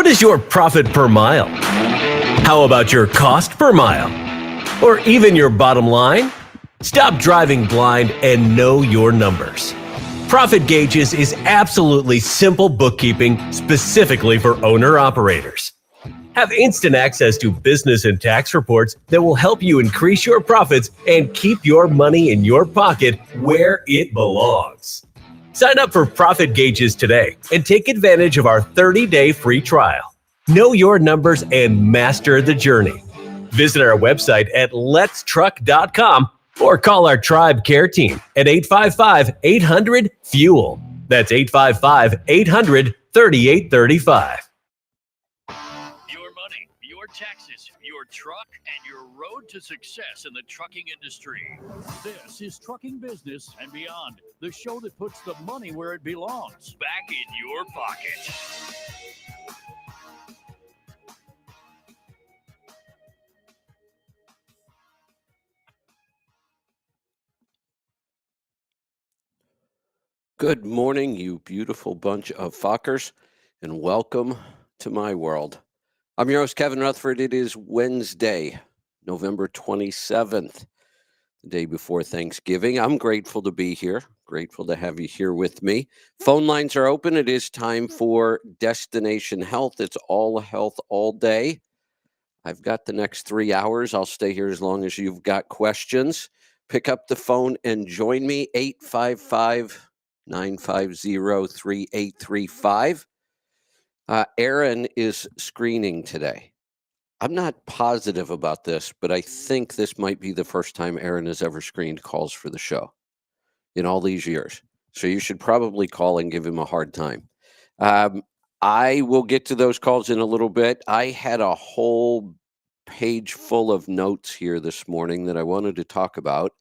What is your profit per mile? How about your cost per mile? Or even your bottom line? Stop driving blind and know your numbers. Profit Gauges is absolutely simple bookkeeping specifically for owner-operators. Have instant access to business and tax reports that will help you increase your profits and keep your money in your pocket where it belongs. Sign up for Profit Gauges today and take advantage of our 30-day free trial. Know your numbers and master the journey. Visit our website at letstruck.com or call our Tribe Care Team at 855-800-FUEL. That's 855-800-3835. Your money, your taxes, your truck, and your road to success in the trucking industry. This is Trucking Business and Beyond, the show that puts the money where it belongs, back in your pocket. Good morning, you beautiful bunch of fuckers, and welcome to my world. I'm your host, Kevin Rutherford. It is Wednesday, November 27th, the day before Thanksgiving. I'm grateful to be here, grateful to have you here with me. Phone lines are open. It is time for Destination Health. It's all health all day. I've got the next 3 hours. I'll stay here as long as you've got questions. Pick up the phone and join me, 855-950-3835. Aaron is screening today. I'm not positive about this, but I think this might be the first time Aaron has ever screened calls for the show in all these years. So you should probably call and give him a hard time. I will get to those calls in a little bit. I had a whole page full of notes here this morning that I wanted to talk about.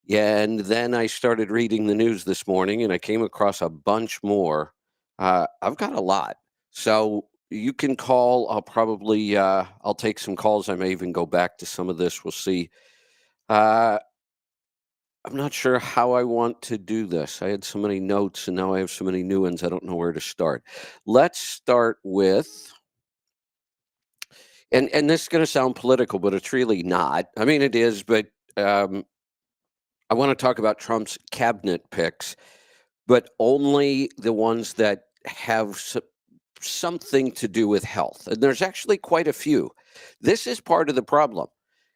And then I started reading the news this morning and I came across a bunch more. I've got a lot. So you can call. I'll take some calls. I may even go back to some of this. We'll see. I'm not sure how I want to do this. I had so many notes and now I have so many new ones. I don't know where to start. Let's start with, and this is going to sound political, but it's really not. I mean, it is, but I want to talk about Trump's cabinet picks, but only the ones that have something to do with health. And there's actually quite a few. This is part of the problem.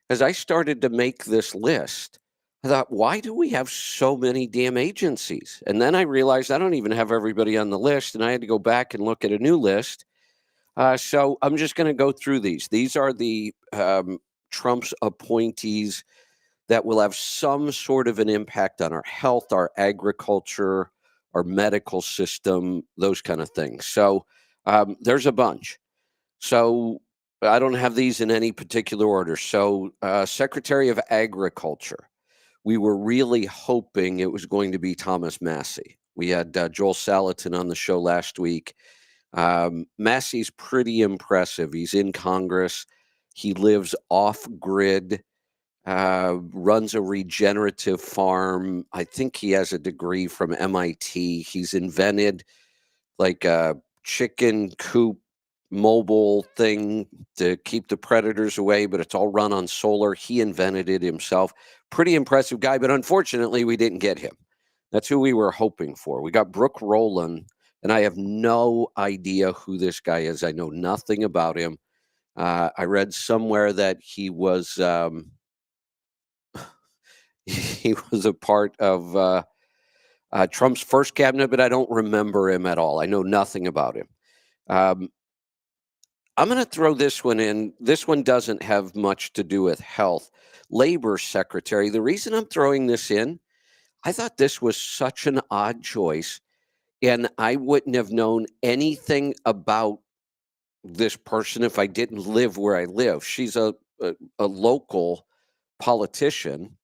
As I started to make this list, I thought, why do we have so many damn agencies? And then I realized I don't even have everybody on the list, and I had to go back and look at a new list. So I'm just going to go through these. These are the Trump's appointees that will have some sort of an impact on our health, our agriculture, our medical system, those kind of things. So there's a bunch. So I don't have these in any particular order. So Secretary of Agriculture, we were really hoping it was going to be Thomas Massie. We had Joel Salatin on the show last week. Massey's pretty impressive. He's in Congress. He lives off-grid. Runs a regenerative farm. I think he has a degree from MIT. He's invented like a chicken coop mobile thing to keep the predators away, but it's all run on solar. He invented it himself. Pretty impressive guy, but unfortunately we didn't get him. That's who we were hoping for. We got Brooke Rowland, and I have no idea who this guy is. I know nothing about him. I read somewhere that he was he was a part of Trump's first cabinet, but I don't remember him at all. I know nothing about him. I'm going to throw this one in. This one doesn't have much to do with health. Labor Secretary. The reason I'm throwing this in, I thought this was such an odd choice, and I wouldn't have known anything about this person if I didn't live where I live. She's a local politician.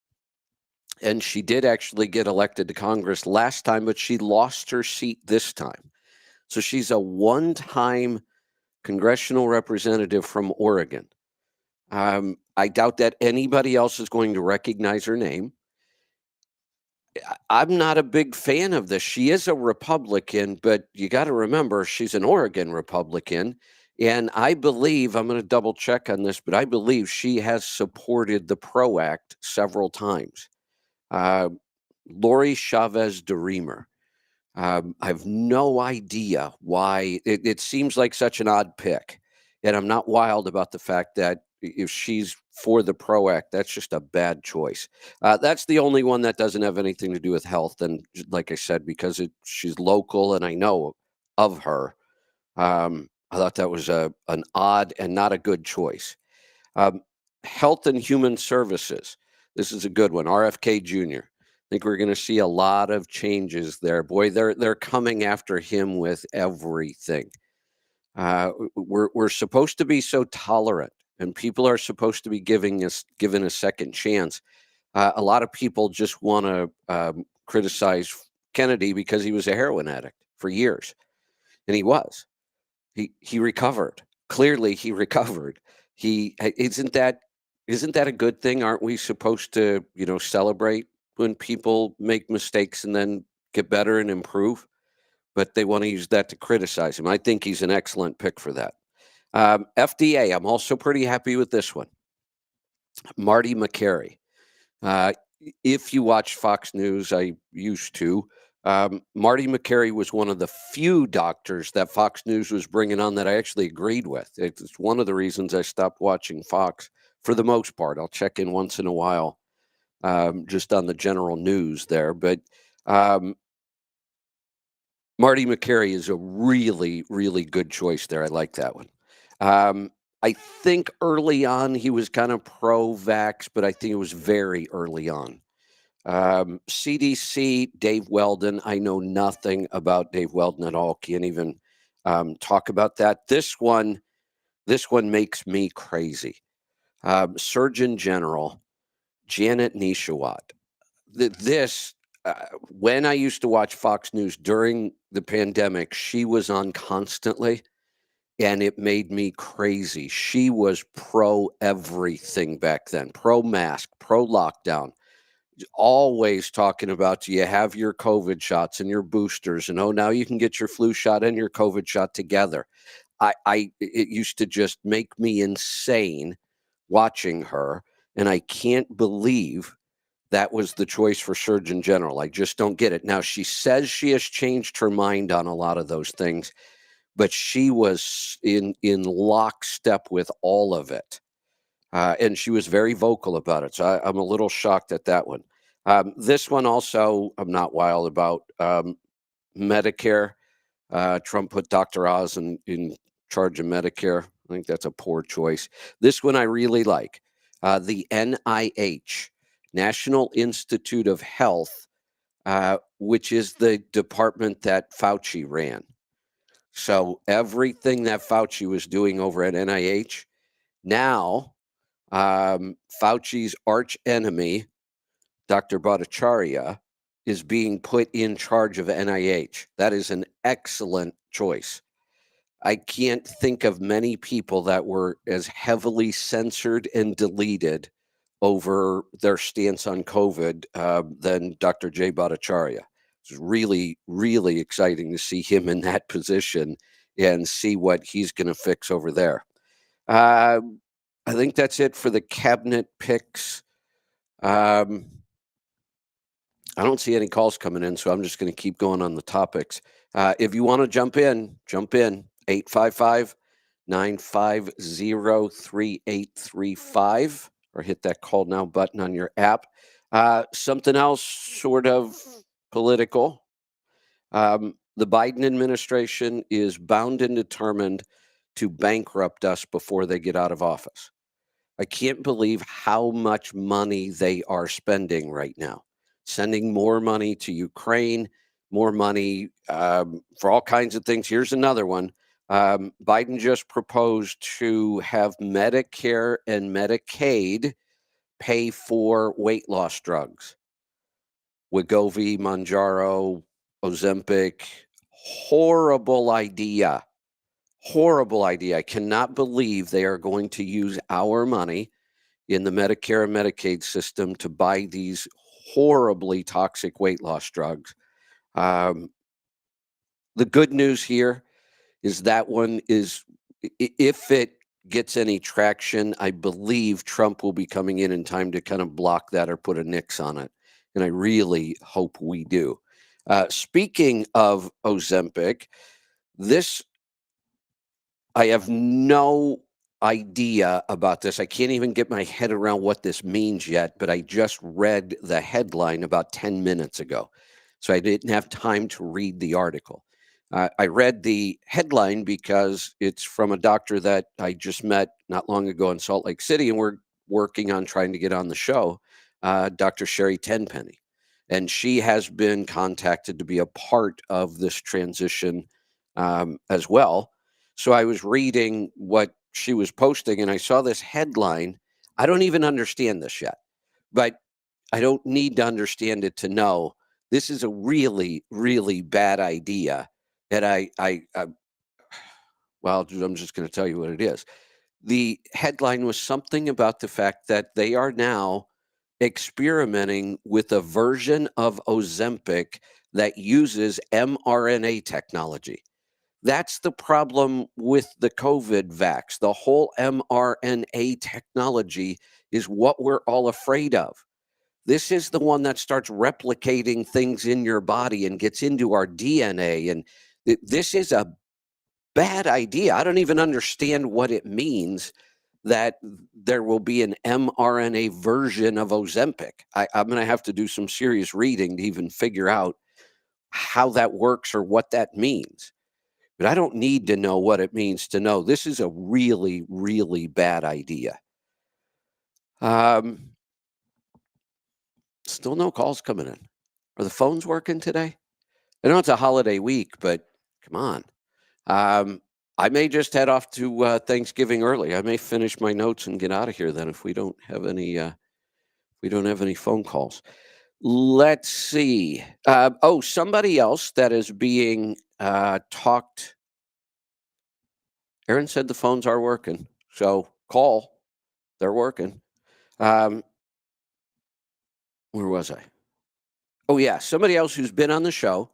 And she did actually get elected to Congress last time, but she lost her seat this time. So she's a one-time congressional representative from Oregon. I doubt that anybody else is going to recognize her name. I'm not a big fan of this. She is a Republican, but you got to remember she's an Oregon Republican. And I believe, I'm going to double check on this, but I believe she has supported the PRO Act several times. Uh, Lori Chavez DeRemer. I have no idea why. It seems like such an odd pick. And I'm not wild about the fact that if she's for the PRO Act, that's just a bad choice. That's the only one that doesn't have anything to do with health. And like I said, because she's local and I know of her, I thought that was an odd and not a good choice. Um, Health and Human Services. This is a good one. RFK Jr. I think we're going to see a lot of changes there. Boy, they're coming after him with everything. We're supposed to be so tolerant, and people are supposed to be given a second chance. A lot of people just want to criticize Kennedy because he was a heroin addict for years, and he was. He recovered. Clearly, he recovered. He isn't that a good thing? Aren't we supposed to, celebrate when people make mistakes and then get better and improve? But they want to use that to criticize him. I think he's an excellent pick for that. FDA, I'm also pretty happy with this one. Marty McCary. Uh, if you watch Fox News, I used to. Marty McCary was one of the few doctors that Fox News was bringing on that I actually agreed with. It's one of the reasons I stopped watching Fox for the most part. I'll check in once in a while, just on the general news there. But Marty McCary is a really, really good choice there. I like that one. I think early on he was kind of pro-vax, but I think it was very early on. CDC, Dave Weldon. I know nothing about Dave Weldon at all. Can't even talk about that. This one makes me crazy. Surgeon General Janet Nishawat. When I used to watch Fox News during the pandemic, she was on constantly, and it made me crazy. She was pro everything back then, pro mask, pro lockdown, always talking about, do you have your COVID shots and your boosters? And oh, now you can get your flu shot and your COVID shot together. It used to just make me insane watching her. And I can't believe that was the choice for Surgeon General. I just don't get it. Now, she says she has changed her mind on a lot of those things, but she was in lockstep with all of it. And she was very vocal about it. So I'm a little shocked at that one. This one also, I'm not wild about. Medicare. Trump put Dr. Oz in charge of Medicare. I think that's a poor choice. This one I really like. The NIH, National Institute of Health, which is the department that Fauci ran. So everything that Fauci was doing over at NIH, now Fauci's arch enemy, Dr. Bhattacharya, is being put in charge of NIH. That is an excellent choice. I can't think of many people that were as heavily censored and deleted over their stance on COVID than Dr. Jay Bhattacharya. It's really, really exciting to see him in that position and see what he's going to fix over there. I think that's it for the cabinet picks. I don't see any calls coming in, so I'm just going to keep going on the topics. If you want to jump in. 855-950-3835 or hit that call now button on your app. Something else sort of political. The Biden administration is bound and determined to bankrupt us before they get out of office. I can't believe how much money they are spending right now, sending more money to Ukraine, more money for all kinds of things. Here's another one. Biden just proposed to have Medicare and Medicaid pay for weight loss drugs. Wegovy, Mounjaro, Ozempic. Horrible idea. Horrible idea. I cannot believe they are going to use our money in the Medicare and Medicaid system to buy these horribly toxic weight loss drugs. The good news here is that one is if it gets any traction, I believe Trump will be coming in time to kind of block that or put a nix on it. And I really hope we do. Speaking of Ozempic, this, I have no idea about this. I can't even get my head around what this means yet, but I just read the headline about 10 minutes ago. So I didn't have time to read the article. I read the headline because it's from a doctor that I just met not long ago in Salt Lake City, and we're working on trying to get on the show, Dr. Sherry Tenpenny. And she has been contacted to be a part of this transition as well. So I was reading what she was posting and I saw this headline. I don't even understand this yet, but I don't need to understand it to know this is a really, really bad idea. And well, I'm just going to tell you what it is. The headline was something about the fact that they are now experimenting with a version of Ozempic that uses mRNA technology. That's the problem with the COVID vax. The whole mRNA technology is what we're all afraid of. This is the one that starts replicating things in your body and gets into our DNA. And this is a bad idea. I don't even understand what it means that there will be an mRNA version of Ozempic. I'm going to have to do some serious reading to even figure out how that works or what that means. But I don't need to know what it means to know this is a really, really bad idea. Um, Still no calls coming in. Are the phones working today? I know it's a holiday week, but come on. I may just head off to Thanksgiving early. I may finish my notes and get out of here then if we don't have any phone calls. Let's see. Somebody else that is being talked. Aaron said the phones are working, so call. They're working. Where was I? Oh, yeah. Somebody else who's been on the show.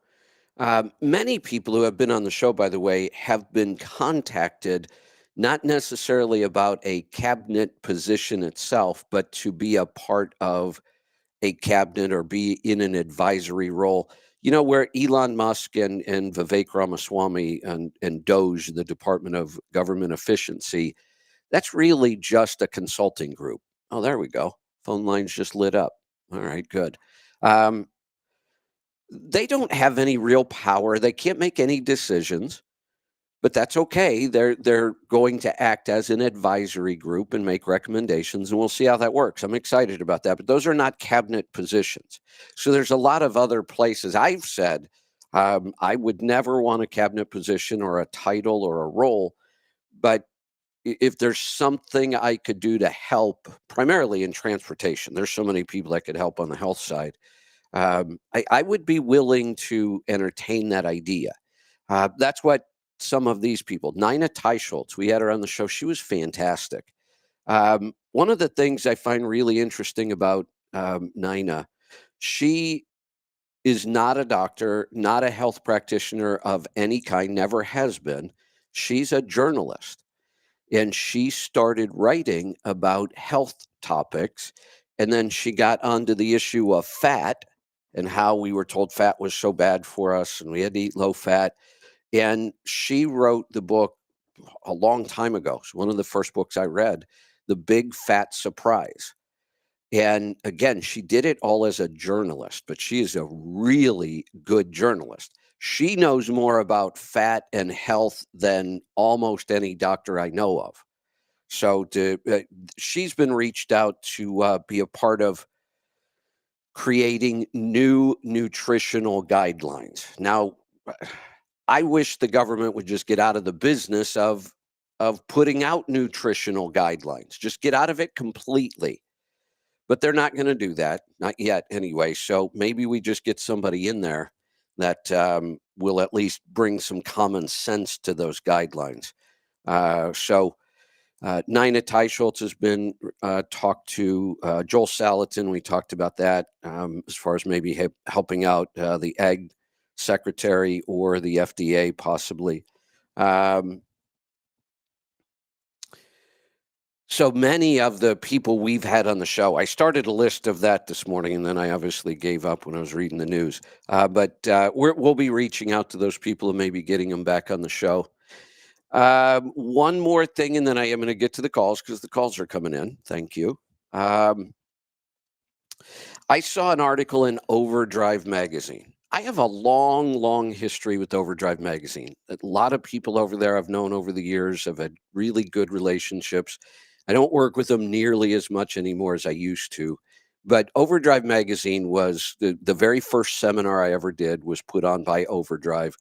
Many people who have been on the show, by the way, have been contacted, not necessarily about a cabinet position itself, but to be a part of a cabinet or be in an advisory role. You know, where Elon Musk and Vivek Ramaswamy and DOGE, the Department of Government Efficiency, that's really just a consulting group. Oh, there we go. Phone lines just lit up. All right, good. They don't have any real power. They can't make any decisions, but that's okay. They're going to act as an advisory group and make recommendations, and we'll see how that works. I'm excited about that, but those are not cabinet positions. So there's a lot of other places. I've said I would never want a cabinet position or a title or a role, but if there's something I could do to help, primarily in transportation, there's so many people that could help on the health side. I would be willing to entertain that idea. That's what some of these people, Nina Teicholz, we had her on the show. She was fantastic. One of the things I find really interesting about Nina, she is not a doctor, not a health practitioner of any kind, never has been. She's a journalist. And she started writing about health topics. And then she got onto the issue of fat and how we were told fat was so bad for us and we had to eat low fat. And she wrote the book a long time ago. It's one of the first books I read, The Big Fat Surprise. And again, she did it all as a journalist, but she is a really good journalist. She knows more about fat and health than almost any doctor I know of. So she's been reached out to be a part of creating new nutritional guidelines. Now, I wish the government would just get out of the business of putting out nutritional guidelines. Just get out of it completely. But they're not going to do that, not yet anyway. So maybe we just get somebody in there that will at least bring some common sense to those guidelines. Nina Teicholz has been talked to. Joel Salatin, we talked about that as far as maybe helping out the Ag Secretary or the FDA possibly. So many of the people we've had on the show, I started a list of that this morning, and then I obviously gave up when I was reading the news. But we'll be reaching out to those people and maybe getting them back on the show. One more thing, and then I am going to get to the calls because the calls are coming in. Thank you. I saw an article in Overdrive magazine. I have a long, long history with Overdrive magazine. A lot of people over there I've known over the years have had really good relationships. I don't work with them nearly as much anymore as I used to. But Overdrive magazine was the very first seminar I ever did was put on by Overdrive.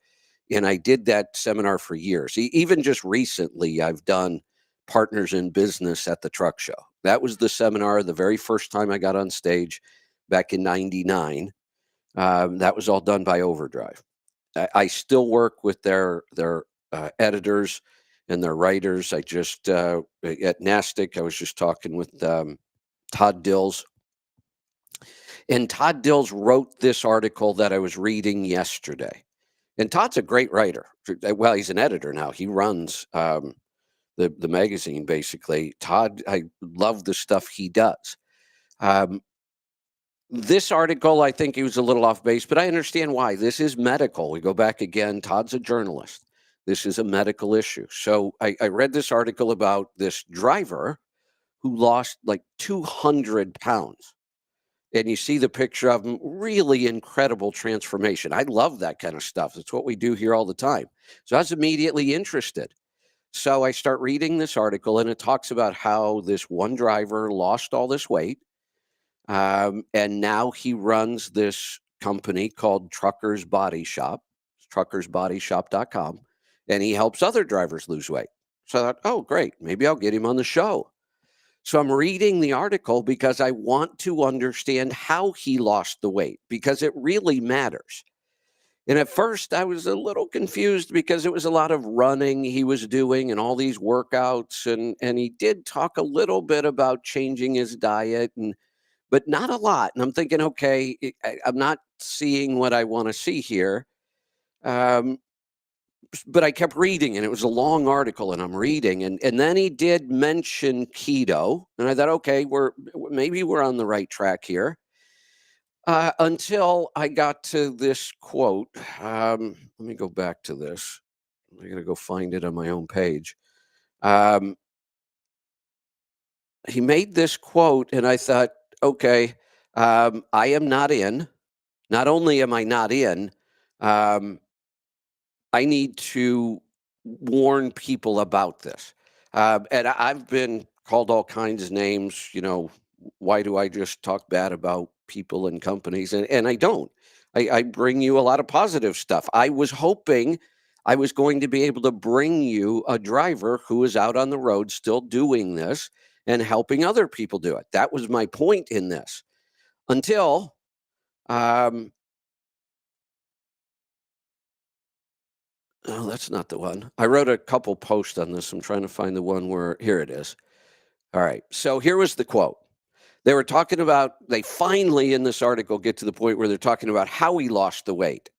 And I did that seminar for years. Even just recently, I've done Partners in Business at the Truck Show. That was the seminar, the very first time I got on stage back in '99. That was all done by Overdrive. I still work with their editors and their writers. I just at NASTIC, I was just talking with Todd Dills, and Todd Dills wrote this article that I was reading yesterday. And Todd's a great writer. Well, he's an editor now. He runs the magazine basically. Todd, I love the stuff he does. This article, I think he was a little off base, but I understand why. This is medical. We go back again. Todd's a journalist. This is a medical issue. So I read this article about this driver who lost like 200 pounds. And you see the picture of him, really incredible transformation. I love that kind of stuff. It's what we do here all the time. So I was immediately interested. So I start reading this article, and it talks about how this one driver lost all this weight. And now he runs this company called Truckers Body Shop, truckersbodyshop.com, and he helps other drivers lose weight. So I thought, oh, great, maybe I'll get him on the show. So I'm reading the article because I want to understand how he lost the weight, because it really matters. And at first I was a little confused because it was a lot of running he was doing and all these workouts. And he did talk a little bit about changing his diet, but not a lot. And I'm thinking, okay, I'm not seeing what I want to see here. But I kept reading, and it was a long article, and I'm reading, and then he did mention keto, and I thought, okay, maybe we're on the right track here. Until I got to this quote. Let me go back to this. I'm gonna go find it on my own page. He made this quote, and I thought, okay, I am not in. Not only am I not in, um, I need to warn people about this. And I've been called all kinds of names. Why do I just talk bad about people and companies? And I don't. I bring you a lot of positive stuff. I was hoping I was going to be able to bring you a driver who is out on the road still doing this and helping other people do it. That was my point in this. Until oh, that's not the one. I wrote a couple posts on this. I'm trying to find the one where, here it is. All right. So here was the quote. They were talking about, they finally in this article get to the point where they're talking about how he lost the weight.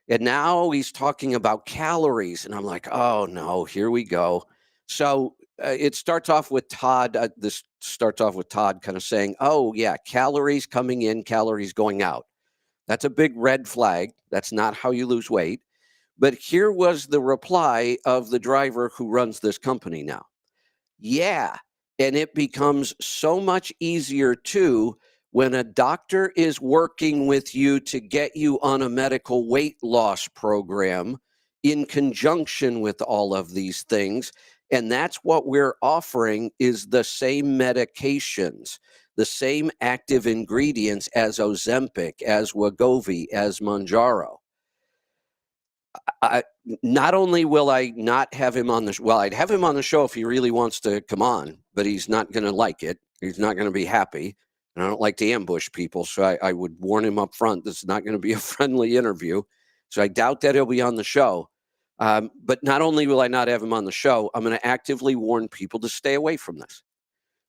And now he's talking about calories. And I'm like, oh no, here we go. So it starts off with Todd. This starts off with Todd kind of saying, oh yeah, calories coming in, calories going out. That's a big red flag. That's not how you lose weight. But here was the reply of the driver who runs this company now. Yeah. And it becomes so much easier too when a doctor is working with you to get you on a medical weight loss program in conjunction with all of these things. And that's what we're offering is the same medications, the same active ingredients as Ozempic, as Wegovy, as Mounjaro. Not only will I not have him on the well, I'd have him on the show if he really wants to come on, but he's not going to like it. He's not going to be happy. And I don't like to ambush people, so I would warn him up front. This is not going to be a friendly interview. So I doubt that he'll be on the show. But not only will I not have him on the show, I'm going to actively warn people to stay away from this.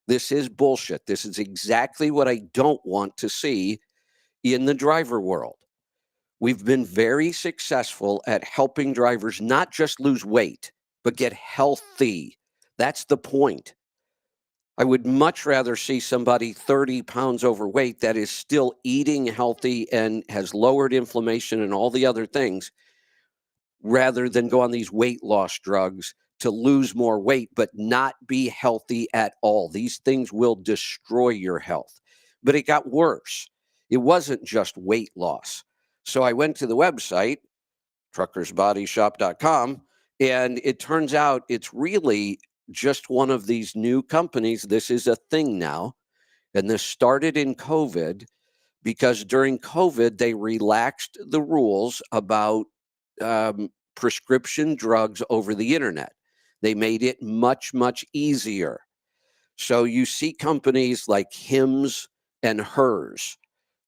This is bullshit. This is exactly what I don't want to see in the driver world. We've been very successful at helping drivers not just lose weight, but get healthy. That's the point. I would much rather see somebody 30 pounds overweight that is still eating healthy and has lowered inflammation and all the other things, rather than go on these weight loss drugs to lose more weight but not be healthy at all. These things will destroy your health. But it got worse. It wasn't just weight loss. So I went to the website, truckersbodyshop.com, and it turns out it's really just one of these new companies. This is a thing now. And this started in COVID because during COVID, they relaxed the rules about prescription drugs over the internet. They made it much, much easier. So you see companies like Hims and Hers.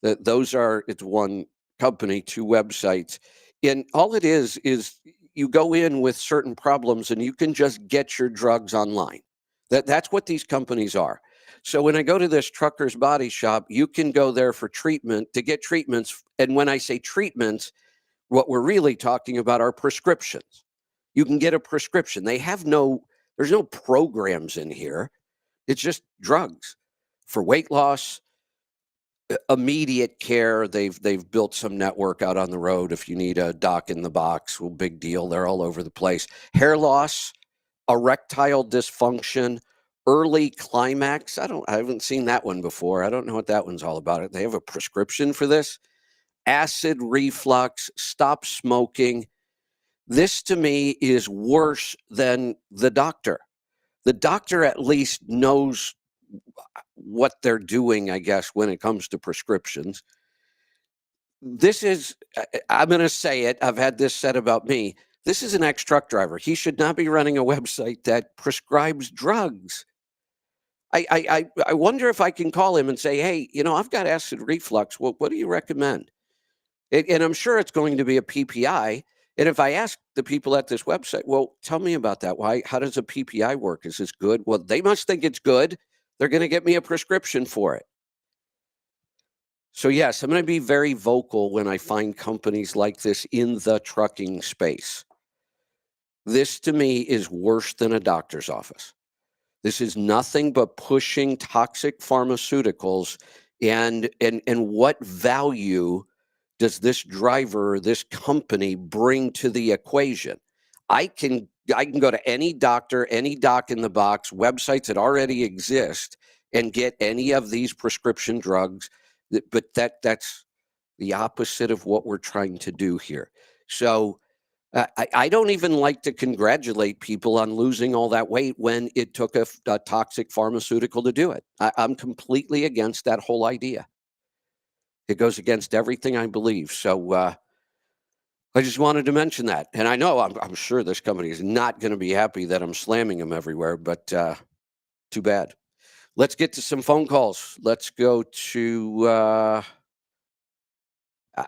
It's one company, two websites. And all it is you go in with certain problems and you can just get your drugs online. That's what these companies are. So when I go to this Trucker's Body Shop, you can go there for treatment, to get treatments. And when I say treatments, what we're really talking about are prescriptions. You can get a prescription. There's no programs in here. It's just drugs for weight loss, immediate care. They've built some network out on the road. If you need a doc in the box, well, big deal. They're all over the place. Hair loss, erectile dysfunction, early climax. I haven't seen that one before. I don't know what that one's all about. They have a prescription for this. Acid reflux, stop smoking. This to me is worse than the doctor. The doctor at least knows what they're doing, I guess, when it comes to prescriptions. This is, I'm going to say it, I've had this said about me. This is an ex-truck driver. He should not be running a website that prescribes drugs. I wonder if I can call him and say, hey, I've got acid reflux. What do you recommend? And I'm sure it's going to be a PPI. And if I ask the people at this website, well, tell me about that. How does a PPI work? Is this good? Well, they must think it's good. They're going to get me a prescription for it. So yes, I'm going to be very vocal when I find companies like this in the trucking space. This to me is worse than a doctor's office. This is nothing but pushing toxic pharmaceuticals, and what value does this driver, this company bring to the equation? I can go to any doctor, any doc in the box, websites that already exist, and get any of these prescription drugs. But that's the opposite of what we're trying to do here. So I don't even like to congratulate people on losing all that weight when it took a toxic pharmaceutical to do it. I'm completely against that whole idea. It goes against everything I believe. So I just wanted to mention that. And I know I'm sure this company is not going to be happy that I'm slamming them everywhere, but too bad. Let's get to some phone calls. Let's go to,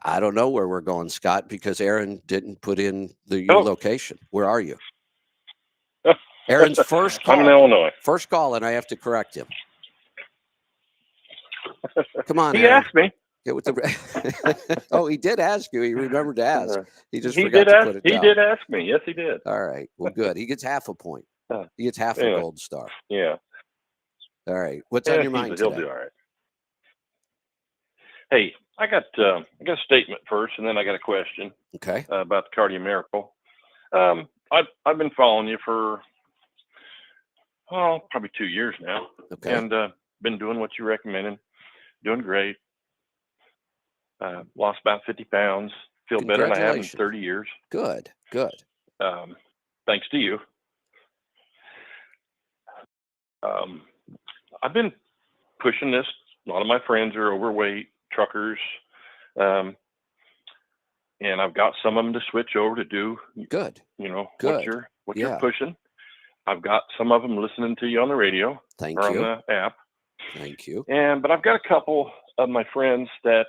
I don't know where we're going, Scott, because Aaron didn't put in your location. Where are you? Aaron's first call. I'm in Illinois. First call, and I have to correct him. Come on, He Aaron. asked me. Get with the. Oh, he did ask you. He remembered to ask. He just He forgot did to ask. put it He down. did ask me. Yes, he did. All right. Well, good. He gets half a point. He gets half a gold star. Yeah. All right. What's on your mind today? He'll do all right. Hey, I got a statement first, and then I got a question. Okay. About the Cardio Miracle. I've been following you for probably 2 years now. Okay. And been doing what you recommended. Doing great. Lost about 50 pounds. Feel better than I have in 30 years. Good. Thanks to you. I've been pushing this. A lot of my friends are overweight truckers. And I've got some of them to switch over to do good. What you're pushing. I've got some of them listening to you on the radio. Thank or you. on the app. Thank you. But I've got a couple of my friends that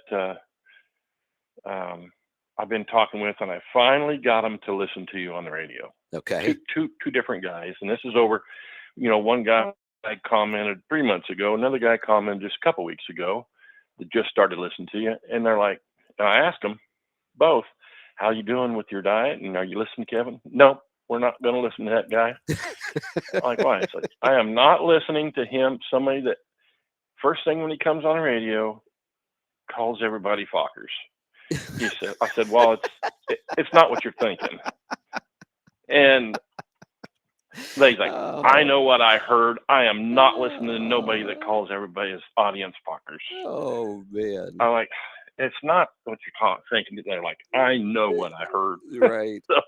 I've been talking with, and I finally got them to listen to you on the radio. Okay. Two different guys, and this is over. One guy commented 3 months ago. Another guy commented just a couple weeks ago that just started listening to you, and they're like, and I asked them both, "How you doing with your diet? And are you listening, Kevin?" No, we're not going to listen to that guy. I'm like, why? It's like, I am not listening to him. Somebody that first thing when he comes on the radio calls everybody fuckers. He said, I said, well, it's not what you're thinking. And they's like, I know what I heard. I am not listening to nobody that calls everybody's audience fuckers. Oh man. I'm like, it's not what you're thinking. They're like, I know what I heard. Right. So,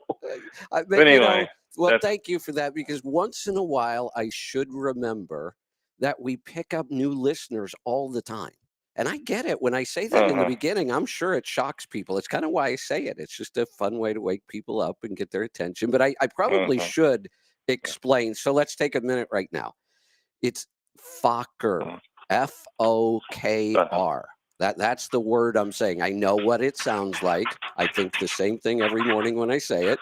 but anyway, well, thank you for that, because once in a while I should remember that we pick up new listeners all the time. And I get it. When I say that in the beginning, I'm sure it shocks people. It's kind of why I say it. It's just a fun way to wake people up and get their attention. But I probably should explain. So let's take a minute right now. It's Fokker, F-O-K-R. That's the word I'm saying. I know what it sounds like. I think the same thing every morning when I say it.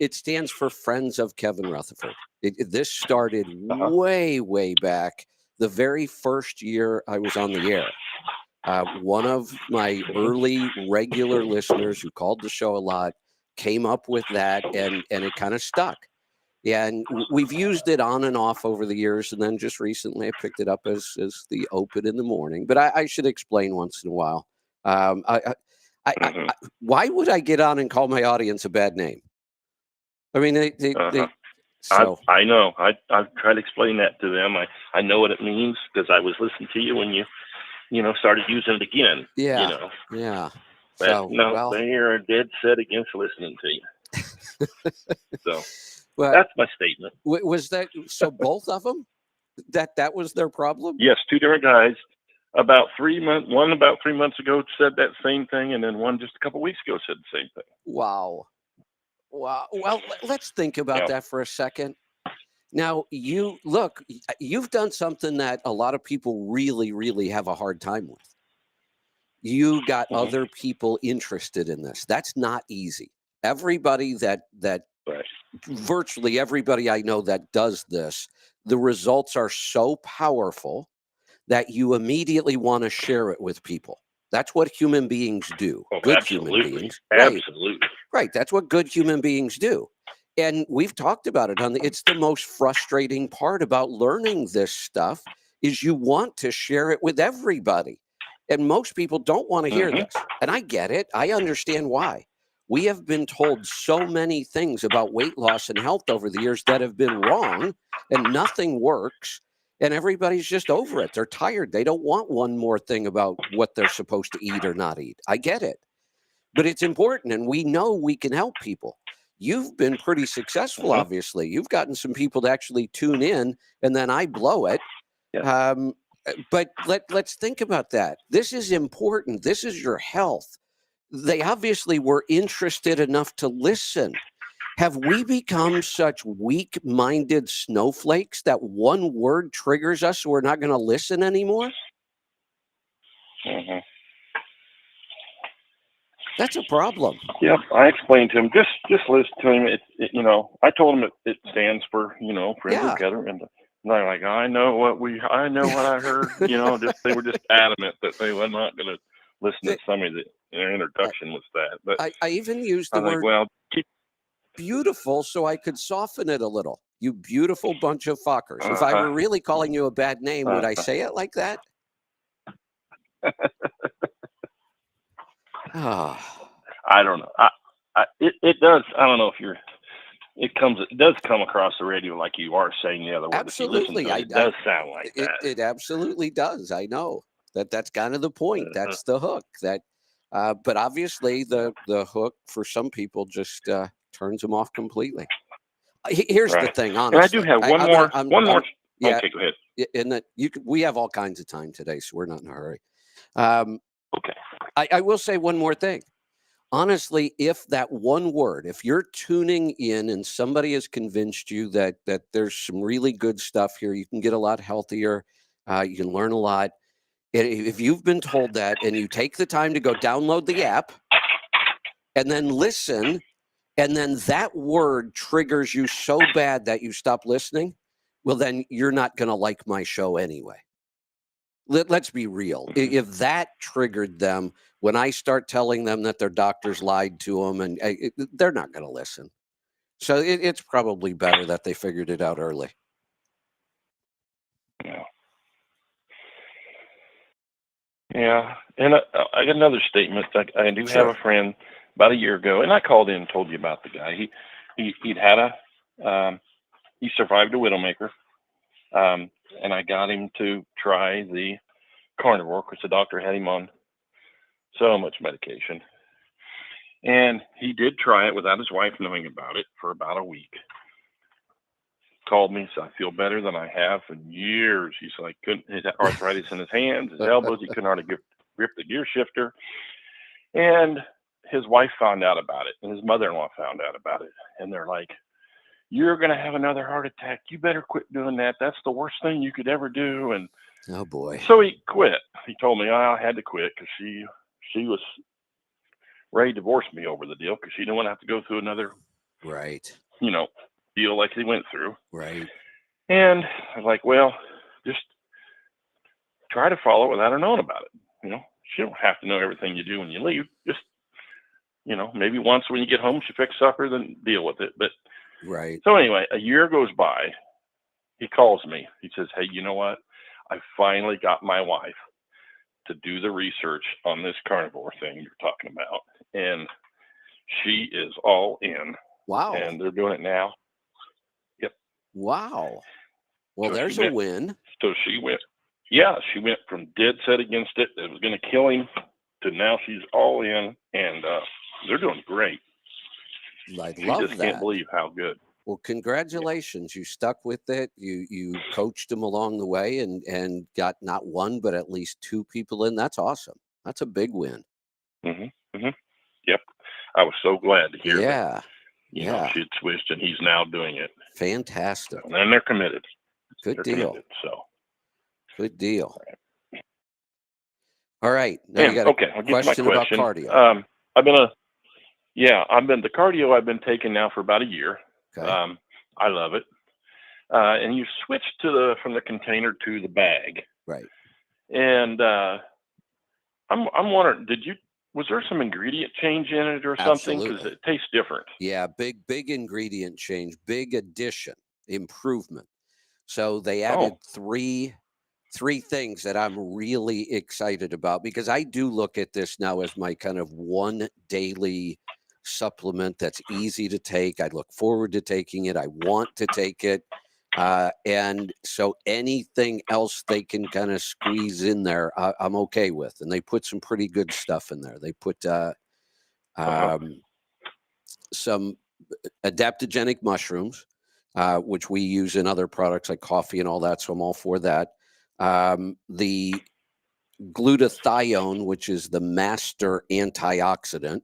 It stands for Friends of Kevin Rutherford. This started way, way back. The very first year I was on the air, one of my early regular listeners who called the show a lot came up with that, and it kind of stuck. And we've used it on and off over the years, and then just recently I picked it up as the open in the morning. But I should explain once in a while. Why would I get on and call my audience a bad name? I mean, so I know. I've tried to explain that to them. I know what it means because I was listening to you when you started using it again. Yeah. But So, no, they are dead set against listening to you. So well, that's my statement. Was that so? Both of them? That was their problem? Yes, two different guys. One about 3 months ago said that same thing, and then one just a couple weeks ago said the same thing. Wow. Well, let's think about that for a second. Now, you've done something that a lot of people really, really have a hard time with. You got other people interested in this. That's not easy. Everybody that virtually everybody I know that does this, the results are so powerful that you immediately want to share it with people. That's what human beings do. Good human beings. Absolutely. Right. That's what good human beings do. And we've talked about it it's the most frustrating part about learning this stuff is you want to share it with everybody. And most people don't want to hear this. And I get it. I understand why. We have been told so many things about weight loss and health over the years that have been wrong, and nothing works. And everybody's just over it. They're tired. They don't want one more thing about what they're supposed to eat or not eat. I get it. But it's important, and we know we can help people. You've been pretty successful, obviously. You've gotten some people to actually tune in, and then I blow it. Yeah. But let's think about that. This is important. This is your health. They obviously were interested enough to listen. Have we become such weak-minded snowflakes that one word triggers us so we're not going to listen anymore? That's a problem. Yep, I explained to him. Just listen to him. I told him it stands for friends together, and they're like, I know what I heard. They were just adamant that they were not going to listen to somebody that their introduction was that. But I even used the word beautiful so I could soften it a little. You beautiful bunch of fuckers. If I were really calling you a bad name, would I say it like that? I don't know. It does. I don't know if it does come across the radio like you are saying the other word. Absolutely. It does sound like that. It absolutely does. I know that's kind of the point. That's the hook but obviously the hook for some people just turns them off completely. Here's the thing, honestly. And I do have one more. Yeah. Okay, go ahead. In that we have all kinds of time today, so we're not in a hurry. Okay. I will say one more thing. Honestly, if that one word, if you're tuning in and somebody has convinced you that there's some really good stuff here, you can get a lot healthier, you can learn a lot. If you've been told that and you take the time to go download the app and then listen, and then that word triggers you so bad that you stop listening, well, then you're not going to like my show anyway. Let's be real. If that triggered them, when I start telling them that their doctors lied to them, and they're not going to listen. So it's probably better that they figured it out early. Yeah. Yeah. And I got another statement. I do Sure. have a friend about a year ago, and I called in and told you about the guy. He'd had he survived a widowmaker. And I got him to try the carnivore because the doctor had him on so much medication. And he did try it without his wife knowing about it for about a week. Called me, said, I feel better than I have in years. He's like, his arthritis in his hands, his elbows, he couldn't hardly grip the gear shifter. And his wife found out about it, and his mother-in-law found out about it. And they're like, you're going to have another heart attack. You better quit doing that. That's the worst thing you could ever do. And oh boy. So he quit. He told me I had to quit because she was ready to divorce me over the deal because she didn't want to have to go through another, Right. deal like he went through. Right. And I was like, well, just try to follow it without her knowing about it. She don't have to know everything you do when you leave. Just, maybe once when you get home, she fixes supper, then deal with it. But right. So anyway, a year goes by. He calls me. He says, hey, you know what? I finally got my wife to do the research on this carnivore thing you're talking about. And she is all in. Wow. And they're doing it now. Yep. Wow. Well, So there's a win. So she went from dead set against it. It was going to kill him to now she's all in. And they're doing great. I She love just that. can't believe how good. Well, congratulations. You stuck with it. You coached them along the way and got not one, but at least two people in. That's awesome. That's a big win. Mm-hmm. Mm-hmm. Yep. I was so glad to hear that. Yeah. She had switched and he's now doing it. Fantastic. And they're committed. Good deal. Committed, so. Good deal. All right. Now And, you got I'll get to my question about cardio. the cardio I've been taking now for about a year. Okay. I love it. And you switched from the container to the bag. Right. And I'm wondering, was there some ingredient change in it or something? Because it tastes different. Yeah, big ingredient change, big addition, improvement. So they added three things that I'm really excited about because I do look at this now as my kind of one daily supplement that's easy to take. I look forward to taking it. I want to take it. And so anything else they can kind of squeeze in there, I'm okay with. And they put some pretty good stuff in there. They put some adaptogenic mushrooms, which we use in other products like coffee and all that. So I'm all for that. The glutathione, which is the master antioxidant.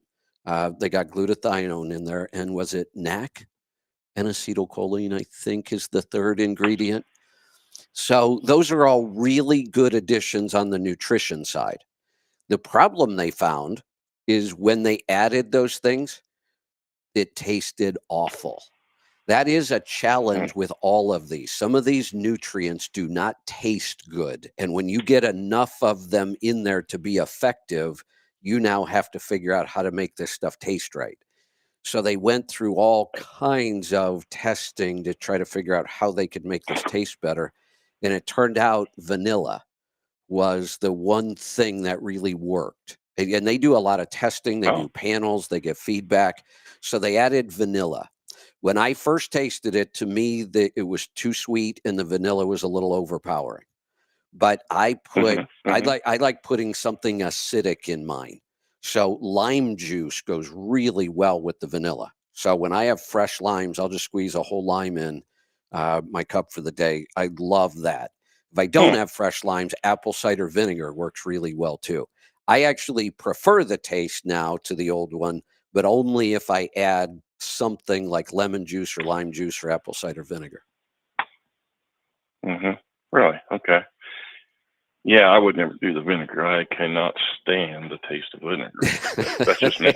They got glutathione in there. And was it NAC? N-acetylcholine, I think, is the third ingredient. So those are all really good additions on the nutrition side. The problem they found is when they added those things, it tasted awful. That is a challenge with all of these. Some of these nutrients do not taste good. And when you get enough of them in there to be effective, you now have to figure out how to make this stuff taste right. So they went through all kinds of testing to try to figure out how they could make this taste better. And it turned out vanilla was the one thing that really worked. And they do a lot of testing. They do panels. They get feedback. So they added vanilla. When I first tasted it, to me, it was too sweet and the vanilla was a little overpowering. But I like putting something acidic in mine. So lime juice goes really well with the vanilla. So when I have fresh limes, I'll just squeeze a whole lime in my cup for the day. I love that. If I don't have fresh limes, apple cider vinegar works really well too. I actually prefer the taste now to the old one, but only if I add something like lemon juice or lime juice or apple cider vinegar. Really? Okay. Yeah, I would never do the vinegar. I cannot stand the taste of vinegar. That's just me.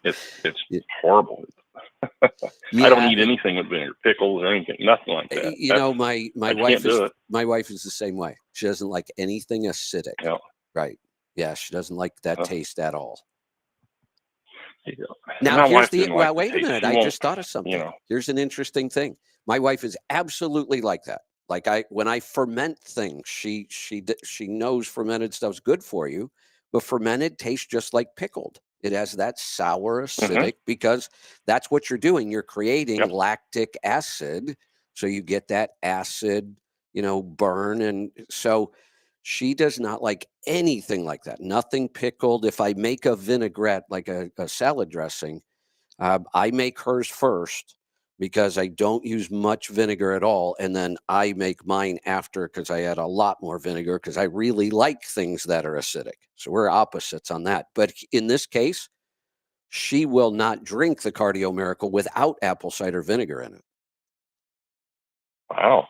It's horrible. I don't eat anything with vinegar, pickles or anything, nothing like that. My wife is the same way. She doesn't like anything acidic. Yeah. Right. Yeah, she doesn't like that taste at all. Now, My here's wife the didn't well. like the Wait a taste. minute. She I won't, just thought of you something. know. Here's an interesting thing. My wife is absolutely like that. Like when I ferment things, she knows fermented stuff's good for you, but fermented tastes just like pickled. It has that sour, acidic because that's what you're doing. You're creating Yep. lactic acid, so you get that acid, burn, and so she does not like anything like that. Nothing pickled. If I make a vinaigrette, like a salad dressing, I make hers first because I don't use much vinegar at all. And then I make mine after because I add a lot more vinegar because I really like things that are acidic. So we're opposites on that. But in this case, she will not drink the Cardio Miracle without apple cider vinegar in it. Wow.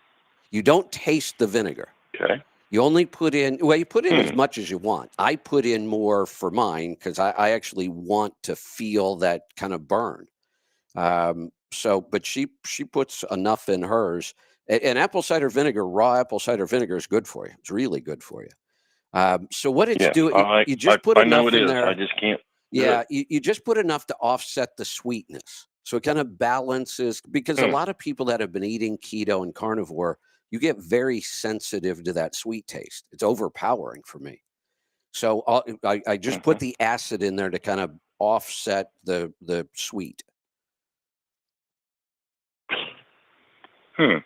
You don't taste the vinegar. Okay. You only put in, you put in as much as you want. I put in more for mine because I actually want to feel that kind of burn. But she puts enough in hers. And apple cider vinegar, raw apple cider vinegar is good for you. It's really good for you. So what it's Yes, doing, you just put I know enough it in is. there. I just can't. Yeah, you just put enough to offset the sweetness. So it kind of balances because a lot of people that have been eating keto and carnivore, you get very sensitive to that sweet taste. It's overpowering for me. So I just put the acid in there to kind of offset the sweet. Well,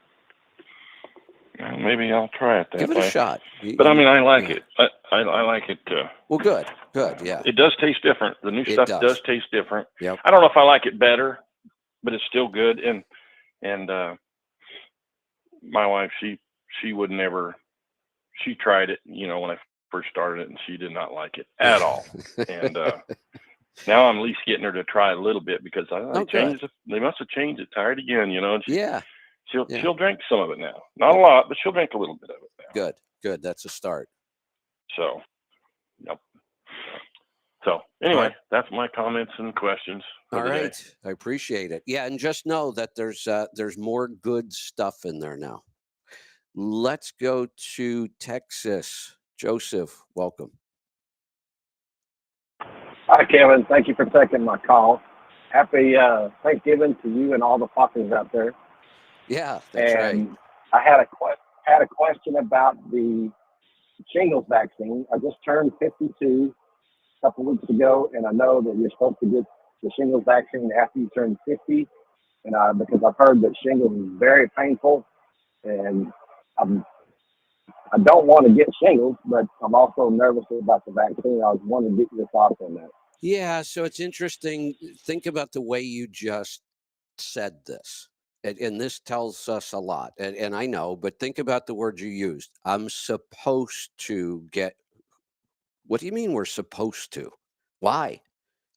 maybe I'll try it that Give it way. a shot. But I mean, I like it. I like it. Well, good, yeah. It does taste different. The new stuff does taste different. Yep. I don't know if I like it better, but it's still good. And my wife, she would never. She tried it, when I first started it, and she did not like it at all. And now I'm at least getting her to try a little bit because they must have changed it. Tired again, And she'll drink some of it now. Not a lot, but she'll drink a little bit of it now. Good. That's a start. So, yep. So anyway, that's my comments and questions for the day. I appreciate it. Yeah, and just know that there's more good stuff in there now. Let's go to Texas. Joseph, welcome. Hi, Kevin. Thank you for taking my call. Happy Thanksgiving to you and all the fuckers out there. Yeah, that's right. I had a question about the shingles vaccine. I just turned 52 a couple weeks ago, and I know that you're supposed to get the shingles vaccine after you turn 50. And because I've heard that shingles is very painful, and I don't want to get shingles, but I'm also nervous about the vaccine. I was wondering to get your thoughts on that. Yeah, so it's interesting. Think about the way you just said this. And this tells us a lot. And I know, but think about the words you used. I'm supposed to get. What do you mean we're supposed to? Why?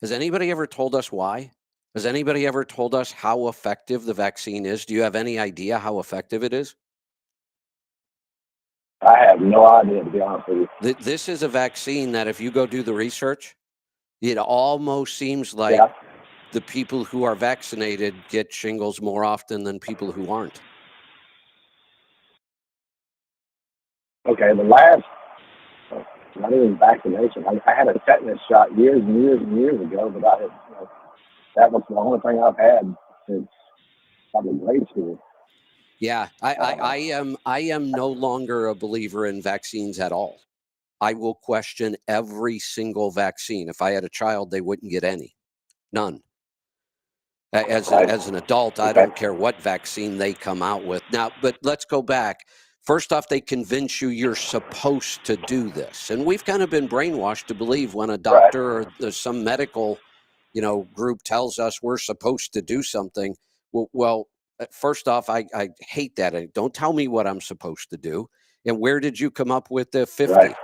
Has anybody ever told us why? Has anybody ever told us how effective the vaccine is? Do you have any idea how effective it is? I have no idea, to be honest with you. This is a vaccine that if you go do the research, it almost seems like the people who are vaccinated get shingles more often than people who aren't. Okay, the last, not even vaccination. I had a tetanus shot years and years and years ago, but that was the only thing I've had since probably grade school. Yeah, I am no longer a believer in vaccines at all. I will question every single vaccine. If I had a child, they wouldn't get any. None. As an adult, I don't care what vaccine they come out with. Now, but let's go back. First off, they convince you you're supposed to do this. And we've kind of been brainwashed to believe when a doctor or some medical, group tells us we're supposed to do something. Well, first off, I hate that. Don't tell me what I'm supposed to do. And where did you come up with the 50? Right.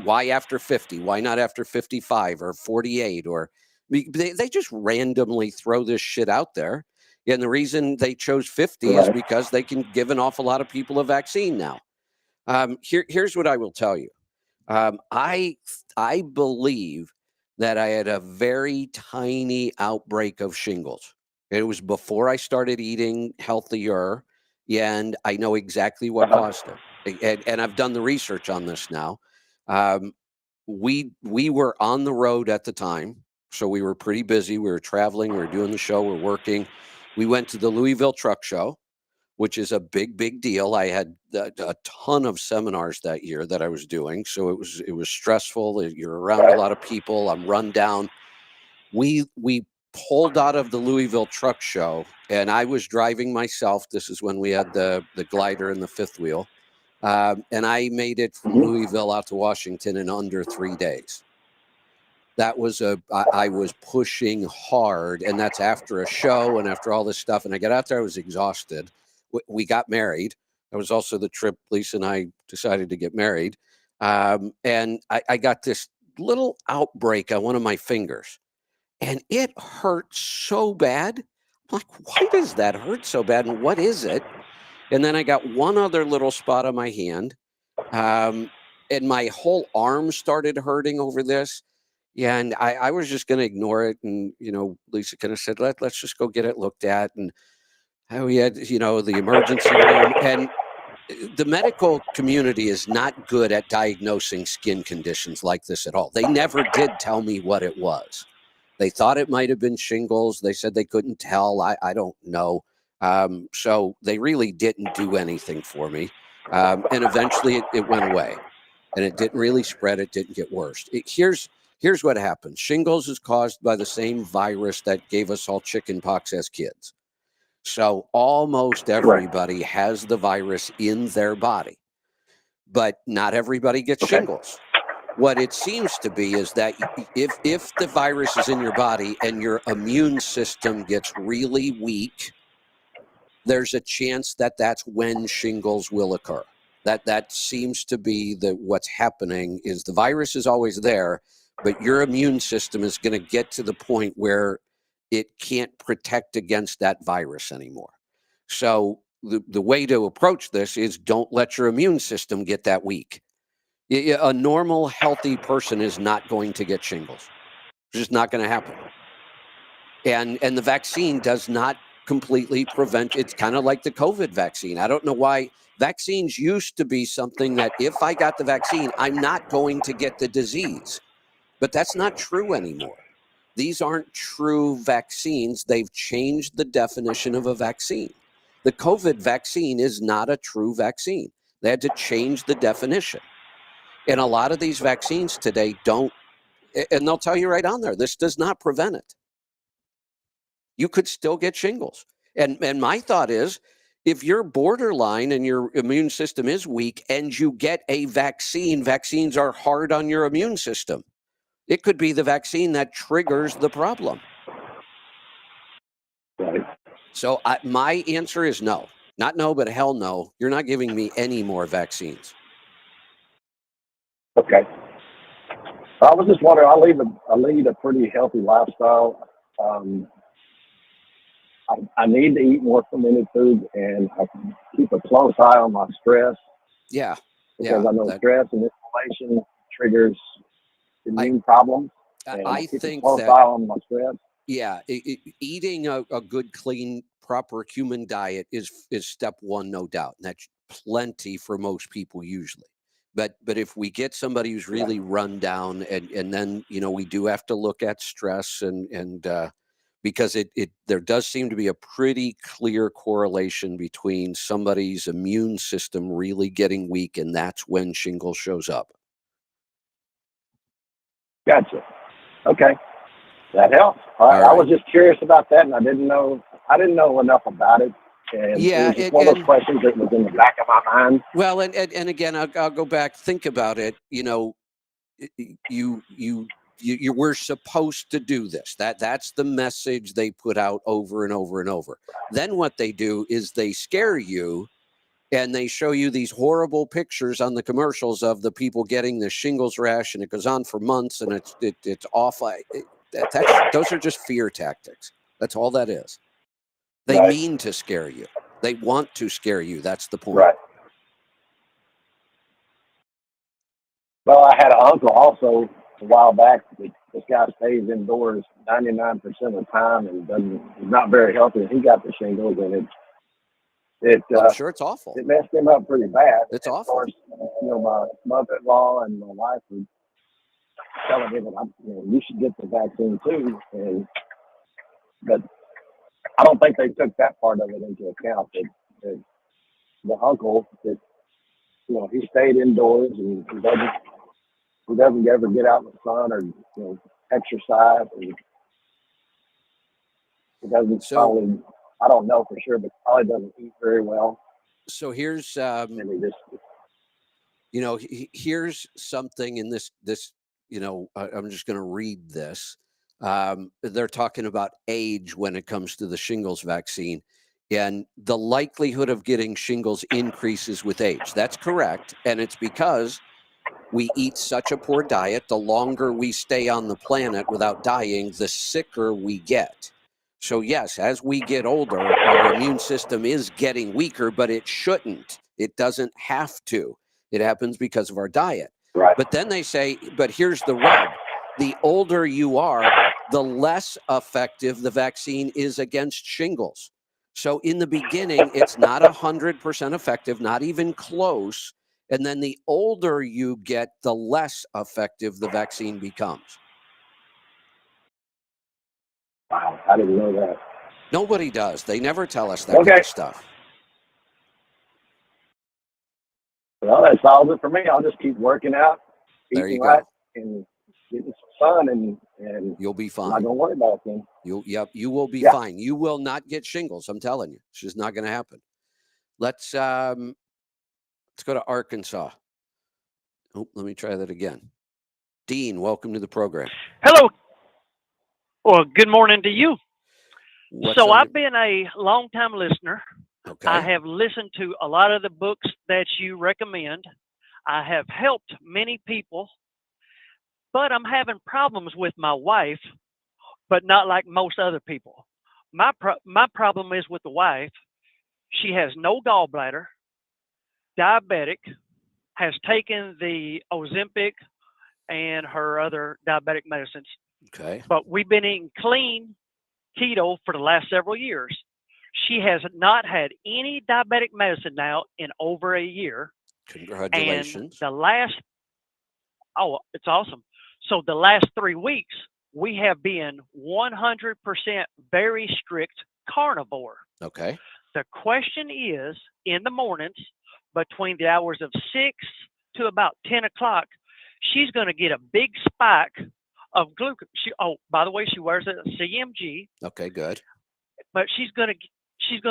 Why after 50? Why not after 55 or 48? Or they just randomly throw this shit out there. And the reason they chose 50 is because they can give an awful lot of people a vaccine now. Here's what I will tell you. I believe that I had a very tiny outbreak of shingles. It was before I started eating healthier, and I know exactly what caused it. And I've done the research on this now. We were on the road at the time, So we were pretty busy. We were traveling. We were doing the show. We're working. We went to the Louisville Truck Show, which is a big, big deal. I had a ton of seminars that year that I was doing. So it was stressful. You're around a lot of people. I'm run down. We pulled out of the Louisville Truck Show, and I was driving myself. This is when we had the glider and the fifth wheel. And I made it from Louisville out to Washington in under 3 days. That was I was pushing hard, and that's after a show and after all this stuff. And I got out there, I was exhausted. We got married. That was also the trip Lisa and I decided to get married. And I got this little outbreak on one of my fingers, and it hurt so bad. I'm like, why does that hurt so bad? And what is it? And then I got one other little spot on my hand. And my whole arm started hurting over this. Yeah, and I was just going to ignore it. And, Lisa kind of said, let's just go get it looked at. And we had, the emergency room. And the medical community is not good at diagnosing skin conditions like this at all. They never did tell me what it was. They thought it might have been shingles. They said they couldn't tell. I don't know. So they really didn't do anything for me. And eventually it went away. And it didn't really spread. It didn't get worse. Here's what happens. Shingles is caused by the same virus that gave us all chicken pox as kids. So almost everybody has the virus in their body, but not everybody gets shingles. What it seems to be is that if the virus is in your body and your immune system gets really weak, there's a chance that that's when shingles will occur. That seems to be what's happening is the virus is always there, but your immune system is going to get to the point where it can't protect against that virus anymore. So the way to approach this is don't let your immune system get that weak. A normal, healthy person is not going to get shingles. It's just not going to happen. And the vaccine does not completely prevent. It's kind of like the COVID vaccine. I don't know why. Vaccines used to be something that if I got the vaccine, I'm not going to get the disease. But that's not true anymore. These aren't true vaccines. They've changed the definition of a vaccine. The COVID vaccine is not a true vaccine. They had to change the definition. And a lot of these vaccines today don't, and they'll tell you right on there, this does not prevent it. You could still get shingles. And my thought is, if you're borderline and your immune system is weak and you get a vaccine, vaccines are hard on your immune system. It could be the vaccine that triggers the problem. Right. So my answer is no. Not no, but hell no. You're not giving me any more vaccines. Okay. I was just wondering, I lead a pretty healthy lifestyle. I need to eat more fermented food, and I keep a close eye on my stress. Yeah. Because I know stress and inflammation triggers immune problems. And I keep think a close that, eye on my stress. Yeah, eating a good, clean, proper human diet is step one, no doubt. And that's plenty for most people usually. But if we get somebody who's really run down, and then we do have to look at stress and because there does seem to be a pretty clear correlation between somebody's immune system really getting weak, and that's when shingles shows up. Gotcha. Okay, that helps. All right. I was just curious about that, and I didn't know enough about it. And it was just one of those questions that was in the back of my mind. Well, and again, I'll go back, think about it. We're supposed to do this. That's the message they put out over and over and over. Then what they do is they scare you, and they show you these horrible pictures on the commercials of the people getting the shingles rash, and it goes on for months, and it's awful. Those are just fear tactics. That's all that is. They mean to scare you. They want to scare you. That's the point. Right. Well, I had an uncle also a while back. This guy stays indoors 99% of the time and is not very healthy. He got the shingles, and I'm sure it's awful. It messed him up pretty bad. It's and awful. Of course, my mother-in-law and my wife would telling him that you should get the vaccine too. But I don't think they took that part of it into account. That the uncle, that he stayed indoors and he doesn't ever get out in the sun or exercise, and he doesn't probably, I don't know for sure, but probably doesn't eat very well. So here's And he just, here's something in this I'm just going to read this. They're talking about age when it comes to the shingles vaccine, and the likelihood of getting shingles increases with age. That's correct. And it's because we eat such a poor diet. The longer we stay on the planet without dying, the sicker we get. So yes, as we get older, our immune system is getting weaker, but it shouldn't. It doesn't have to. It happens because of our diet. right. But then they say, but here's the rub. The older you are, the less effective the vaccine is against shingles. So in the beginning, it's not 100% effective, not even close. And then the older you get, the less effective the vaccine becomes. Wow, I didn't know that. Nobody does. They never tell us that kind of stuff. Well, that solves it for me. I'll just keep working out, There eating you right, go. and getting some sun, and You'll be I'm fine. not going to worry about it then. You will be fine. You will not get shingles. I'm telling you, it's just not going to happen. Let's go to Arkansas. Oh, let me try that again. Dean, welcome to the program. Hello. Well, good morning to you. What's So on I've been a long-time listener. Okay. I have listened to a lot of the books that you recommend. I have helped many people, but I'm having problems with my wife, but not like most other people. My problem is with the wife. She has no gallbladder, diabetic, has taken the Ozempic and her other diabetic medicines. Okay. But we've been eating clean keto for the last several years. She has not had any diabetic medicine now in over a year. Congratulations. And it's awesome. So the last 3 weeks, we have been 100% very strict carnivore. Okay. The question is, in the mornings, between the hours of 6 to about 10 o'clock, she's going to get a big spike of glucose. By the way, she wears a CMG. Okay, good. But she's going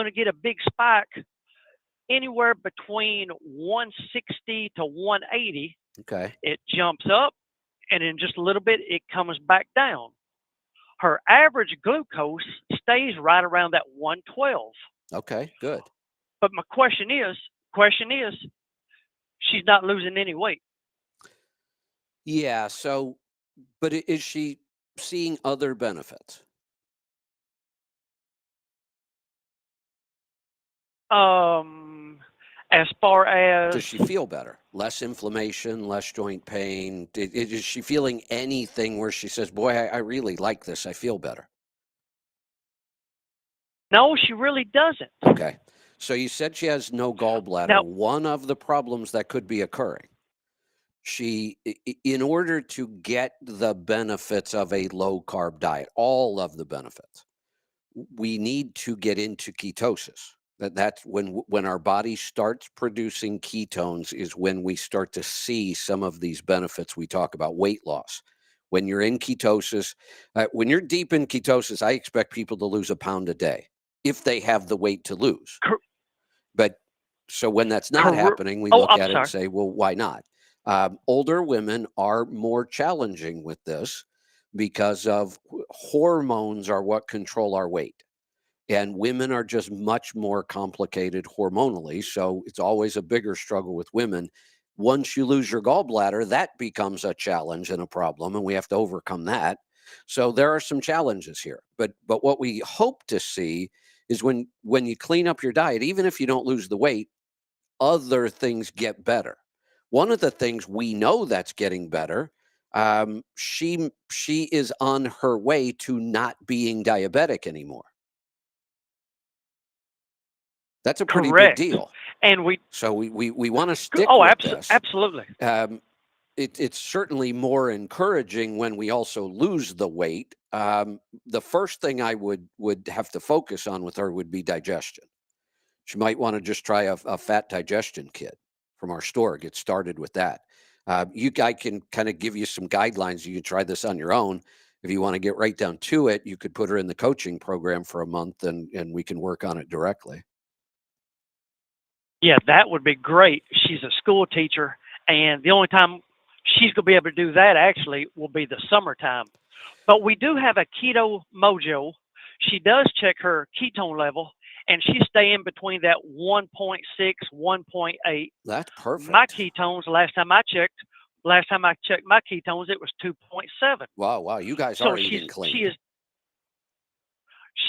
to get a big spike anywhere between 160 to 180. Okay. It jumps up, and in just a little bit, it comes back down. Her average glucose stays right around that 112. Okay, good. But my question is, she's not losing any weight. Yeah. So, but is she seeing other benefits? As far as, Does she feel better? Less inflammation, less joint pain? Is she feeling anything where she says, boy, I really like this. I feel better? no, she really doesn't. Okay. So you said she has no gallbladder. Now, one of the problems that could be occurring, in order to get the benefits of a low carb diet, all of the benefits, we need to get into ketosis. That's when our body starts producing ketones is when we start to see some of these benefits we talk about. Weight loss. When you're in ketosis, when you're deep in ketosis, I expect people to lose a pound a day if they have the weight to lose. But so when that's not happening, we look at it and say, well, why not? Older women are more challenging with this because of hormones are what control our weight. And women are just much more complicated hormonally. So it's always a bigger struggle with women. Once you lose your gallbladder, that becomes a challenge and a problem, and we have to overcome that. So there are some challenges here. But what we hope to see is when you clean up your diet, even if you don't lose the weight, other things get better. One of the things we know that's getting better, she is on her way to not being diabetic anymore. That's a pretty big deal. And we want to stick with this. Absolutely. it's certainly more encouraging when we also lose the weight. The first thing I would have to focus on with her would be digestion. She might want to just try a fat digestion kit from our store. Get started with that. I can kind of give you some guidelines. You can try this on your own. If you want to get right down to it, you could put her in the coaching program for a month, and we can work on it directly. Yeah, that would be great. She's a school teacher, and the only time she's going to be able to do that actually will be the summertime. But we do have a keto mojo. She does check her ketone level, and she's staying between that 1.6, 1.8. That's perfect. My ketones, last time I checked my ketones, it was 2.7. Wow, you guys So are eating clean.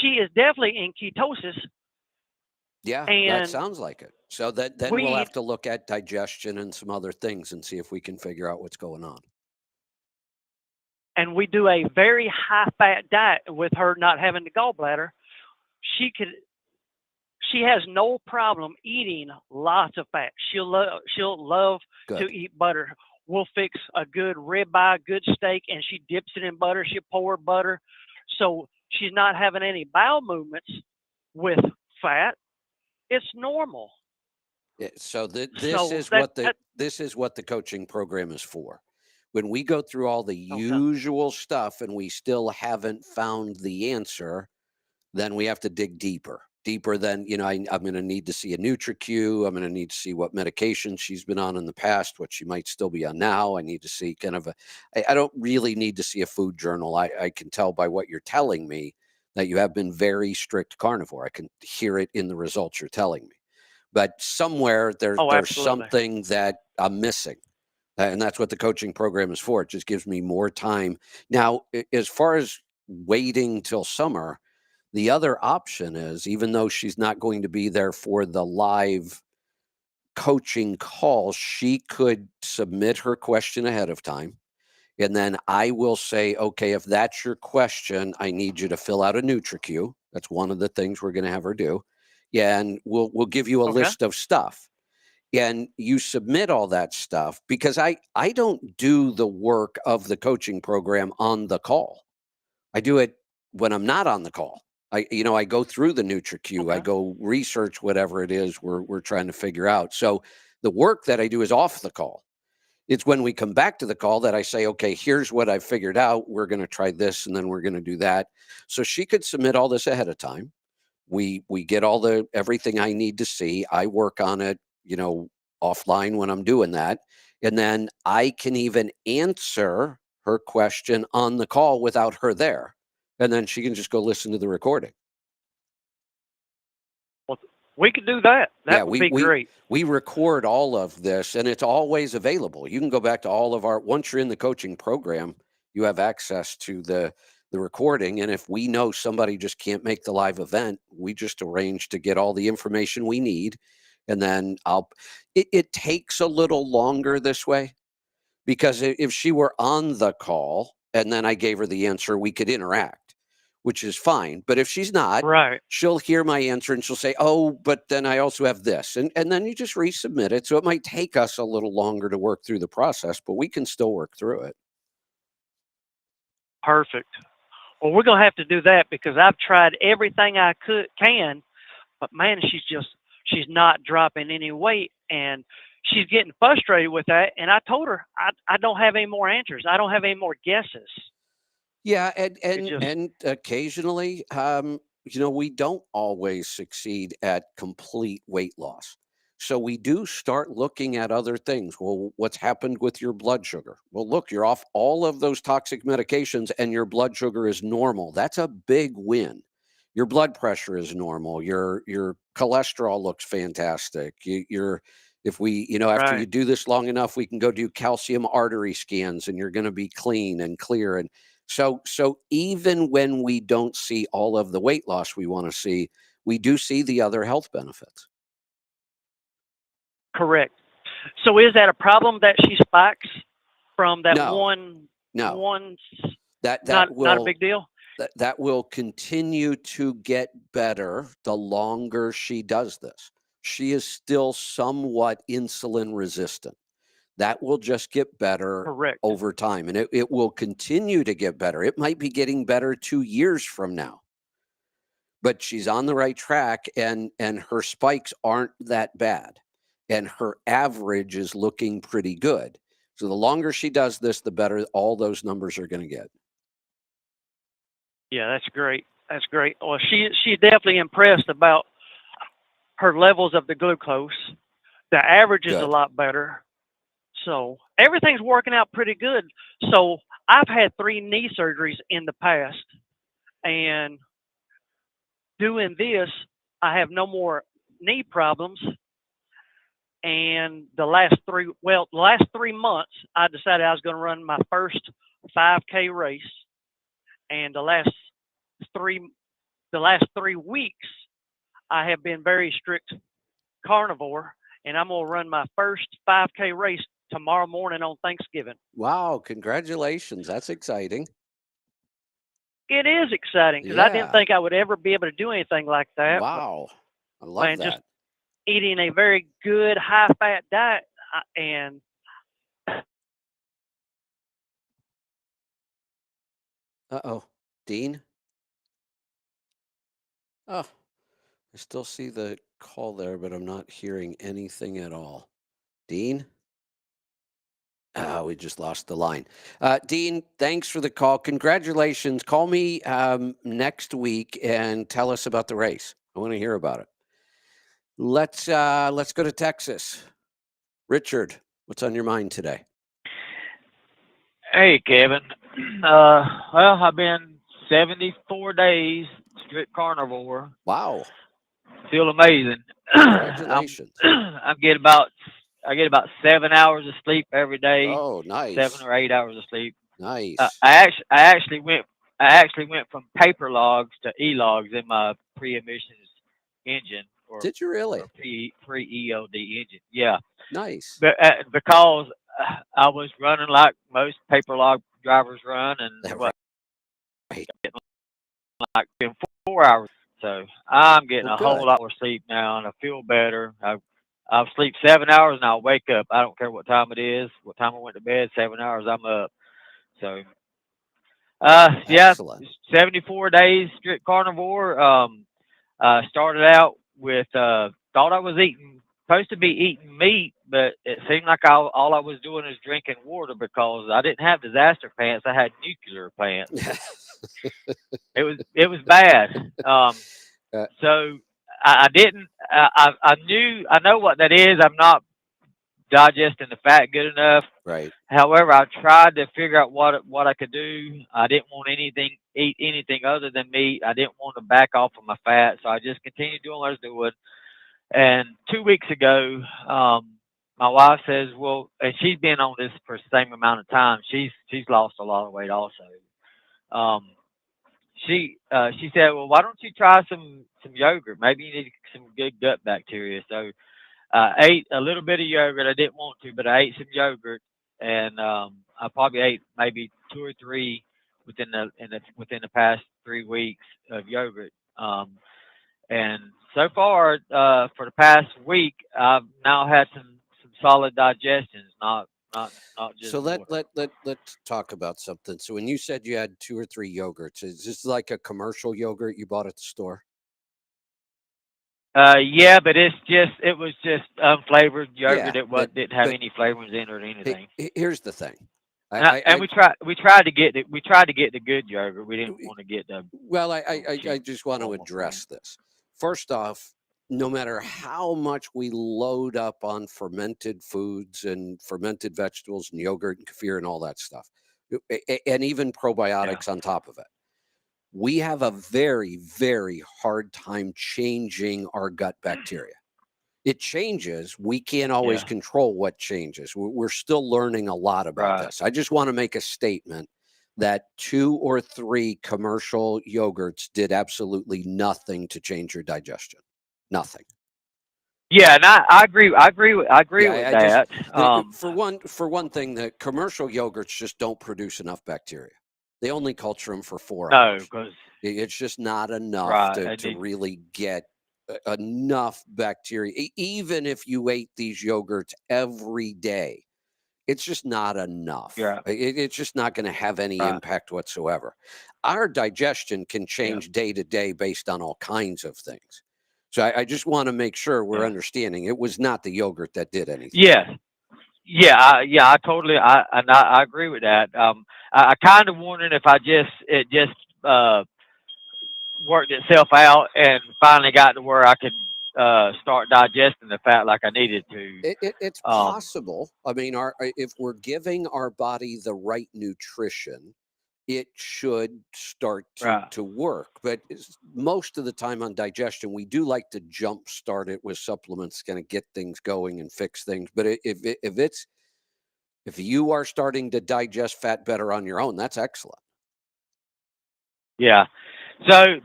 she is definitely in ketosis. Yeah, that And sounds like it. So then we'll have to look at digestion and some other things and see if we can figure out what's going on. and we do a very high fat diet with her not having the gallbladder. She has no problem eating lots of fat. She'll love Good. to eat butter. We'll fix a good ribeye, good steak, and she dips it in butter. She'll pour butter. So she's not having any bowel movements with fat. It's normal. Yeah, so this So is that this is what the coaching program is for. When we go through all the okay. usual stuff and we still haven't found the answer, then we have to dig deeper than, I'm going to need to see a NutriQ. I'm going to need to see what medication she's been on in the past, what she might still be on now. I need to see I don't really need to see a food journal. I can tell by what you're telling me that you have been very strict carnivore. I can hear it in the results you're telling me. But somewhere there's Oh, absolutely. something that I'm missing. And that's what the coaching program is for. It just gives me more time. Now, as far as waiting till summer, the other option is, even though she's not going to be there for the live coaching call, she could submit her question ahead of time. And then I will say, okay, if that's your question, I need you to fill out a NutriQ. That's one of the things we're going to have her do. Yeah, and we'll give you a Okay. list of stuff. And you submit all that stuff, because I don't do the work of the coaching program on the call. I do it when I'm not on the call. I go through the NutriQ. I Okay. go research whatever it is we're trying to figure out. So the work that I do is off the call. It's when we come back to the call that I say, okay, here's what I figured out. We're going to try this, and then we're going to do that. So she could submit all this ahead of time. We get everything I need to see. I work on it, offline when I'm doing that. And then I can even answer her question on the call without her there. And then she can just go listen to the recording. Well, we could do that. That Yeah, would be great. we record all of this, and it's always available. You can go back to all of once you're in the coaching program, you have access to the recording. And if we know somebody just can't make the live event, we just arrange to get all the information we need. And then it takes a little longer this way, because if she were on the call and then I gave her the answer, we could interact, which is fine. But if she's not, Right. she'll hear my answer and she'll say, oh, but then I also have this. And then you just resubmit it. So it might take us a little longer to work through the process, but we can still work through it. Perfect. Well, we're gonna have to do that because I've tried everything I can, but man, she's not dropping any weight, and she's getting frustrated with that. And I told her I don't have any more answers. I don't have any more guesses. Yeah, and just and occasionally, we don't always succeed at complete weight loss. So we do start looking at other things. Well, what's happened with your blood sugar? Well, look, you're off all of those toxic medications and your blood sugar is normal. That's a big win. Your blood pressure is normal. Your cholesterol looks fantastic. If we, after you right. do this long enough, we can go do calcium artery scans and you're going to be clean and clear. And so even when we don't see all of the weight loss we want to see, we do see the other health benefits. Correct. So is that a problem that she spikes from that No, one? no, One, that not a will big deal. that will continue to get better the longer she does this. She is still somewhat insulin resistant. That will just get better Correct. over time, and it will continue to get better. It might be getting better 2 years from now, but she's on the right track, and her spikes aren't that bad, and her average is looking pretty good. So the longer she does this, the better all those numbers are going to get. Yeah, that's great. That's great. Well, she definitely impressed about her levels of the glucose. The average is a Good. lot better. So everything's working out pretty good. So I've had 3 knee surgeries in the past, and doing this, I have no more knee problems. And the last 3 months, I decided I was going to run my first 5K race. And the last 3 weeks, I have been very strict carnivore, and I'm going to run my first 5K race tomorrow morning on Thanksgiving. Wow, congratulations. That's exciting. It is exciting because I didn't Yeah. think I would ever be able to do anything like that. Wow. I love And just that. eating a very good high-fat diet, and Uh-oh. Dean? Oh, I still see the call there, but I'm not hearing anything at all. Dean? We just lost the line. Dean, thanks for the call. Congratulations. Call me next week and tell us about the race. I want to hear about it. Let's go to Texas. Richard, what's on your mind today? Hey, Kevin. Well, I've been 74 days strict carnivore. Wow. Feel amazing. Congratulations. I get about 7 hours of sleep every day. Oh, nice. 7 or 8 hours of sleep. Nice. I actually went from paper logs to e-logs in my pre-emissions engine. Did you really? Or pre-ELD engine. Yeah. Nice. But because I was running like most paper log drivers run, and Right. like in 4 hours. So I'm getting Well, a whole good. lot more sleep now, and I feel better. I'll sleep 7 hours, and I'll wake up. I don't care what time it is, what time I went to bed. 7 hours, I'm up. So, yeah, Excellent. 74 days strict carnivore. Started out with thought I was supposed to be eating meat, but it seemed like all I was doing is drinking water because I didn't have disaster pants. I had nuclear pants. It was bad. So I didn't. I know what that is. I'm not digesting the fat good enough. Right. However, I tried to figure out what I could do. I didn't want eat anything other than meat. I didn't want to back off of my fat, so I just continued doing what I was doing. And 2 weeks ago, my wife says, "Well," and she's been on this for the same amount of time. She's lost a lot of weight also. She said, "Well, why don't you try some yogurt? Maybe you need some good gut bacteria." So I ate a little bit of yogurt. I didn't want to, but I ate some yogurt, and I probably ate maybe 2 or 3 within the past 3 weeks of yogurt. And so far, for the past week, I've now had some solid digestions, not just. So let's talk about something. So when you said you had 2 or 3 yogurts, is this like a commercial yogurt you bought at the store? Yeah, but it was just unflavored yogurt. Yeah, Didn't have any flavorings in it or anything. Here's the thing. We tried to get the good yogurt. We didn't want to get the. Well, I just want to address this. First off, no matter how much we load up on fermented foods and fermented vegetables and yogurt and kefir and all that stuff, and even probiotics on top of it, we have a very, very hard time changing our gut bacteria. It changes. We can't always control what changes. We're still learning a lot about this. I just want to make a statement that 2 or 3 commercial yogurts did absolutely nothing to change your digestion. Nothing. Yeah, and I agree. I agree with that. For one thing, the commercial yogurts just don't produce enough bacteria. They only culture them for 4 hours. No, because it's just not enough to really get enough bacteria. Even if you ate these yogurts every day, It's just not enough. Yeah. It's just not going to have any Right. impact whatsoever. Our digestion can Yeah. change day to day based on all kinds of things. So I just want to make sure we're Yeah. understanding it was not the yogurt that did anything. Yes. Yeah. I totally. I agree with that. I kind of wondering if it just worked itself out and finally got to where I could start digesting the fat like I needed to. It's possible. I mean, if we're giving our body the right nutrition, it should start Right. to work. But most of the time on digestion, we do like to jump start it with supplements, going to get things going and fix things. But if you are starting to digest fat better on your own, that's excellent. Yeah. So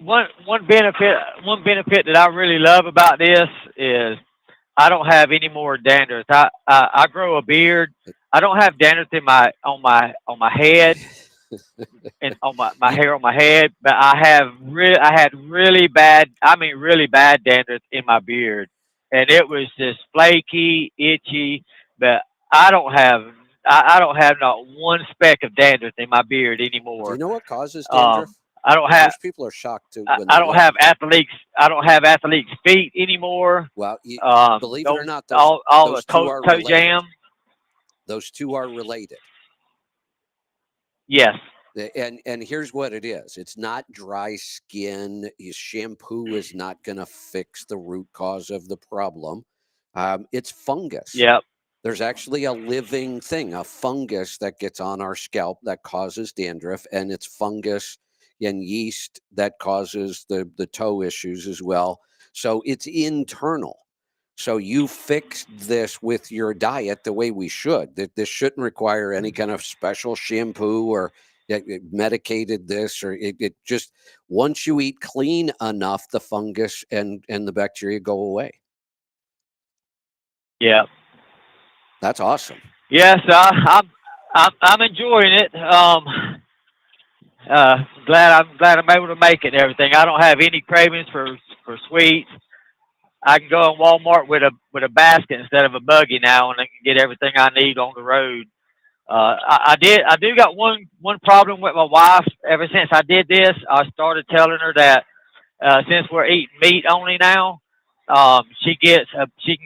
one benefit that I really love about this is I don't have any more dandruff. I grow a beard. I don't have dandruff on my head and on my hair on my head, but I had really bad, I mean really bad dandruff in my beard, and it was just flaky, itchy. But I don't have not one speck of dandruff in my beard Do anymore. you know what causes dandruff? I don't have. Most people are shocked too. I don't have athletes. I don't have athletes' feet anymore. Well, believe it or not, all those the two are toe related. jam. Those two are related. Yes. And here's what it is. It's not dry skin. Shampoo is not going to fix the root cause of the problem. It's fungus. Yep. There's actually a living thing, a fungus that gets on our scalp that causes dandruff, and it's fungus and yeast that causes the toe issues as well. So it's internal. So you fixed this with your diet the way we should. That this shouldn't require any kind of special shampoo or medicated this, or it just, once you eat clean enough, the fungus and the bacteria go away. Yeah. That's awesome. Yes, I'm enjoying it. Glad I'm able to make it and everything. I don't have any cravings for sweets. I can go in Walmart with a basket instead of a buggy now, and I can get everything I need on the road. I do got one problem with my wife. Ever since I did this, I started telling her that since we're eating meat only now, she can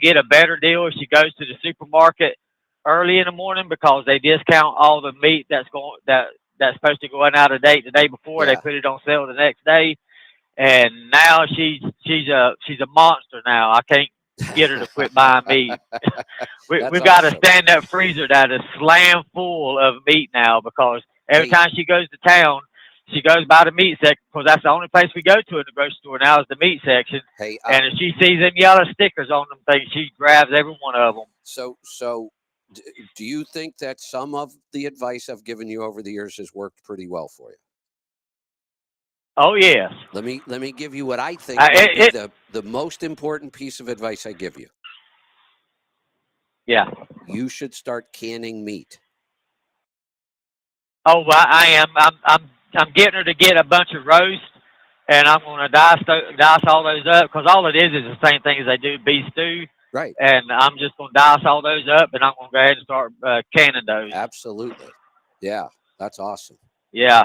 get a better deal if she goes to the supermarket early in the morning, because they discount all the meat that's supposed to go out of date the day before. Yeah. They put it on sale the next day, and now she's a monster now. I can't get her to quit buying meat. We've got a stand-up freezer that is slam full of meat now, because every time she goes to town, she goes by the meat section, because that's the only place we go to in the grocery store now is the meat section. Hey, and if she sees them yellow stickers on them things, she grabs every one of them. So do you think that some of the advice I've given you over the years has worked pretty well for you? Oh yes. Let me give you what I think might be the most important piece of advice I give you. Yeah. You should start canning meat. Oh, well, I am. I'm getting her to get a bunch of roast, and I'm going to dice all those up, because all it is the same thing as they do beef stew. Right. And I'm just going to dice all those up, and I'm going to go ahead and start canning those. Absolutely. Yeah, that's awesome. Yeah.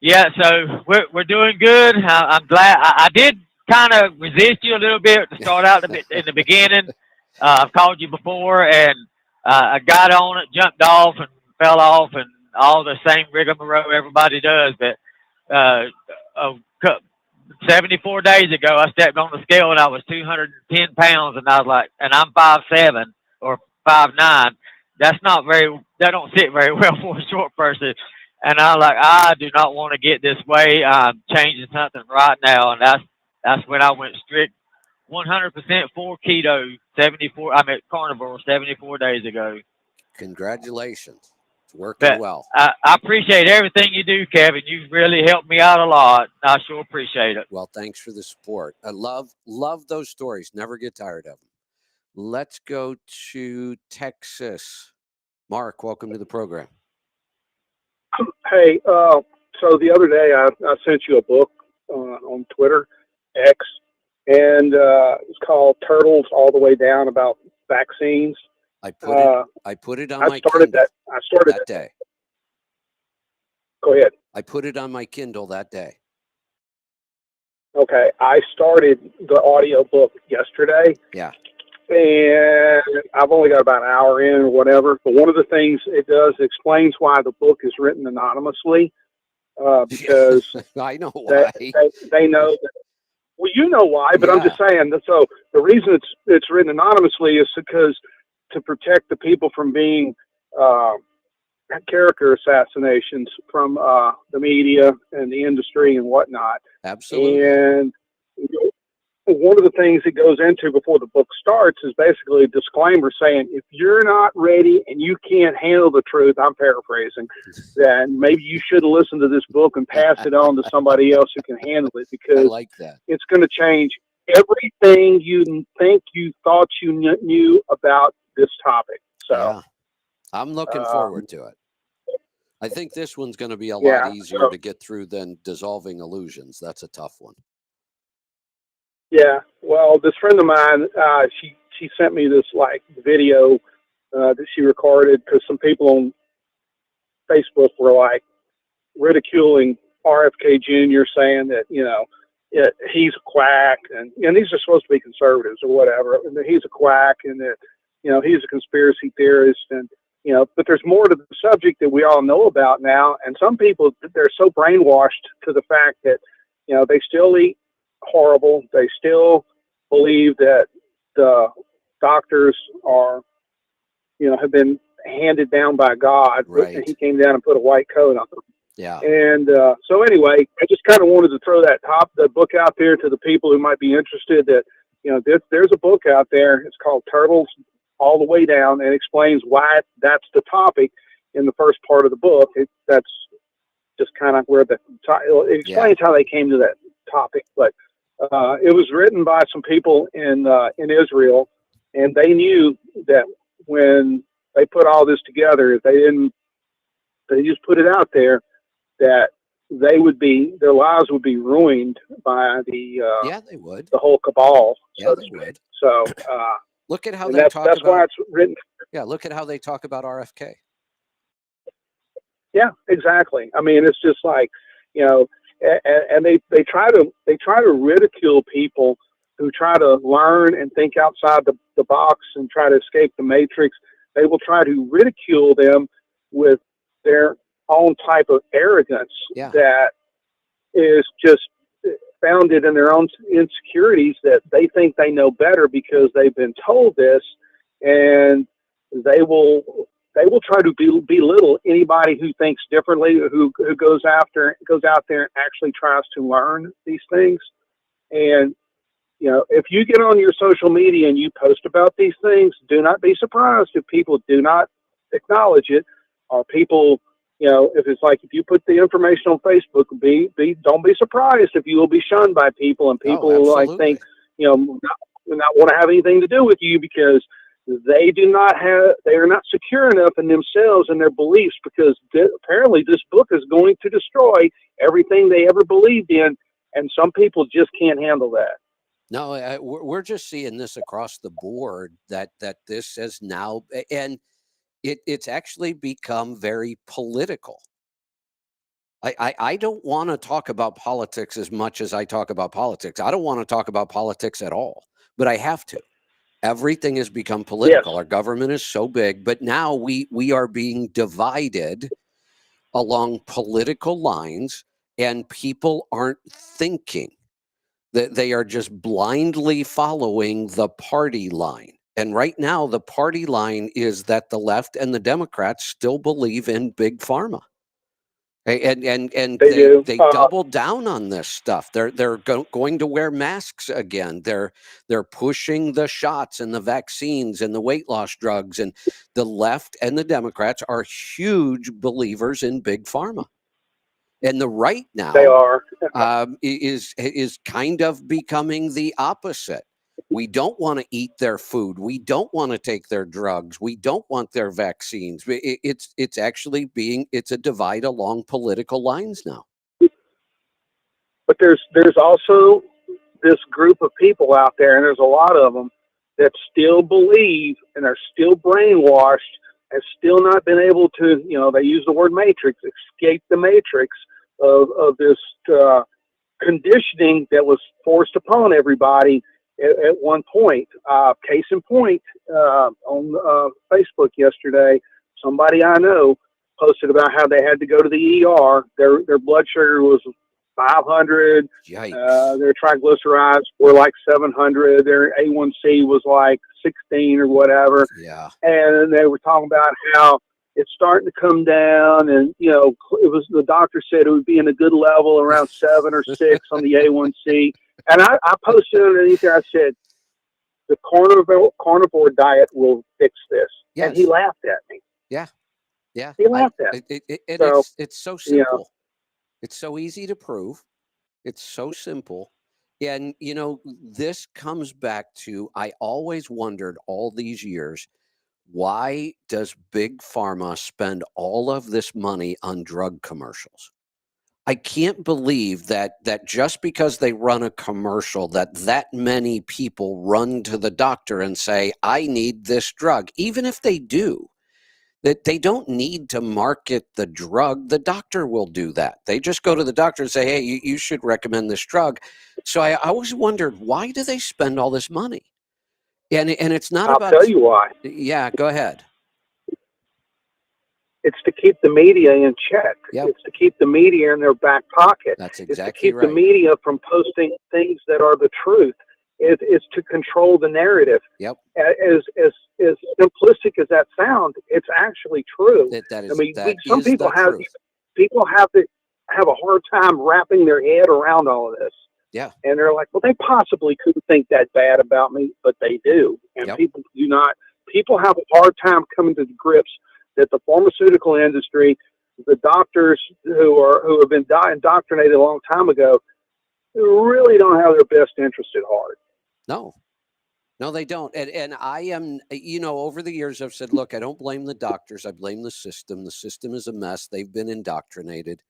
Yeah, so we're doing good. I'm glad. I did kind of resist you a little bit to start out in the beginning. I've called you before, and I got on it, jumped off, and fell off, and all the same rigmarole everybody does. But 74 days ago, I stepped on the scale, and I was 210 pounds, and I was like, and I'm 5'7" or 5'9". That don't sit very well for a short person. And I was like, I do not want to get this way. I'm changing something right now. And that's when I went strict 100% full keto, carnivore 74 days ago. Congratulations. It's working well. I appreciate everything you do, Kevin. You've really helped me out a lot. I sure appreciate it. Well, thanks for the support. I love those stories. Never get tired of them. Let's go to Texas. Mark, welcome to the program. Hey, so the other day I sent you a book on Twitter, X, and it's called called Turtles All the Way Down about vaccines. I put it on I my started Kindle that day. Go ahead. I put it on my Kindle that day. Okay, I started the audio book yesterday. Yeah. And I've only got about an hour in or whatever. But one of the things it does explains why the book is written anonymously, because I know why. they know that, well, you know why, but I'm just saying that. So the reason it's written anonymously is because to protect the people from being character assassinations from the media and the industry and whatnot. Absolutely. And one of the things it goes into before the book starts is basically a disclaimer saying, if you're not ready and you can't handle the truth, I'm paraphrasing, then maybe you shouldn't listen to this book and pass it on to somebody else who can handle it, because I like that. It's going to change everything you think you thought you knew about this topic. So yeah, I'm looking forward to it. I think this one's going to be a lot easier to get through than Dissolving Illusions. That's a tough one. Yeah, well, this friend of mine, she sent me this like video that she recorded, because some people on Facebook were like ridiculing RFK Jr., saying that he's a quack, and these are supposed to be conservatives or whatever, and that he's a quack, and that he's a conspiracy theorist, and but there's more to the subject that we all know about now, and some people, they're so brainwashed to the fact that they still eat horrible. They still believe that the doctors are, have been handed down by God. Right. And he came down and put a white coat on them. Yeah. And so anyway, I just kind of wanted to throw the book out there to the people who might be interested. That there's a book out there. It's called Turtles All the Way Down, and explains why that's the topic in the first part of the book. That's just kind of where it explains how they came to that topic, but. It was written by some people in Israel, and they knew that when they put all this together, they just put it out there that their lives would be ruined by they would, the whole cabal. Yeah, they would. So look at how that's why it's written. Yeah, look at how they talk about RFK. Yeah, exactly. I mean, it's just like and they try to ridicule people who try to learn and think outside the box and try to escape the matrix. They will try to ridicule them with their own type of arrogance that is just founded in their own insecurities, that they think they know better because they've been told this, and they will try to belittle anybody who thinks differently, who goes out there and actually tries to learn these things. And if you get on your social media and you post about these things, do not be surprised if people do not acknowledge it, or people, if it's like, if you put the information on Facebook, don't be surprised if you will be shunned by people, and people will think, not want to have anything to do with you, because they are not secure enough in themselves and their beliefs, because apparently this book is going to destroy everything they ever believed in, and some people just can't handle that. No, we're just seeing this across the board, that this has now, and it's actually become very political. I don't want to talk about politics as much as I talk about politics. I don't want to talk about politics at all, but I have to. Everything has become political. Yes. Our government is so big, but now we are being divided along political lines, and people aren't thinking. That they are just blindly following the party line. And right now, the party line is that the left and the Democrats still believe in big pharma. And they double down on this stuff. They're going to wear masks again. They're pushing the shots and the vaccines and the weight loss drugs. And the left and the Democrats are huge believers in big pharma. And the right now they are is kind of becoming the opposite. We don't want to eat their food. We don't want to take their drugs. We don't want their vaccines. It's actually it's a divide along political lines now. But there's also this group of people out there, and there's a lot of them, that still believe and are still brainwashed and still not been able to, they use the word matrix, escape the matrix of this conditioning that was forced upon everybody at one point. Case in point, on Facebook yesterday, somebody I know posted about how they had to go to the ER. Their blood sugar was 500. Their triglycerides were like 700. Their A1C was like 16 or whatever. Yeah. And they were talking about how it's starting to come down, and the doctor said it would be in a good level around 7 or 6 on the A1C. And I posted underneath there, I said, the carnivore diet will fix this. Yes. And he laughed at me. Yeah. Yeah. He laughed at me. It's so simple. It's so easy to prove. It's so simple. And, this comes back to, I always wondered all these years, why does Big Pharma spend all of this money on drug commercials? I can't believe that just because they run a commercial, that many people run to the doctor and say, I need this drug. Even if they do, that they don't need to market the drug. The doctor will do that. They just go to the doctor and say, hey, you should recommend this drug. So I always wondered, why do they spend all this money? And it's not I'll tell you why. Yeah, go ahead. It's to keep the media in check. Yep. It's to keep the media in their back pocket. That's It's to exactly keep right. the media from posting things that are the truth. It's to control the narrative. Yep. As simplistic as that sounds, it's actually true. That is, I mean, that some is people the have truth. people have a hard time wrapping their head around all of this. Yeah. And they're like, well, they possibly couldn't think that bad about me, but they do. And Yep. people do not. People have a hard time coming to grips that the pharmaceutical industry, the doctors who have been indoctrinated a long time ago, really don't have their best interest at heart. No, they don't. And I am, over the years, I've said, look, I don't blame the doctors. I blame the system. The system is a mess. They've been indoctrinated.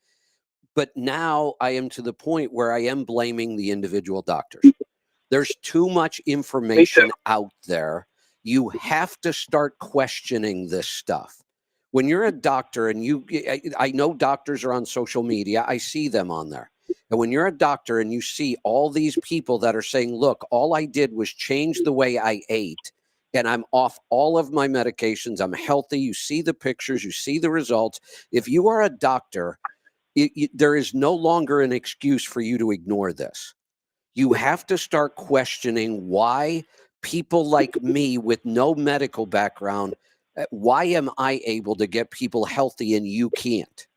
But now I am to the point where I am blaming the individual doctors. There's too much information out there. You have to start questioning this stuff. When you're a doctor, and I know doctors are on social media, I see them on there. And when you're a doctor and you see all these people that are saying, look, all I did was change the way I ate, and I'm off all of my medications, I'm healthy, you see the pictures, you see the results. If you are a doctor, there is no longer an excuse for you to ignore this. You have to start questioning why people like me with no medical background, why am I able to get people healthy and you can't?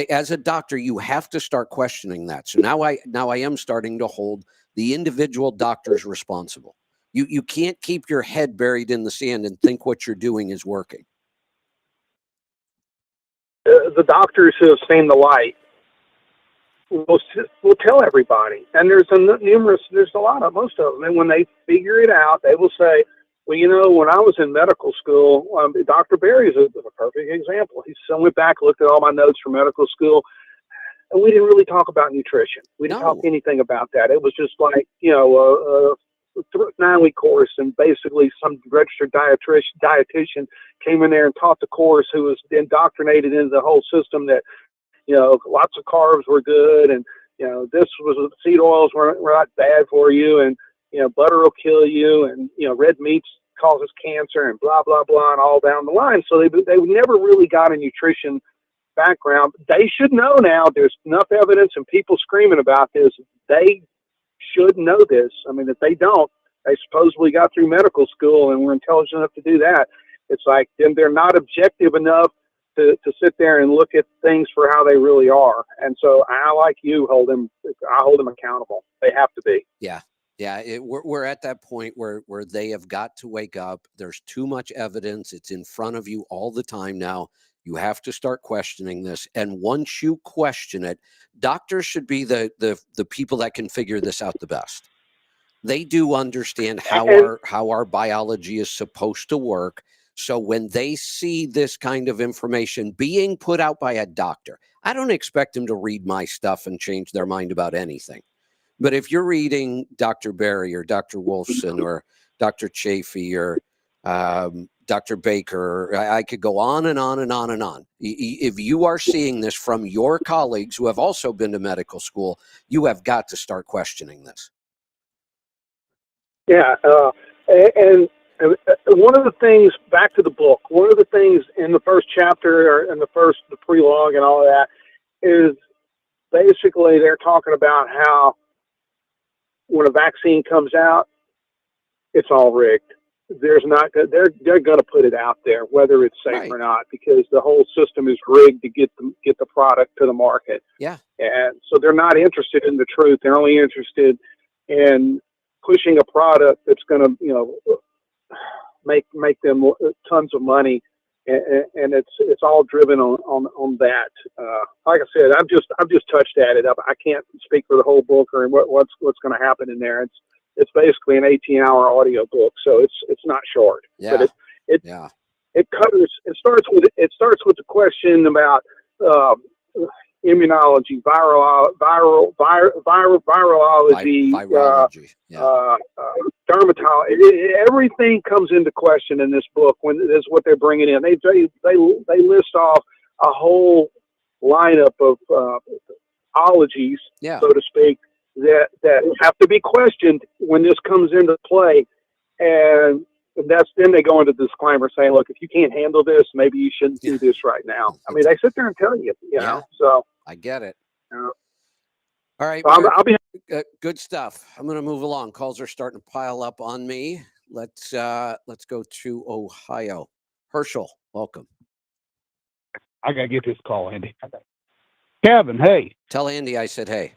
As a doctor, you have to start questioning that. So now I am starting to hold the individual doctors responsible. You can't keep your head buried in the sand and think what you're doing is working. The doctors who have seen the light will tell everybody. And there's a lot of, most of them. And when they figure it out, they will say, well, when I was in medical school, Dr. Berry is a perfect example. I went back, looked at all my notes from medical school, and we didn't really talk about nutrition. We didn't talk anything about that. It was just like, a 9-week course, and basically some registered dietitian came in there and taught the course, who was indoctrinated into the whole system that, lots of carbs were good, and, seed oils were not bad for you, and, butter will kill you, and, red meat causes cancer, and blah, blah, blah, and all down the line. So they never really got a nutrition background. They should know now. There's enough evidence and people screaming about this. They should know this. I mean, if they don't, they supposedly got through medical school and were intelligent enough to do that. It's like, then they're not objective enough to sit there and look at things for how they really are. And so I, like you, hold them accountable. They have to be. Yeah. Yeah, we're at that point where they have got to wake up. There's too much evidence. It's in front of you all the time now. You have to start questioning this. And once you question it, doctors should be the people that can figure this out the best. They do understand how our biology is supposed to work. So when they see this kind of information being put out by a doctor, I don't expect them to read my stuff and change their mind about anything. But if you're reading Dr. Berry or Dr. Wolfson or Dr. Chafee or Dr. Baker, I could go on and on and on and on. If you are seeing this from your colleagues who have also been to medical school, you have got to start questioning this. Yeah, and one of the things, back to the book, one of the things in the first chapter or in the prologue and all of that is basically they're talking about how when a vaccine comes out, it's all rigged. They're going to put it out there, whether it's safe or not, because the whole system is rigged to get the product to the market. Yeah. And so they're not interested in the truth. They're only interested in pushing a product that's going to, make them tons of money. And it's all driven on that. Like I said, I've just touched at it. I can't speak for the whole book or what's going to happen in there. It's basically an 18-hour audio book, so it's not short. Yeah. But it covers. It starts with the question about immunology, virology, dermatology. Everything comes into question in this book when is what they're bringing in. They list off a whole lineup of ologies, so to speak, that have to be questioned when this comes into play. And then they go into the disclaimer saying, look, if you can't handle this, maybe you shouldn't do this right now. I mean, they sit there and tell you, you know, so. I get it. All right. So I'll be good stuff. I'm going to move along. Calls are starting to pile up on me. Let's go to Ohio. Herschel, welcome. I got to get this call, Andy. Kevin, hey. Tell Andy I said hey.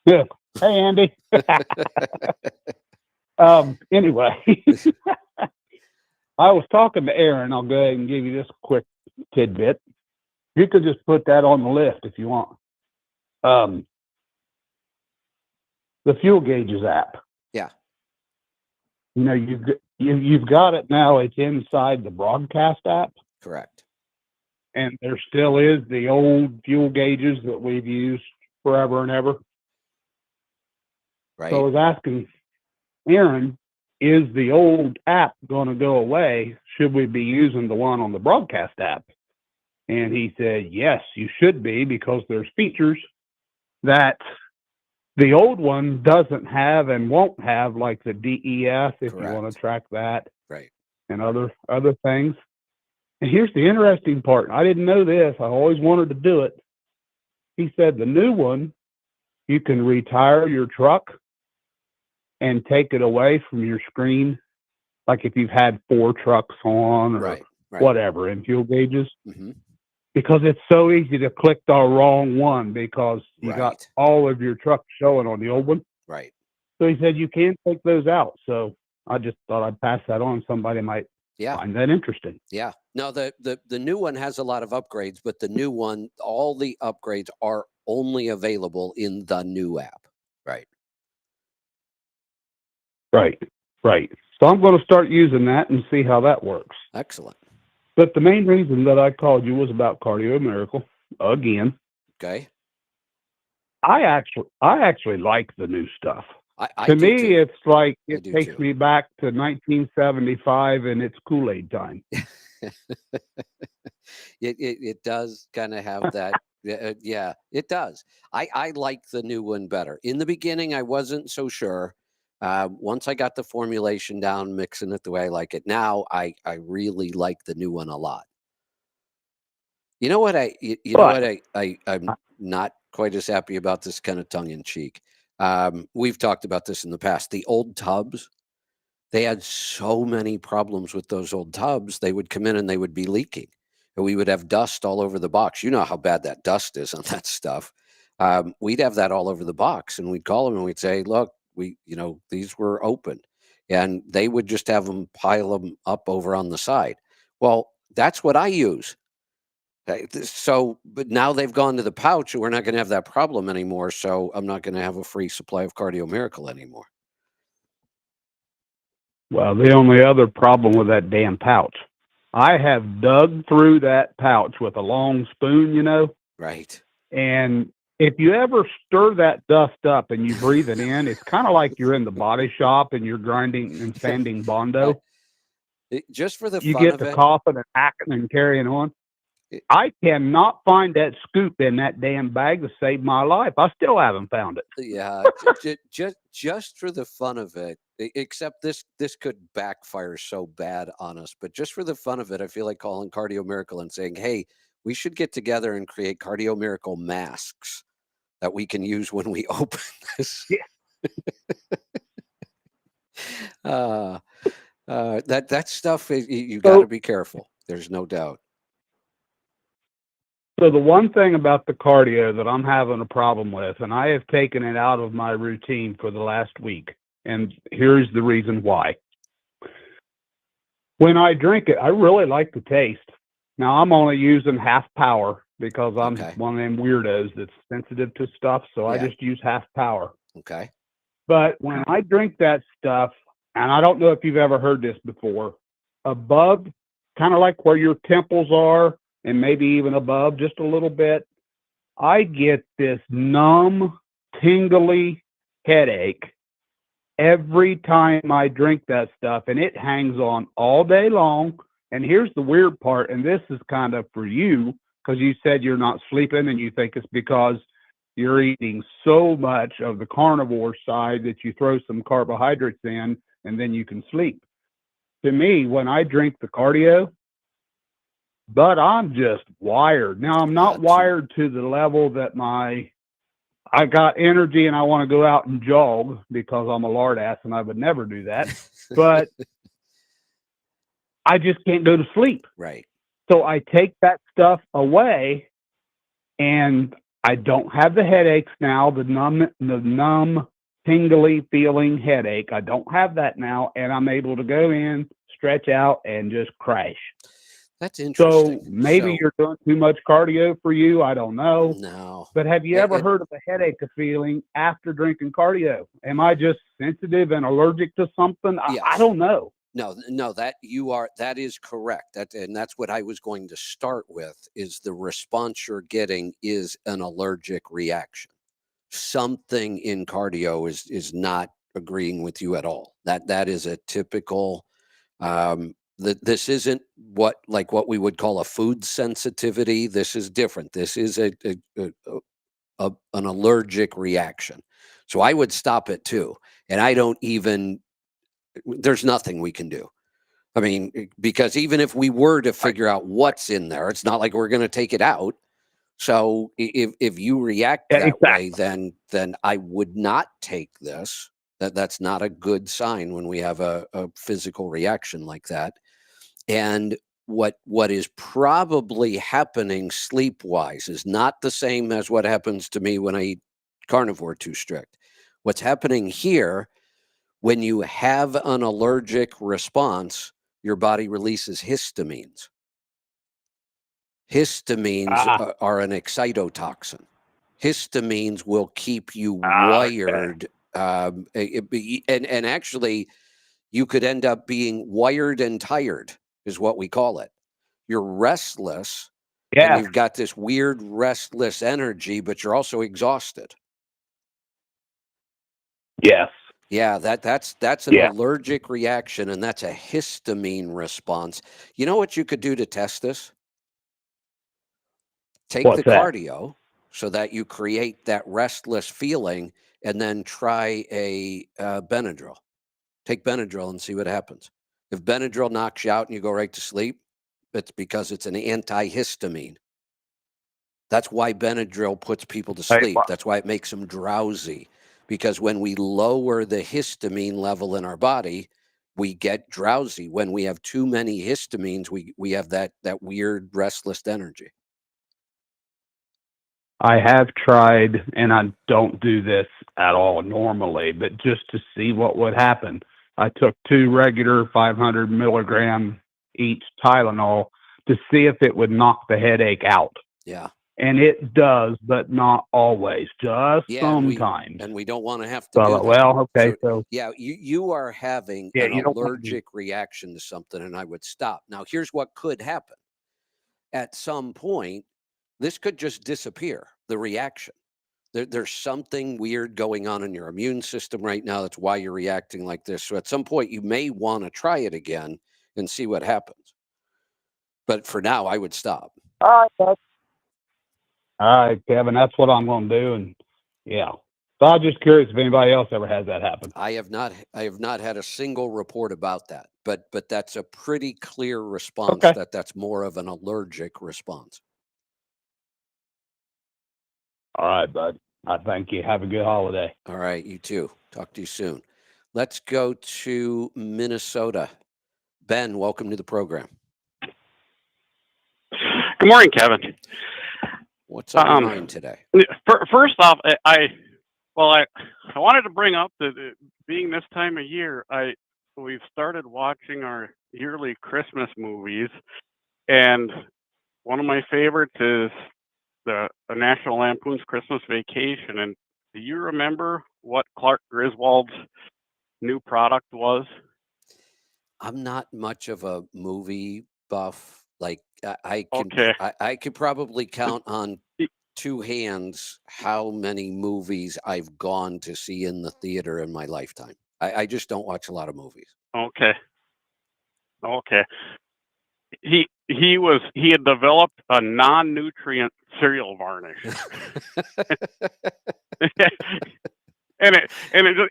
Yeah. Hey, Andy. Anyway, I was talking to Aaron. I'll go ahead and give you this quick tidbit. You could just put that on the list if you want. The Fuel Gauges app. Yeah. You know, you've got it now. It's inside the broadcast app. Correct. And there still is the old fuel gauges that we've used forever and ever. Right. So I was asking Aaron, is the old app going to go away? Should we be using the one on the broadcast app? And he said, yes, you should be, because there's features that the old one doesn't have and won't have, like the DEF, if you want to track that. Right. And other things. And here's the interesting part. I didn't know this. I always wanted to do it. He said the new one, you can retire your truck and take it away from your screen. Like if you've had 4 trucks on or whatever in fuel gauges. Mm-hmm. Because it's so easy to click the wrong one because you got all of your trucks showing on the old one. Right. So he said you can take those out. So I just thought I'd pass that on. Somebody might find that interesting. Yeah. No, the new one has a lot of upgrades, but the new one, all the upgrades are only available in the new app. Right. Right. So I'm going to start using that and see how that works. Excellent. But the main reason that I called you was about Cardio Miracle again. Okay. I actually like the new stuff. To me, it's like it takes me back to 1975 and it's Kool-Aid time. It does kind of have that. Yeah, it does. I like the new one better. In the beginning, I wasn't so sure. Once I got the formulation down, mixing it the way I like it now, I really like the new one a lot. You know what I'm not quite as happy about, this kind of tongue in cheek. We've talked about this in the past. The old tubs, they had so many problems with those old tubs. They would come in and they would be leaking, and we would have dust all over the box. You know how bad that dust is on that stuff. We'd have that all over the box, and we'd call them and we'd say, look, these were open, and they would just have them pile them up over on the side. Well, that's what I use. So, but now they've gone to the pouch, and we're not going to have that problem anymore. So I'm not going to have a free supply of Cardio Miracle anymore. Well, the only other problem with that damn pouch, I have dug through that pouch with a long spoon, Right. And if you ever stir that dust up and you breathe it in, it's kind of like you're in the body shop and you're grinding and sanding Bondo. Just for the You fun get of to it. coughing and hacking and carrying on. it- I cannot find that scoop in that damn bag to save my life. I still haven't found it. Yeah, just for the fun of it. Except this could backfire so bad on us. But just for the fun of it, I feel like calling Cardio Miracle and saying, "Hey, we should get together and create Cardio Miracle masks that we can use when we open this." Yeah. That stuff you got to be careful. There's no doubt. So the one thing about the cardio that I'm having a problem with, and I have taken it out of my routine for the last week, and here's the reason why. When I drink it, I really like the taste. Now I'm only using half power because I'm Okay. one of them weirdos that's sensitive to stuff, so I Yeah. just use half power. Okay. But when I drink that stuff, and I don't know if you've ever heard this before, above, kind of like where your temples are, and maybe even above just a little bit, I get this numb, tingly headache every time I drink that stuff, and it hangs on all day long. And here's the weird part, and this is kind of for you, because you said you're not sleeping, and you think it's because you're eating so much of the carnivore side that you throw some carbohydrates in, and then you can sleep. To me, when I drink the cardio, but I'm just wired. Now, I'm not wired to the level that I got energy and I want to go out and jog because I'm a lard ass and I would never do that. But I just can't go to sleep. Right. So I take that stuff away and I don't have the headaches now, the numb, tingly feeling headache. I don't have that now, and I'm able to go in, stretch out, and just crash. That's interesting. So maybe you're doing too much cardio for you. I don't know. No. But have you ever heard of a headache feeling after drinking cardio? Am I just sensitive and allergic to something? Yes. I don't know. No, that is correct. That's what I was going to start with, is the response you're getting is an allergic reaction. Something in cardio is not agreeing with you at all. That is a typical this isn't what we would call a food sensitivity. This is different. This is an allergic reaction. So I would stop it too. And there's nothing we can do. I mean, because even if we were to figure out what's in there, it's not like we're going to take it out. So if you react that way, then I would not take this. That's not a good sign when we have a physical reaction like that. And what is probably happening sleep-wise is not the same as what happens to me when I eat carnivore too strict. What's happening here, when you have an allergic response, your body releases histamines. Histamines are an excitotoxin. Histamines will keep you wired. And actually, you could end up being wired and tired, is what we call it. You're restless, and you've got this weird restless energy, but you're also exhausted. Yes. Yeah, that's an allergic reaction, and that's a histamine response. You know what you could do to test this? Take the cardio so that you create that restless feeling, and then try a Benadryl. Take Benadryl and see what happens. If Benadryl knocks you out and you go right to sleep, it's because it's an antihistamine. That's why Benadryl puts people to sleep. That's why it makes them drowsy. Because when we lower the histamine level in our body, we get drowsy. When we have too many histamines, we have that weird restless energy. I have tried, and I don't do this at all normally, but just to see what would happen, I took 2 regular 500 milligram each Tylenol to see if it would knock the headache out. Yeah. And it does, but not always, just sometimes. And we don't want to have to do that. Well, okay, so yeah, you are having an allergic reaction to something, and I would stop. Now, here's what could happen. At some point, this could just disappear, the reaction. There's something weird going on in your immune system right now. That's why you're reacting like this. So at some point, you may want to try it again and see what happens. But for now, I would stop. All right, Kevin, that's what I'm going to do. And yeah, so I was just curious if anybody else ever has that happen. I have not had a single report about that, but that's a pretty clear response. Okay. That's more of an allergic response. All right, bud. I thank you. Have a good holiday. All right, you too. Talk to you soon. Let's go to Minnesota. Ben, welcome to the program. Good morning, Kevin. What's on your mind today? First off, I wanted to bring up that being this time of year, we've started watching our yearly Christmas movies, and one of my favorites is the National Lampoon's Christmas Vacation. And do you remember what Clark Griswold's new product was? I'm not much of a movie buff. Like I could probably count on two hands how many movies I've gone to see in the theater in my lifetime. I just don't watch a lot of movies. Okay. He had developed a non-nutrient cereal varnish. and that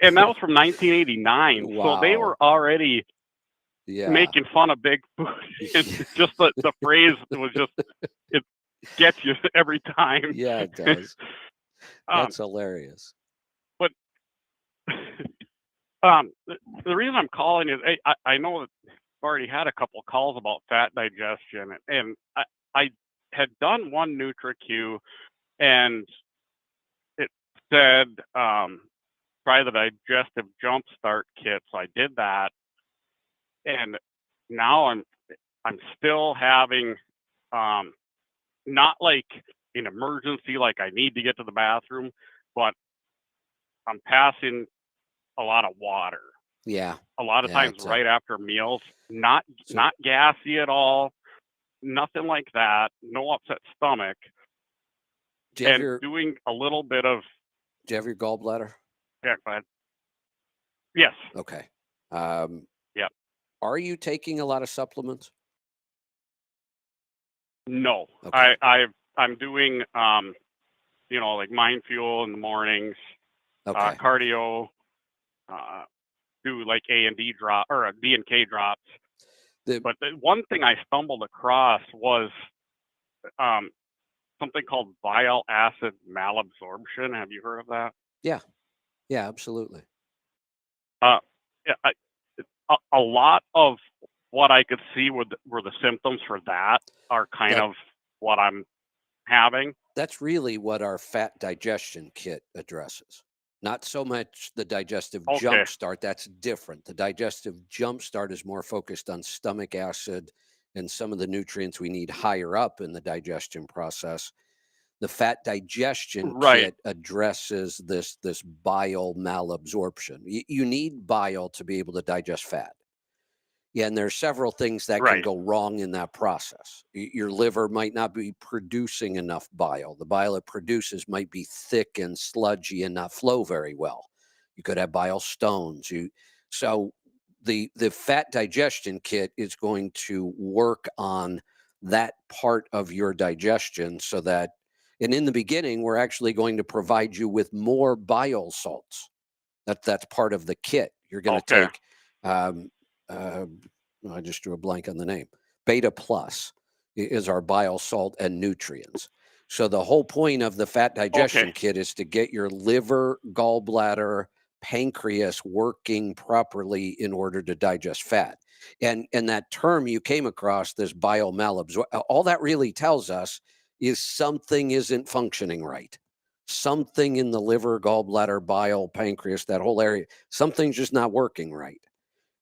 was from 1989. Wow. So they were already making fun of big food. Just the phrase was just, it gets you every time. Yeah, it does. That's hilarious. But the reason I'm calling is I know that I've already had a couple calls about fat digestion, and I had done one NutriQ, and it said try the digestive jumpstart kit. So I did that, and now I'm still having not like an emergency, like I need to get to the bathroom, but I'm passing a lot of water. Yeah. A lot of times right after meals, not gassy at all, nothing like that, no upset stomach. Doing a little bit of. Do you have your gallbladder? Yeah, go ahead. Yes. Okay. Yep. Are you taking a lot of supplements? No. Okay. I'm doing like Mind Fuel in the mornings, cardio, do like A and D drop or D and K drops. But the one thing I stumbled across was something called bile acid malabsorption. Have you heard of that? Yeah. Yeah, absolutely. A lot of what I could see were the symptoms for that are kind of what I'm having. That's really what our fat digestion kit addresses. Not so much the digestive jumpstart. That's different. The digestive jumpstart is more focused on stomach acid and some of the nutrients we need higher up in the digestion process. The fat digestion kit addresses this bile malabsorption. You need bile to be able to digest fat. Yeah, and there's several things that can go wrong in that process. Your liver might not be producing enough bile. The bile it produces might be thick and sludgy and not flow very well. You could have bile stones. So the fat digestion kit is going to work on that part of your digestion so that, and in the beginning, we're actually going to provide you with more bile salts. That's part of the kit. You're going to take, I just drew a blank on the name. Beta Plus is our bile salt and nutrients. So the whole point of the fat digestion kit is to get your liver, gallbladder, pancreas working properly in order to digest fat. And that term you came across, this bile malabsorption, all that really tells us is something isn't functioning right. Something in the liver, gallbladder, bile, pancreas, that whole area, something's just not working right.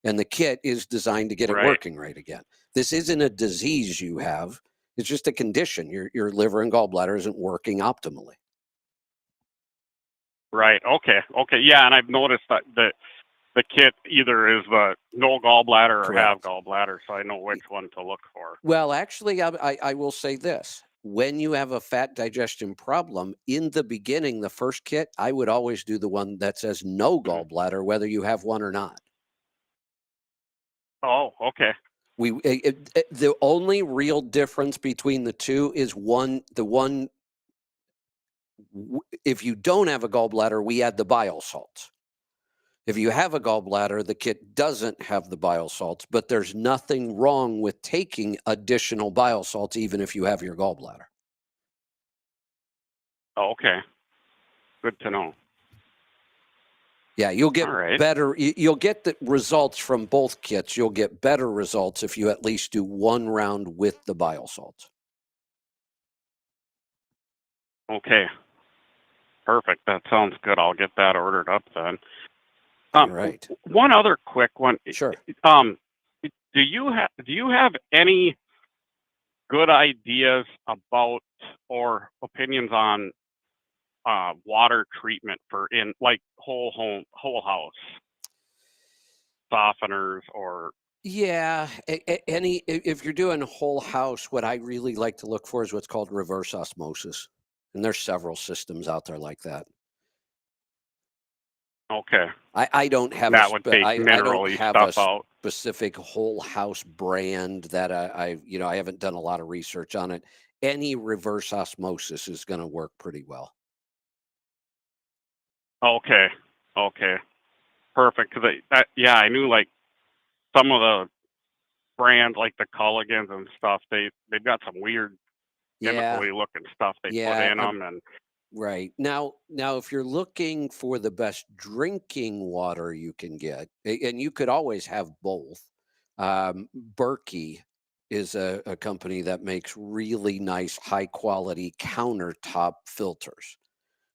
And the kit is designed to get it working right again. This isn't a disease you have. It's just a condition. Your liver and gallbladder isn't working optimally. Right. Okay. Yeah. And I've noticed that the kit either is no gallbladder or have gallbladder, so I know which one to look for. Well, actually, I will say this. when you have a fat digestion problem, in the beginning, the first kit, I would always do the one that says no gallbladder, whether you have one or not. Oh, okay. The only real difference between the two is if you don't have a gallbladder, we add the bile salts. If you have a gallbladder, the kit doesn't have the bile salts, but there's nothing wrong with taking additional bile salts, even if you have your gallbladder. Oh, okay. Good to know. Yeah, you'll get All right. better. You'll get the results from both kits. You'll get better results if you at least do one round with the bile salts. Okay. Perfect. That sounds good. I'll get that ordered up then. All right. One other quick one. Sure. Do you have any good ideas about or opinions on water treatment for in like whole house softeners or? Yeah, if you're doing whole house, what I really like to look for is what's called reverse osmosis, and there's several systems out there like that. Okay. I don't have that would take I don't minerally have stuff a out. specific whole house brand that I haven't done a lot of research on it. Any reverse osmosis is going to work pretty well. Okay. Perfect. Because I knew like some of the brands like the Culligans and stuff. They've got some weird chemically looking stuff they put in them and. Right. Now, if you're looking for the best drinking water you can get, and you could always have both, Berkey is a company that makes really nice, high quality countertop filters.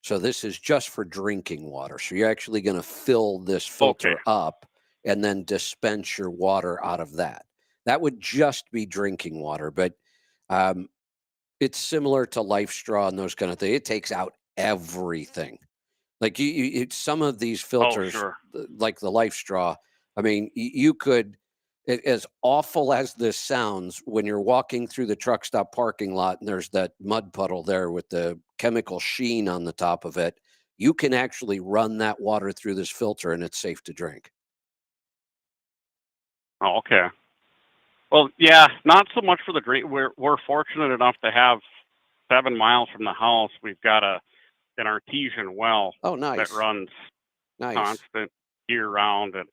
So this is just for drinking water. So you're actually going to fill this filter up and then dispense your water out of that. That would just be drinking water, but it's similar to Life Straw and those kind of things. It takes out everything. Like some of these filters, like the Life Straw. I mean, you could, as awful as this sounds, when you're walking through the truck stop parking lot and there's that mud puddle there with the chemical sheen on the top of it, you can actually run that water through this filter and it's safe to drink. Oh, okay. Well, yeah, not so much for the drink. We're fortunate enough to have 7 miles from the house. We've got an artesian well. Oh, nice. That runs constant year round, and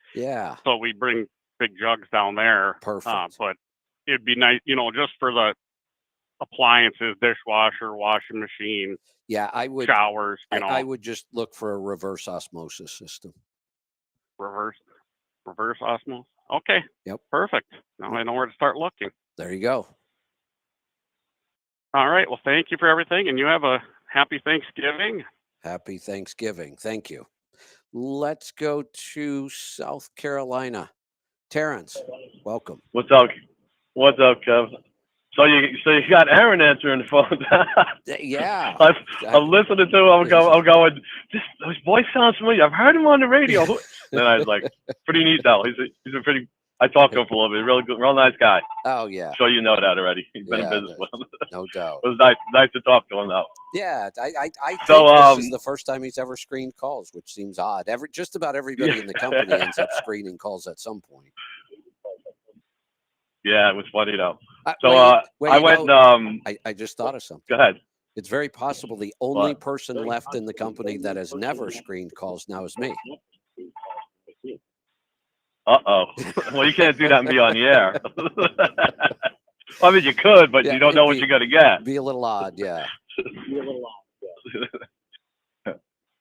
so we bring big jugs down there. Perfect. But it'd be nice, just for the appliances, dishwasher, washing machine. Yeah, I would showers. I would just look for a reverse osmosis system. Reverse osmosis. Okay. Yep. Perfect. Now I know where to start looking. There you go. All right. Well, thank you for everything, and you have a happy Thanksgiving. Happy Thanksgiving. Thank you. Let's go to South Carolina. Terrence, welcome. What's up? What's up, Kev? So you got Aaron answering the phone. Yeah. I'm listening to him. I'm going, his voice sounds familiar. I've heard him on the radio. Then I was like, pretty neat though. He's a pretty. I talked to him for a little bit. Real good, real nice guy. Oh yeah. So you know that already. He's been in business with him. No doubt. It was nice to talk to him though. Yeah, I think this is the first time he's ever screened calls, which seems odd. Just about everybody in the company ends up screening calls at some point. Yeah, it was funny though. Wait, I went. I just thought of something. Go ahead. It's very possible the only person left in the company that has never screened calls now is me. Uh-oh. Well, you can't do that and be on the air. I mean, you could, but you don't know what you're going to get. Be a little odd, yeah.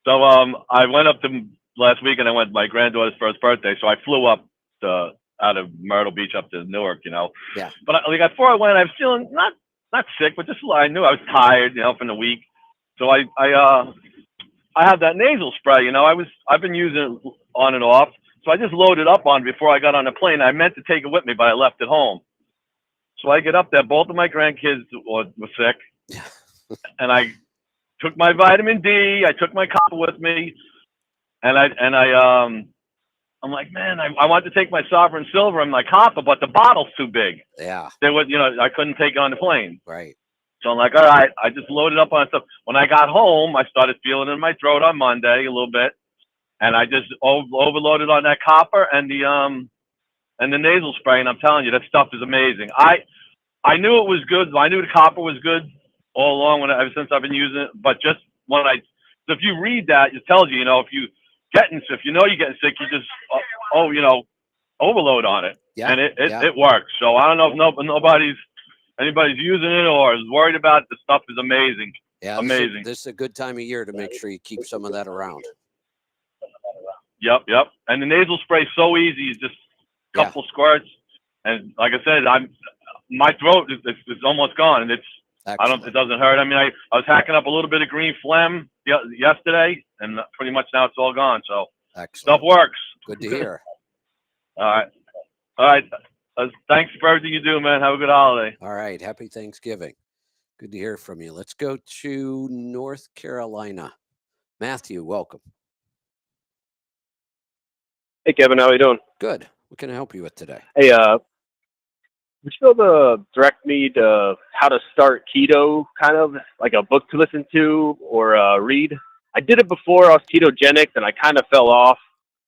So I went up to last week, and I went to my granddaughter's first birthday, so I flew up out of Myrtle Beach up to Newark, Yeah. But before I went, I was feeling not sick, but just I knew I was tired, from the week. So I had that nasal spray, I've been using it on and off. So I just loaded up on it before I got on the plane. I meant to take it with me, but I left it home. So I get up there. Both of my grandkids were sick. And I took my vitamin D. I took my copper with me. And I'm like, man, I want to take my Sovereign Silver and my copper, but the bottle's too big. Yeah. There was, I couldn't take it on the plane. Right. So I'm like, all right, I just loaded up on stuff. When I got home, I started feeling it in my throat on Monday a little bit, and I just overloaded on that copper and the nasal spray. And I'm telling you, that stuff is amazing. I knew it was good. I knew the copper was good all along ever since I've been using it. But just when so if you read that, it tells you, if you know you're getting sick, you just overload on it, Yeah. and it Yeah. works. So I don't know if anybody's using it or is worried about it. The stuff is amazing. Yeah. Amazing. This is a good time of year to make sure you keep some of that around. Yep. And the nasal spray is so easy. It's just a couple squirts, and like I said, my throat is almost gone, and Excellent. it doesn't hurt. I mean, I was hacking up a little bit of green phlegm yesterday, and pretty much now it's all gone. So Excellent. stuff works. Good to hear. All right. Thanks for everything you do, man. Have a good holiday. All right. Happy Thanksgiving. Good to hear from you. Let's go to North Carolina. Matthew, welcome. Hey, Kevin, how are you doing? Good. What can I help you with today? Hey, would you be able to direct me to how to start keto, kind of like a book to listen to or read? I did it before. I was ketogenic, and I kind of fell off,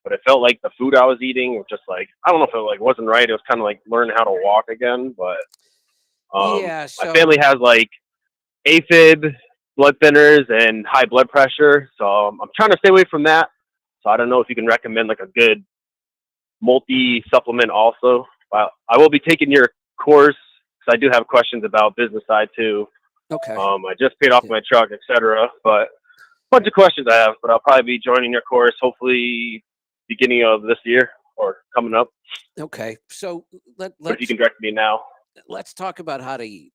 but it felt like the food I was eating was just like, I don't know if it wasn't right. It was kind of like learning how to walk again. But Yeah, my family has like AFib, blood thinners, and high blood pressure, so I'm trying to stay away from that. So I don't know if you can recommend like a good multi-supplement also. I will be taking your course because I do have questions about business side too. Okay. I just paid off my truck, etc. But a bunch of questions I have, but I'll probably be joining your course hopefully beginning of this year or coming up. Okay. So But if you can direct me now. let's talk about how to eat.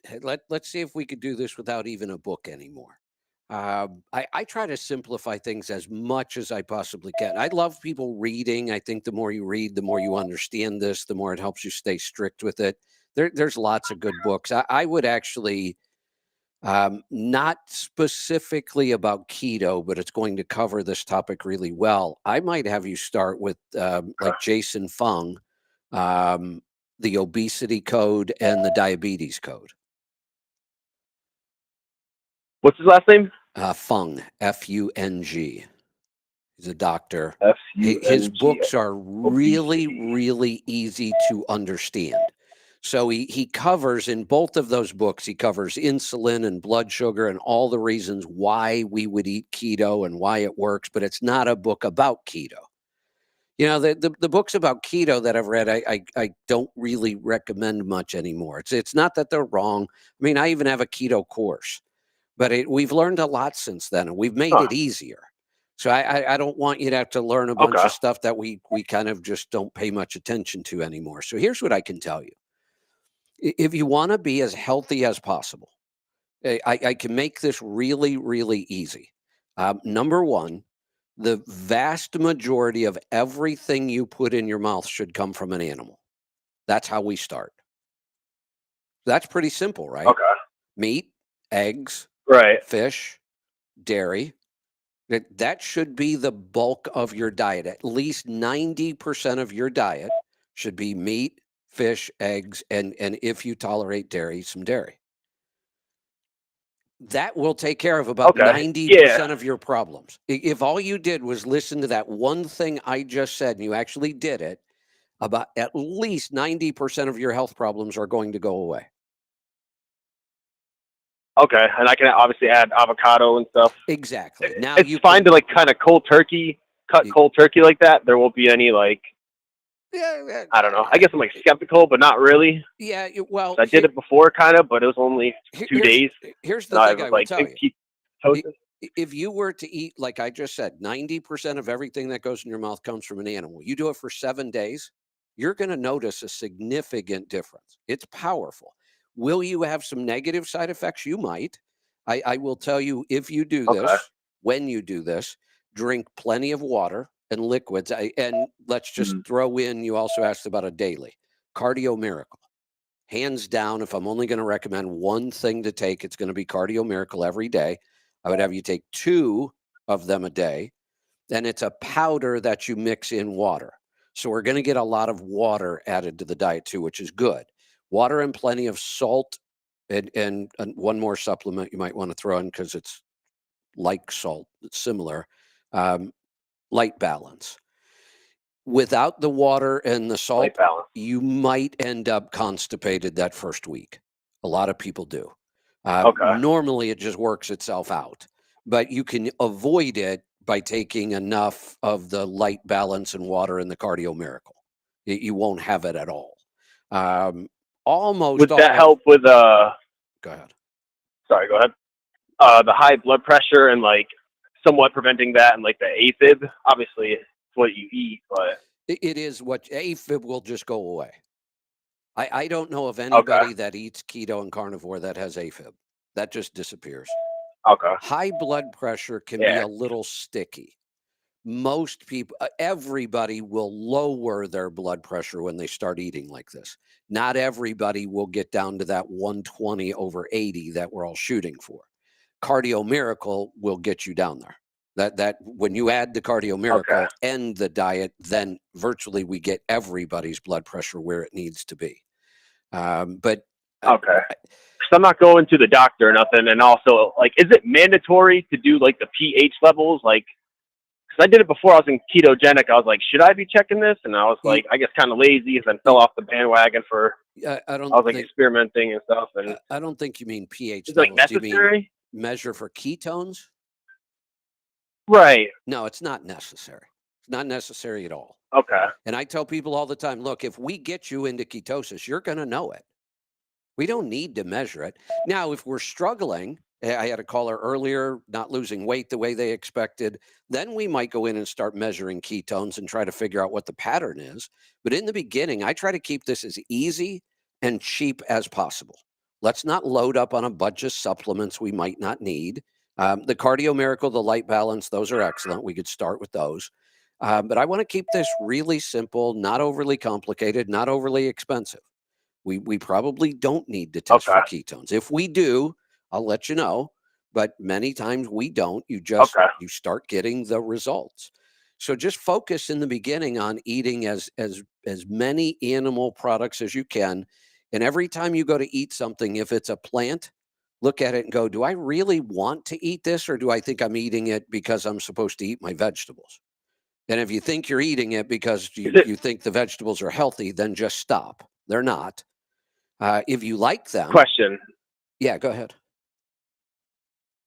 Let's see if we could do this without even a book anymore. I try to simplify things as much as I possibly can. I love people reading. I think the more you read, the more you understand this, the more it helps you stay strict with it. There's lots of good books. I would actually, not specifically about keto, but it's going to cover this topic really well. I might have you start with like Jason Fung, the obesity code and the diabetes code. What's his last name? Fung, F-U-N-G. He's a doctor. F-U-N-G. His books are really, really easy to understand. So he covers in both of those books, he covers insulin and blood sugar and all the reasons why we would eat keto and why it works, but it's not a book about keto. The books about keto that I've read, I don't really recommend much anymore. It's not that they're wrong. I mean, I even have a keto course. But we've learned a lot since then, and we've made it easier. So I don't want you to have to learn a bunch of stuff that we kind of just don't pay much attention to anymore. So here's what I can tell you. If you want to be as healthy as possible, I can make this really, really easy. Number one, the vast majority of everything you put in your mouth should come from an animal. That's how we start. That's pretty simple, right? Okay. Meat, eggs, right, fish, dairy. That should be the bulk of your diet. At least 90% of your diet should be meat, fish, eggs, and if you tolerate dairy, some dairy. That will take care of about 90% of your problems. If all you did was listen to that one thing I just said and you actually did it, about at least 90% of your health problems are going to go away. Okay, and I can obviously add avocado and stuff. Exactly. Now it's fine to like kind of cold turkey like that. There won't be any like. Yeah, I don't know. I guess I'm like skeptical, but not really. Yeah, well, I did it before, kind of, but it was only 2 days. Here's the thing I will tell you. Toasted. If you were to eat, like I just said, 90% of everything that goes in your mouth comes from an animal. You do it for 7 days, you're going to notice a significant difference. It's powerful. Will you have some negative side effects? You might. I will tell you, if you do this, when you do this, drink plenty of water and liquids. And let's just throw in, you also asked about a daily. Cardio Miracle. Hands down, if I'm only going to recommend one thing to take, it's going to be Cardio Miracle every day. I would have you take 2 of them a day. And it's a powder that you mix in water. So we're going to get a lot of water added to the diet too, which is good. Water and plenty of salt And one more supplement you might want to throw in because it's like salt, it's similar. Light balance. Without the water and the salt, Light balance. you might end up constipated that first week. A lot of people do. Okay. Normally, it just works itself out, but you can avoid it by taking enough of the light balance and water in the Cardio Miracle. You won't have it at all. Almost Would all that of- help with Go ahead. Sorry, go ahead. The high blood pressure and like somewhat preventing that, and like the AFib. Obviously, it's what you eat, but It is what AFib will just go away. I don't know of anybody that eats keto and carnivore that has AFib. That just disappears. Okay. High blood pressure can be a little sticky. Most people, everybody will lower their blood pressure when they start eating like this. Not everybody will get down to that 120 over 80 that we're all shooting for. Cardio Miracle will get you down there. That when you add the Cardio Miracle and the diet, then virtually we get everybody's blood pressure where it needs to be. But okay. So I'm not going to the doctor or nothing. And also, like, is it mandatory to do like the pH levels? Like, because I did it before I was in ketogenic. I was like, should I be checking this? And I was like, I guess kind of lazy, and then fell off the bandwagon for. I was like experimenting and stuff. And I don't think you mean pH is levels. like Do you necessary? mean measure for ketones? Right. No, it's not necessary. It's not necessary at all. Okay. And I tell people all the time, look, if we get you into ketosis, you're going to know it. We don't need to measure it. Now, if we're struggling, I had a caller earlier, not losing weight the way they expected, then we might go in and start measuring ketones and try to figure out what the pattern is. But in the beginning, I try to keep this as easy and cheap as possible. Let's not load up on a bunch of supplements we might not need. The Cardio Miracle, the Light Balance, those are excellent. We could start with those. But I want to keep this really simple, not overly complicated, not overly expensive. We probably don't need to test for ketones. If we do, I'll let you know. But many times we don't. You just you start getting the results. So just focus in the beginning on eating as many animal products as you can. And every time you go to eat something, if it's a plant, look at it and go, do I really want to eat this, or do I think I'm eating it because I'm supposed to eat my vegetables? And if you think you're eating it because you think the vegetables are healthy, then just stop. They're not. If you like them. Question. Yeah, go ahead.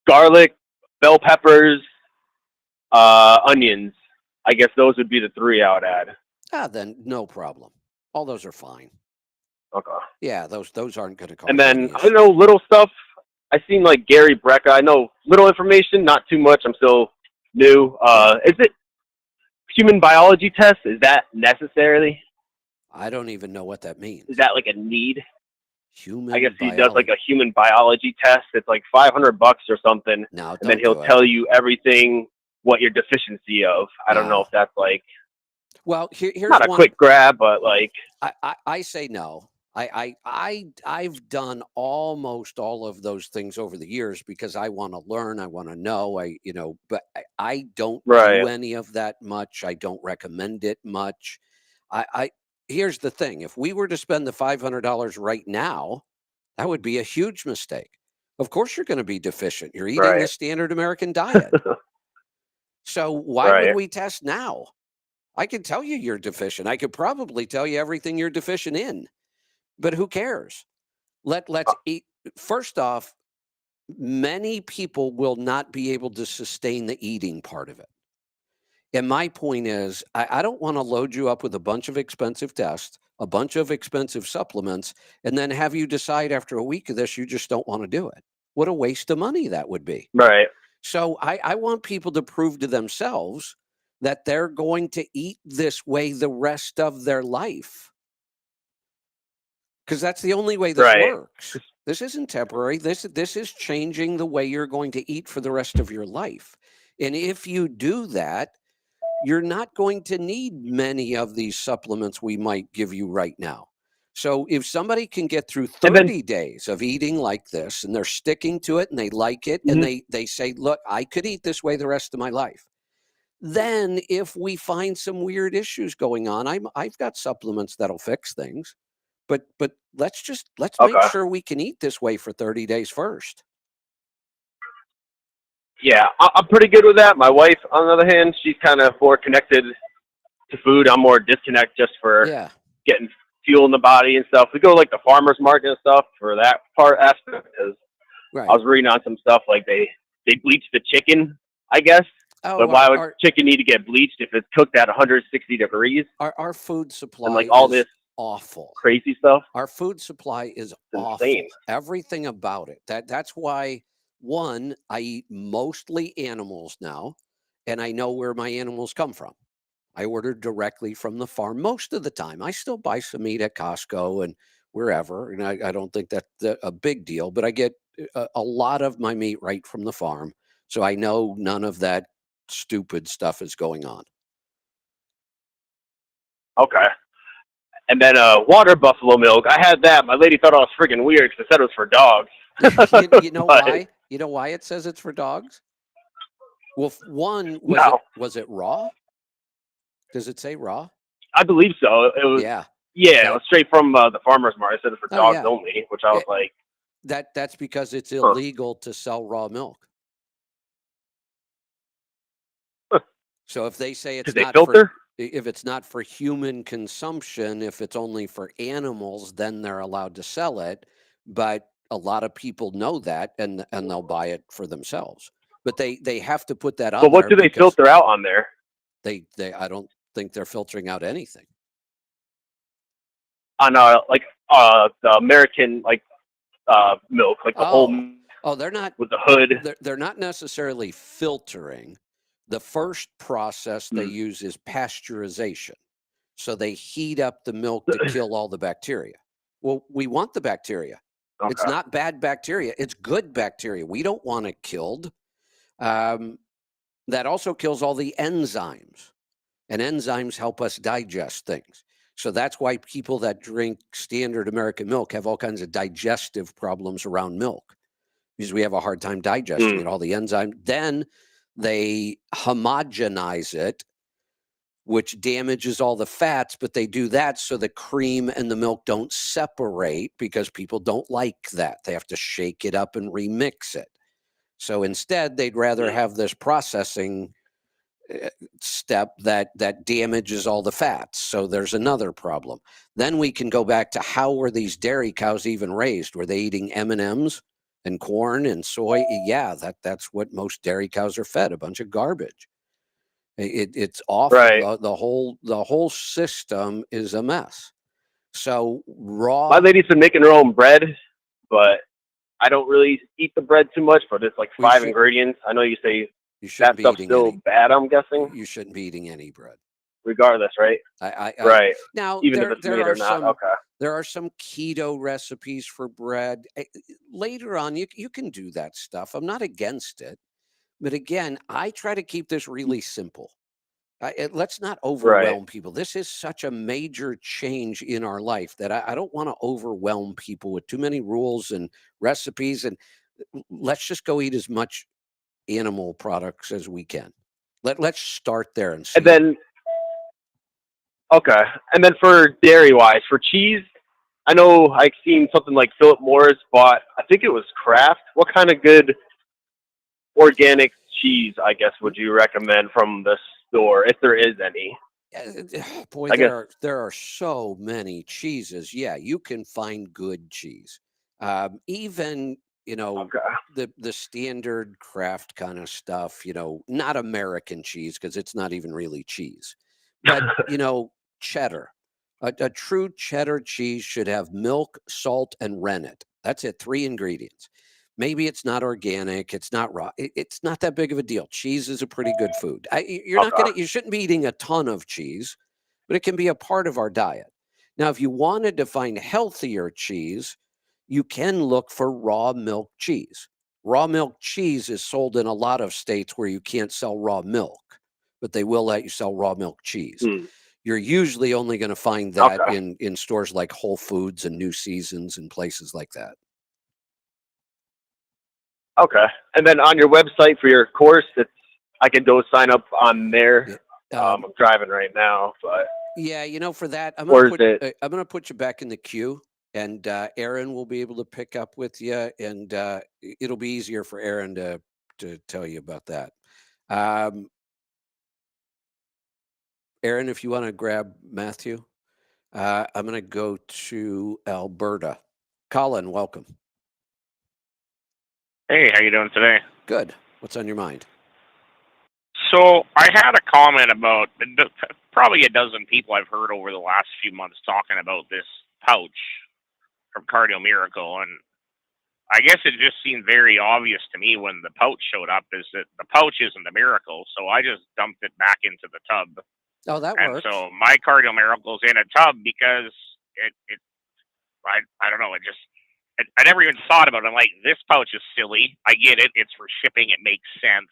Garlic, bell peppers, onions. I guess those would be the three I would add. Then no problem. All those are fine. Okay. Yeah, those aren't going to cause. And then I know little stuff. I seen like Gary Brecka. I know little information, not too much. I'm still new. Is it human biology test? Is that necessarily? I don't even know what that means. Is that like a need? Human. I guess he does like a human biology test. It's like $500 or something. No, and then he'll tell you everything what your deficiency of. I don't know if that's like. Well, here's not a quick grab, but like. I say no. I've done almost all of those things over the years because I want to learn. I want to know. But I don't do any of that much. I don't recommend it much. Here's the thing. If we were to spend the $500 right now, that would be a huge mistake. Of course, you're going to be deficient. You're eating the standard American diet. So why would we test now? I could tell you you're deficient. I could probably tell you everything you're deficient in. But who cares? Let's eat. First off, many people will not be able to sustain the eating part of it. And my point is, I don't want to load you up with a bunch of expensive tests, a bunch of expensive supplements, and then have you decide after a week of this, you just don't want to do it. What a waste of money that would be. Right. So I want people to prove to themselves that they're going to eat this way the rest of their life. Because that's the only way this works. This isn't temporary. This is changing the way you're going to eat for the rest of your life. And if you do that, you're not going to need many of these supplements we might give you right now. So if somebody can get through 30 days of eating like this and they're sticking to it and they like it and they say, look, I could eat this way the rest of my life. Then if we find some weird issues going on, I've got supplements that'll fix things. But let's make Okay. sure we can eat this way for 30 days first. Yeah, I'm pretty good with that. My wife, on the other hand, she's kind of more connected to food. I'm more disconnect just for Yeah. getting fuel in the body and stuff. We go like the farmer's market and stuff for that part aspect because Right. I was reading on some stuff like they bleach the chicken, I guess. Oh, But why would chicken need to get bleached if it's cooked at 160 degrees our food and supply like all is this awful. crazy stuff? Our food supply is It's awful. insane. Everything about it. That's why, one, I eat mostly animals now, and I know where my animals come from. I order directly from the farm most of the time. I still buy some meat at Costco and wherever, and I don't think that's a big deal, but I get a lot of my meat right from the farm. So I know none of that stupid stuff is going on. Okay. And then water buffalo milk. I had that. My lady thought I was freaking weird because I said it was for dogs. You know But why? You know why it says it's for dogs? Well, one, no, was it raw? Does it say raw? I believe so. It was. Yeah. Yeah, it That- was straight from the farmer's market. I said it for Oh, dogs yeah. only, which I was like, That's because it's huh. illegal to sell raw milk. So if they say it's Did they not filter? if it's not for human consumption, if it's only for animals, then they're allowed to sell it. But a lot of people know that, and they'll buy it for themselves. But they have to put that But on what there do they because filter out on there? they I don't think they're filtering out anything. On like the American like milk, like the whole Oh, they're not with the hood. they're not necessarily filtering. The first process they use is pasteurization. So they heat up the milk to kill all the bacteria. Well, we want the bacteria. It's Okay. not bad bacteria. It's good bacteria. We don't want it killed. That also kills all the enzymes, and enzymes help us digest things. So that's why people that drink standard American milk have all kinds of digestive problems around milk, because we have a hard time digesting it, all the enzymes. Then they homogenize it, which damages all the fats, but they do that so the cream and the milk don't separate because people don't like that. They have to shake it up and remix it. So instead, they'd rather have this processing step that damages all the fats. So there's another problem. Then we can go back to how were these dairy cows even raised? Were they eating M&Ms and corn and soy? Yeah, that's what most dairy cows are fed, a bunch of garbage. It's awful. Right. The whole system is a mess. So raw. My lady's been making her own bread, but I don't really eat the bread too much. But it's like 5 ingredients. I know you say that stuff's still bad. I'm guessing you shouldn't be eating any bread, regardless, right? Right. Now even if it's there made are or not. Okay. There are some keto recipes for bread. Later on, you can do that stuff. I'm not against it. But again, I try to keep this really simple. Let's not overwhelm people. This is such a major change in our life that I don't want to overwhelm people with too many rules and recipes. And let's just go eat as much animal products as we can. Let's start there and see. And then, okay. And then for dairy wise, for cheese, I know I've seen something like Philip Morris bought, I think it was Kraft. What kind of good organic cheese, I guess, would you recommend from the store, if there is any? Boy, there are so many cheeses. Yeah, you can find good cheese. Even the standard Kraft kind of stuff. Not American cheese because it's not even really cheese. But cheddar. A true cheddar cheese should have milk, salt, and rennet. That's it. 3 ingredients. Maybe it's not organic. It's not raw. It's not that big of a deal. Cheese is a pretty good food. You shouldn't be eating a ton of cheese, but it can be a part of our diet. Now, if you wanted to find healthier cheese, you can look for raw milk cheese. Raw milk cheese is sold in a lot of states where you can't sell raw milk, but they will let you sell raw milk cheese. You're usually only going to find that in stores like Whole Foods and New Seasons and places like that. Okay. And then on your website for your course, I can go sign up on there. I'm driving right now, but Yeah, you know, for that, or is it? I'm gonna put you back in the queue, and Aaron will be able to pick up with you, and it'll be easier for Aaron to tell you about that. Um, Aaron, if you want to grab Matthew, I'm gonna go to Alberta. Colin, welcome. Hey, how you doing today? Good. What's on your mind? So I had a comment about probably a dozen people I've heard over the last few months talking about this pouch from Cardio Miracle, and I guess it just seemed very obvious to me when the pouch showed up is that the pouch isn't the miracle, so I just dumped it back into the tub. Oh, that And works. so my Cardio Miracle's in a tub because I don't know, I never even thought about it. I'm like, this pouch is silly. I get it. It's for shipping. It makes sense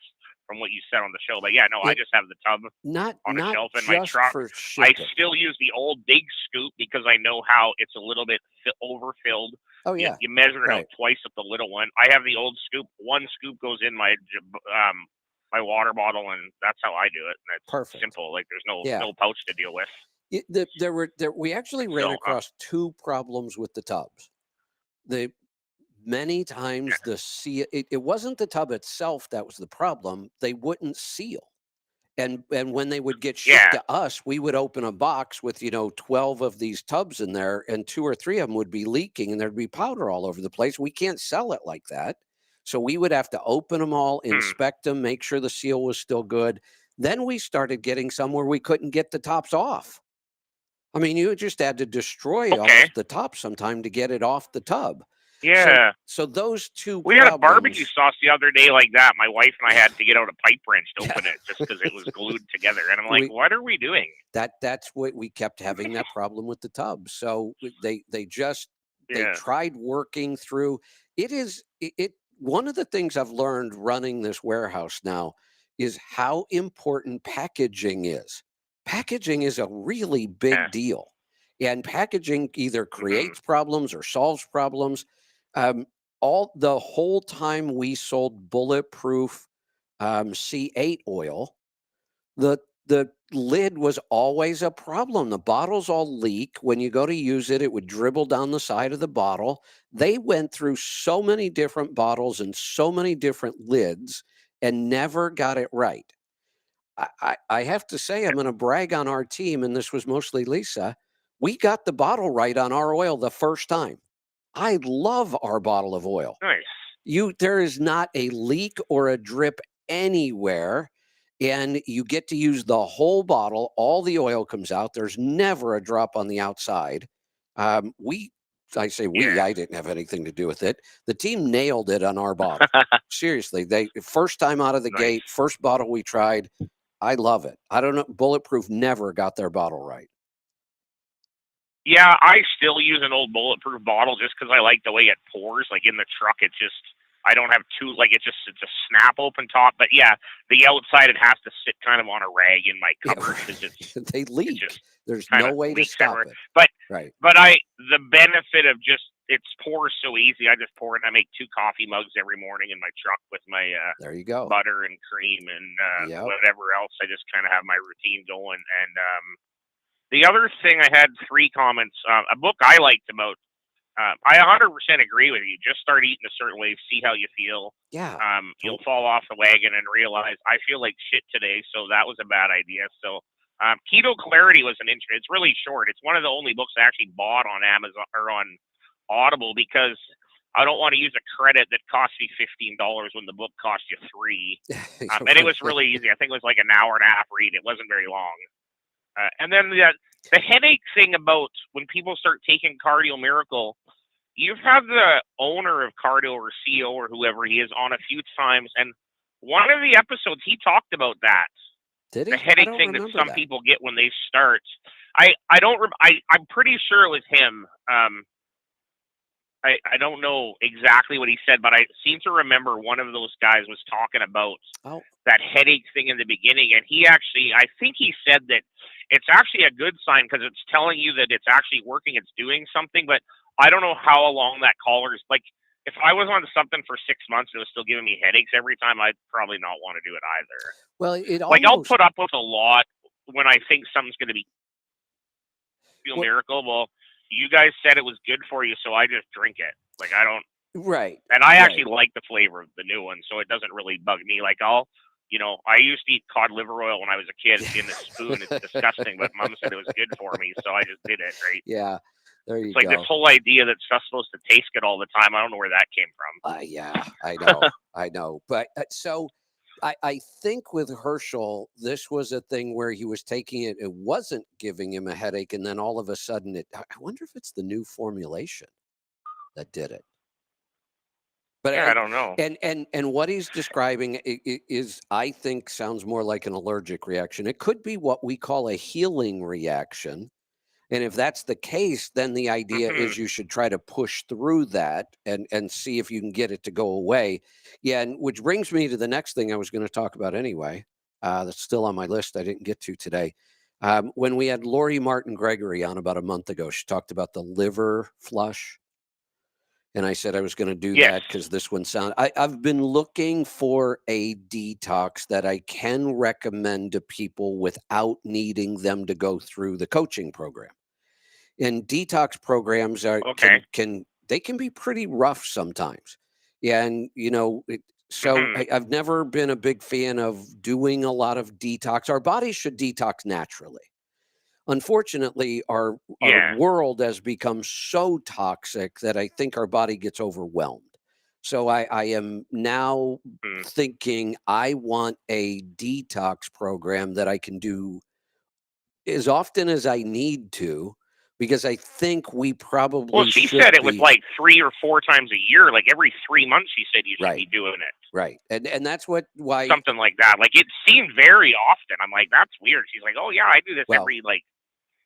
from what you said on the show. But yeah, no, I just have the tub on a shelf in my truck. For I shipping. still use the old big scoop because I know how it's a little bit overfilled. Oh yeah. You measure it Right. out twice with the little one. I have the old scoop. One scoop goes in my my water bottle, and that's how I do it. And it's Perfect. simple. Like there's no Yeah. no pouch to deal with. We actually ran across two problems with the tubs. Many times the seal, it wasn't the tub itself that was the problem. They wouldn't seal. And when they would get shipped to us, we would open a box with, 12 of these tubs in there, and 2 or 3 of them would be leaking and there'd be powder all over the place. We can't sell it like that. So we would have to open them all, inspect them, make sure the seal was still good. Then we started getting some where we couldn't get the tops off. I mean, you just had to destroy almost the top sometime to get it off the tub. Yeah. So those two We had a barbecue sauce the other day like that. My wife and I had to get out a pipe wrench to open it just because it was glued together. And I'm like, what are we doing? That's what we kept having that problem with the tub. So they tried working through. One of the things I've learned running this warehouse now is how important packaging is. Packaging is a really big deal. And packaging either creates problems or solves problems. The whole time we sold bulletproof C8 oil, the lid was always a problem. The bottles all leak. When you go to use it, it would dribble down the side of the bottle. They went through so many different bottles and so many different lids and never got it right. I have to say, I'm going to brag on our team, and this was mostly Lisa. We got the bottle right on our oil the first time. I love our bottle of oil. Nice. There is not a leak or a drip anywhere, and you get to use the whole bottle. All the oil comes out. There's never a drop on the outside. I didn't have anything to do with it. The team nailed it on our bottle. Seriously, first time out of the gate, first bottle we tried. I love it. I don't know. Bulletproof never got their bottle right. Yeah, I still use an old bulletproof bottle just because I like the way it pours. Like in the truck, I don't have it's a snap open top. But yeah, the outside, it has to sit kind of on a rag in my cupboard because they leak. There's no way to stop it. But right. The benefit of it pours so easy. I just pour it. And I make 2 coffee mugs every morning in my truck with my there you go butter and cream and whatever else. I just kind of have my routine going. And the other thing, I had 3 comments. A book I liked about. I 100% agree with you. Just start eating a certain way. See how you feel. Yeah. You'll fall off the wagon and realize I feel like shit today, so that was a bad idea. So Keto Clarity was an interest. It's really short. It's one of the only books I actually bought on Amazon or on Audible because I don't want to use a credit that cost me $15 when the book cost you $3. And it was really easy. I think it was like an hour and a half read. It wasn't very long. And then the headache thing about when people start taking Cardio Miracle, you've had the owner of Cardio or CEO or whoever he is on a few times, and one of the episodes he talked about that. Did he? The headache thing that some people get when they start. I'm pretty sure it was him. I don't know exactly what he said, but I seem to remember one of those guys was talking about that headache thing in the beginning, and I think he said that it's actually a good sign because it's telling you that it's actually working, it's doing something, but I don't know how long that caller's, like, if I was on something for 6 months and it was still giving me headaches every time, I'd probably not want to do it either. Well, I'll put up with a lot when I think something's going to be Feel Miracle. Well, you guys said it was good for you, so I just drink it. Like, I don't. Right. And I actually like the flavor of the new one, so it doesn't really bug me. Like, I used to eat cod liver oil when I was a kid in the spoon. It's disgusting, but Mom said it was good for me, so I just did it, right? Yeah. There you It's like go. this whole idea that stuff's supposed to taste good all the time. I don't know where that came from. Yeah, I know. I know. But so I think with Herschel, this was a thing where he was taking it. It wasn't giving him a headache. And then all of a sudden I wonder if it's the new formulation that did it. But yeah, I don't know. And what he's describing is, I think, sounds more like an allergic reaction. It could be what we call a healing reaction. And if that's the case, then the idea is you should try to push through that and see if you can get it to go away. Yeah, and which brings me to the next thing I was going to talk about anyway. That's still on my list. I didn't get to today. When we had Lori Martin Gregory on about a month ago, she talked about the liver flush. And I said I was going to do that because this one I've been looking for a detox that I can recommend to people without needing them to go through the coaching program. And detox programs can be pretty rough sometimes. Yeah, and I've never been a big fan of doing a lot of detox. Our bodies should detox naturally. Unfortunately, our world has become so toxic that I think our body gets overwhelmed. So I am now thinking I want a detox program that I can do as often as I need to, because I think we probably Well, she said it was like 3 or 4 times a year. Like every 3 months, she said you should be doing it. Right. And that's why something like that. Like it seemed very often. I'm like, that's weird. She's like, oh yeah, I do this every like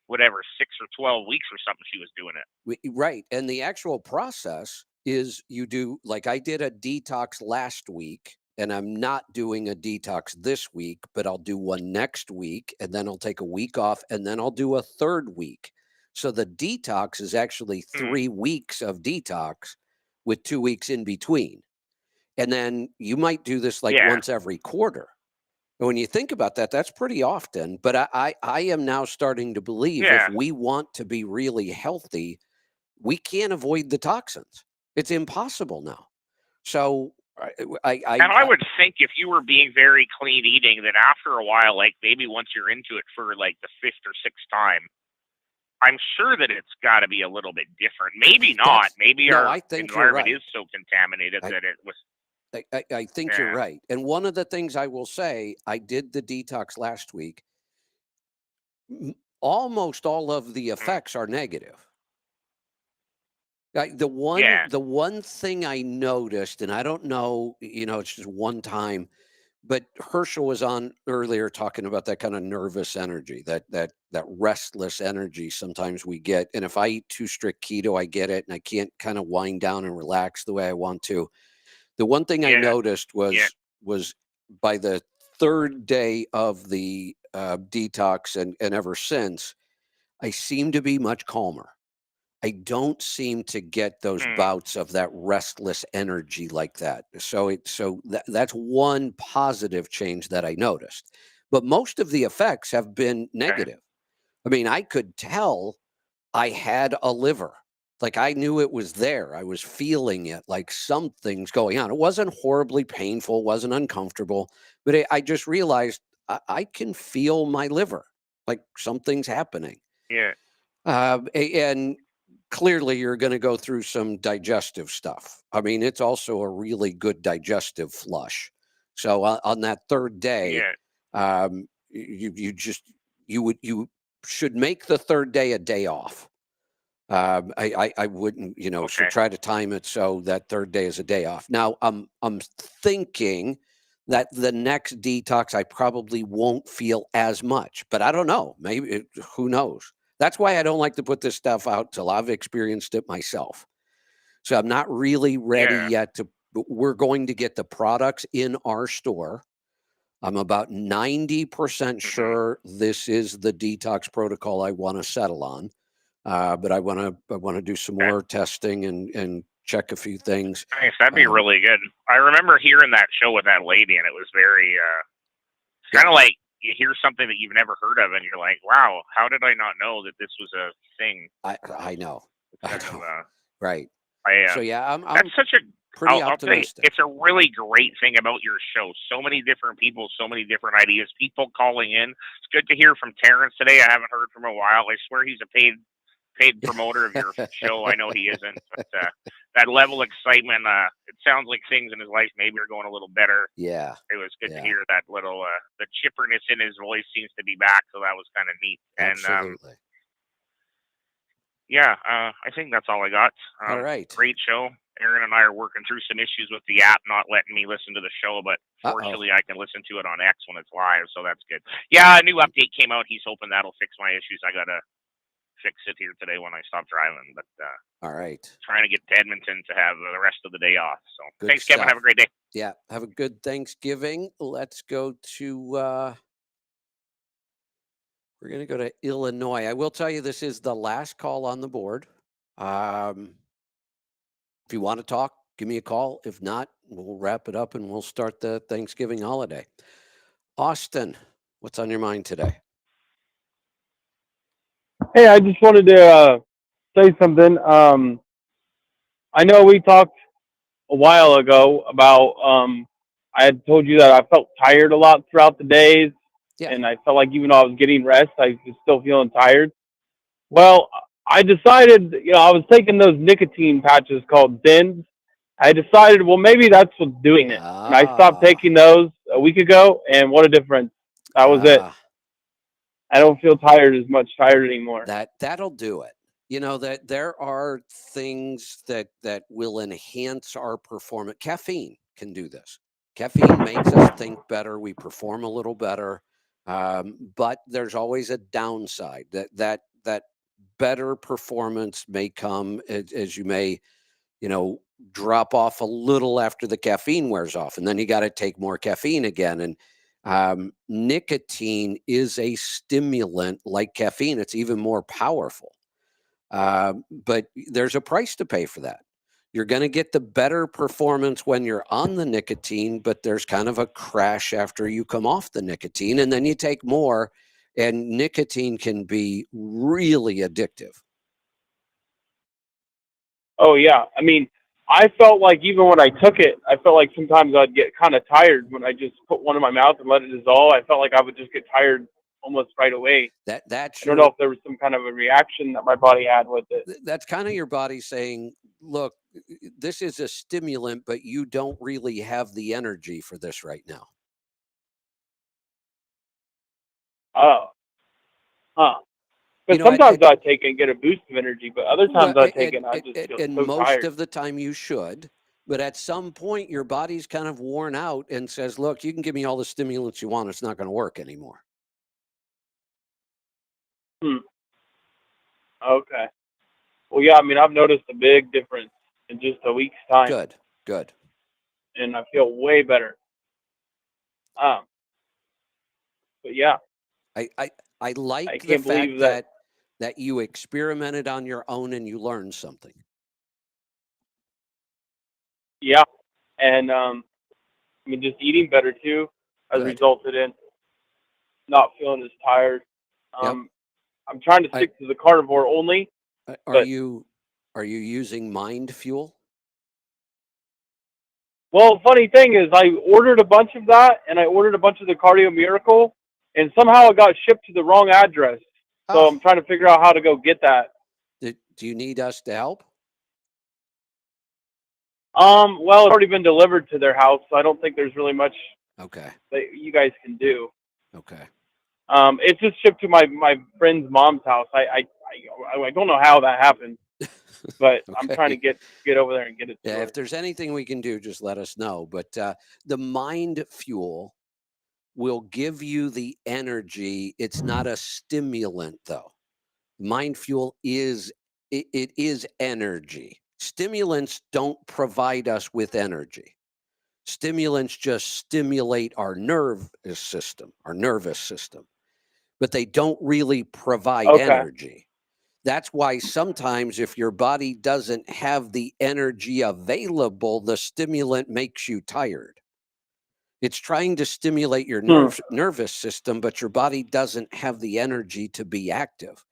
whatever 6 or 12 weeks or something. She was doing it. Right. And the actual process is you do, like I did a detox last week, and I'm not doing a detox this week, but I'll do one next week, and then I'll take a week off, and then I'll do a third week. So the detox is actually 3 weeks of detox with 2 weeks in between. And then you might do this like once every quarter. And when you think about that, that's pretty often. But I am now starting to believe if we want to be really healthy, we can't avoid the toxins. It's impossible now. So I would think if you were being very clean eating, that after a while, like maybe once you're into it for like the 5th or 6th time, I'm sure that it's got to be a little bit different. Maybe not. Maybe our environment is so contaminated that it was. I think you're right. And one of the things I will say, I did the detox last week. Almost all of the effects are negative. The one thing I noticed, and I don't know, it's just one time, but Herschel was on earlier talking about that kind of nervous energy, that restless energy sometimes we get. And if I eat too strict keto, I get it, and I can't kind of wind down and relax the way I want to. The one thing I noticed was by the 3rd day of the detox and ever since, I seem to be much calmer. I don't seem to get those bouts of that restless energy like that. So that's one positive change that I noticed. But most of the effects have been negative. I mean, I could tell I had a liver. Like I knew it was there. I was feeling it, like something's going on. It wasn't horribly painful, wasn't uncomfortable, but I just realized I can feel my liver, like something's happening. Yeah. And clearly you're going to go through some digestive stuff. I mean, it's also a really good digestive flush. So on that 3rd day, you should make the 3rd day a day off. I wouldn't, should try to time it so that 3rd day is a day off. Now I'm thinking that the next detox I probably won't feel as much, but I don't know. Maybe who knows? That's why I don't like to put this stuff out till I've experienced it myself. So I'm not really ready yet we're going to get the products in our store. I'm about 90% sure this is the detox protocol I want to settle on. But I want to do some more testing and check a few things. Nice, that'd be really good. I remember hearing that show with that lady, and it was very kind of like you hear something that you've never heard of, and you're like, wow, how did I not know that this was a thing? I know. I Kind know. of, Right. So I yeah, I'm that's such a. pretty I'll tell you, optimistic. it's a really great thing about your show. So many different people, so many different ideas. People calling in. It's good to hear from Terrence today. I haven't heard from him a while. I swear he's a paid promoter of your show. I know he isn't, but that level of excitement. It sounds like things in his life maybe are going a little better. Yeah. It was good to Yeah. hear that little the chipperness in his voice seems to be back, so that was kind of neat. And Absolutely. yeah, I think that's all I got. All right. Great show. Aaron and I are working through some issues with the app not letting me listen to the show, but fortunately I can listen to it on X when it's live, so that's good. Yeah, a new update came out. He's hoping that'll fix my issues. I gotta fix it here today when I stop driving. But all right, trying to get to Edmonton to have the rest of the day off. So good thanks, Kevin. stuff. Have a great day. Yeah, have a good Thanksgiving. Let's go to. We're going to go to Illinois. I will tell you, this is the last call on the board. If you want to talk, give me a call. If not, we'll wrap it up and we'll start the Thanksgiving holiday. Austin, what's on your mind today? Hey, I just wanted to say something. I know we talked a while ago about I had told you that I felt tired a lot throughout the days, and I felt like even though I was getting rest, I was still feeling tired. Well, I decided, I was taking those nicotine patches called Zins. I decided, well, maybe that's what's doing it. And I stopped taking those a week ago, and what a difference. That was it. I don't feel tired anymore. That'll do it. That there are things that will enhance our performance. Caffeine can do this. Caffeine makes us think better. We perform a little better. But there's always a downside that better performance may come as you may, drop off a little after the caffeine wears off, and then you got to take more caffeine again. And nicotine is a stimulant like caffeine. It's even more powerful. But there's a price to pay for that. You're going to get the better performance when you're on the nicotine, but there's kind of a crash after you come off the nicotine, and then you take more, and nicotine can be really addictive. Oh, yeah. I mean, I felt like even when I took it, I felt like sometimes I'd get kind of tired when I just put one in my mouth and let it dissolve. I felt like I would just get tired almost right away. That's I don't know if there was some kind of a reaction that my body had with it. That's kind of your body saying, look, this is a stimulant, but you don't really have the energy for this right now. Oh. Huh. But sometimes I take it and get a boost of energy, but other times I take it and I just feel and so most tired. of the time you should. But at some point, your body's kind of worn out and says, look, you can give me all the stimulants you want. It's not going to work anymore. Okay. Well, yeah, I mean, I've noticed a big difference in just a week's time. Good. And I feel way better. But yeah. I like I the can't fact believe that you experimented on your own and you learned something. Yeah. And I mean, just eating better too has resulted in not feeling as tired. I'm trying to stick to the carnivore only. Are you using Mind Fuel? Well, funny thing is, I ordered a bunch of that, and I ordered a bunch of the Cardio Miracle, and somehow it got shipped to the wrong address. So I'm trying to figure out how to go get that. Do you need us to help? Well, it's already been delivered to their house, so I don't think there's really much that you guys can do. Okay. It's just shipped to my friend's mom's house. I don't know how that happened, but I'm trying to get over there and get it. Yeah, if there's anything we can do, just let us know. But the Mind Fuel will give you the energy. It's not a stimulant, though. Mind Fuel is it is energy. Stimulants don't provide us with energy. Stimulants just stimulate our nervous system, but they don't really provide energy. That's why sometimes if your body doesn't have the energy available, the stimulant makes you tired. It's trying to stimulate your nervous system, but your body doesn't have the energy to be active.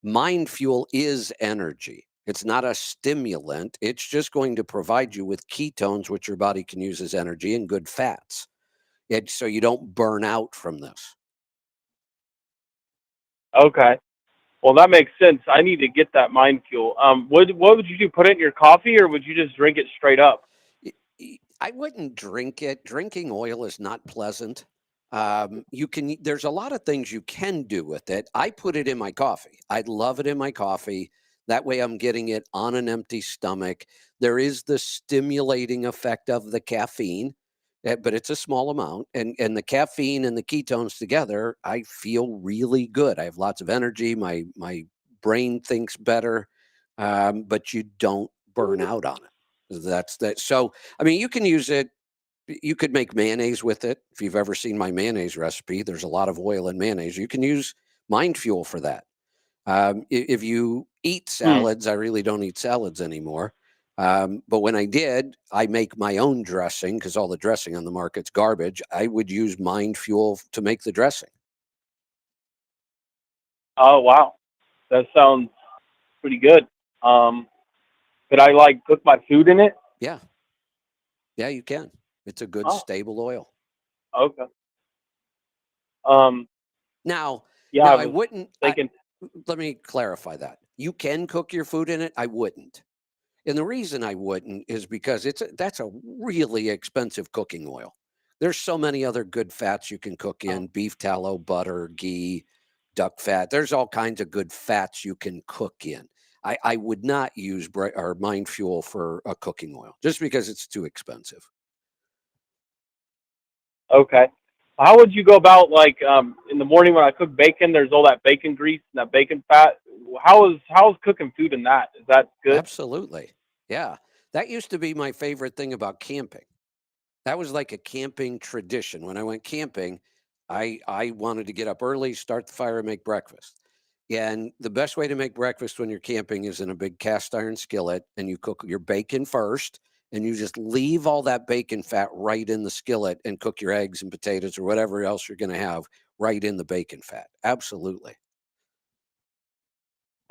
Mind fuel is energy. It's not a stimulant. It's just going to provide you with ketones, which your body can use as energy, and good fats. So you don't burn out from this. Okay. Well, that makes sense. I need to get that mind fuel. What would you do? Put it in your coffee, or would you just drink it straight up? I wouldn't drink it. Drinking oil is not pleasant. There's a lot of things you can do with it. I put it in my coffee. I'd love it in my coffee. That way I'm getting it on an empty stomach. There is the stimulating effect of the caffeine, but it's a small amount. And the caffeine and the ketones together, I feel really good. I have lots of energy. My brain thinks better, but you don't burn out on it. That's that. So, I mean, you can use it. You could make mayonnaise with it. If you've ever seen my mayonnaise recipe, there's a lot of oil in mayonnaise. You can use mind fuel for that. If you eat salads, I really don't eat salads anymore. But when I did, I make my own dressing because all the dressing on the market's garbage. I would use mind fuel to make the dressing. Oh, wow. That sounds pretty good. Could I cook my food in it? Yeah. Yeah, you can. It's a good stable oil. Okay. Now, yeah, I wouldn't. thinking. Let me clarify that. You can cook your food in it. I wouldn't. And the reason I wouldn't is because that's a really expensive cooking oil. There's so many other good fats you can cook in: beef tallow, butter, ghee, duck fat. There's all kinds of good fats you can cook in. I would not use mind fuel for a cooking oil just because it's too expensive. Okay. How would you go about in the morning when I cook bacon? There's all that bacon grease and that bacon fat. How's cooking food in that? Is that good? Absolutely. Yeah. That used to be my favorite thing about camping. That was like a camping tradition. When I went camping, I wanted to get up early, start the fire, and make breakfast. And the best way to make breakfast when you're camping is in a big cast iron skillet, and you cook your bacon first, and you just leave all that bacon fat right in the skillet and cook your eggs and potatoes or whatever else you're going to have right in the bacon fat. Absolutely.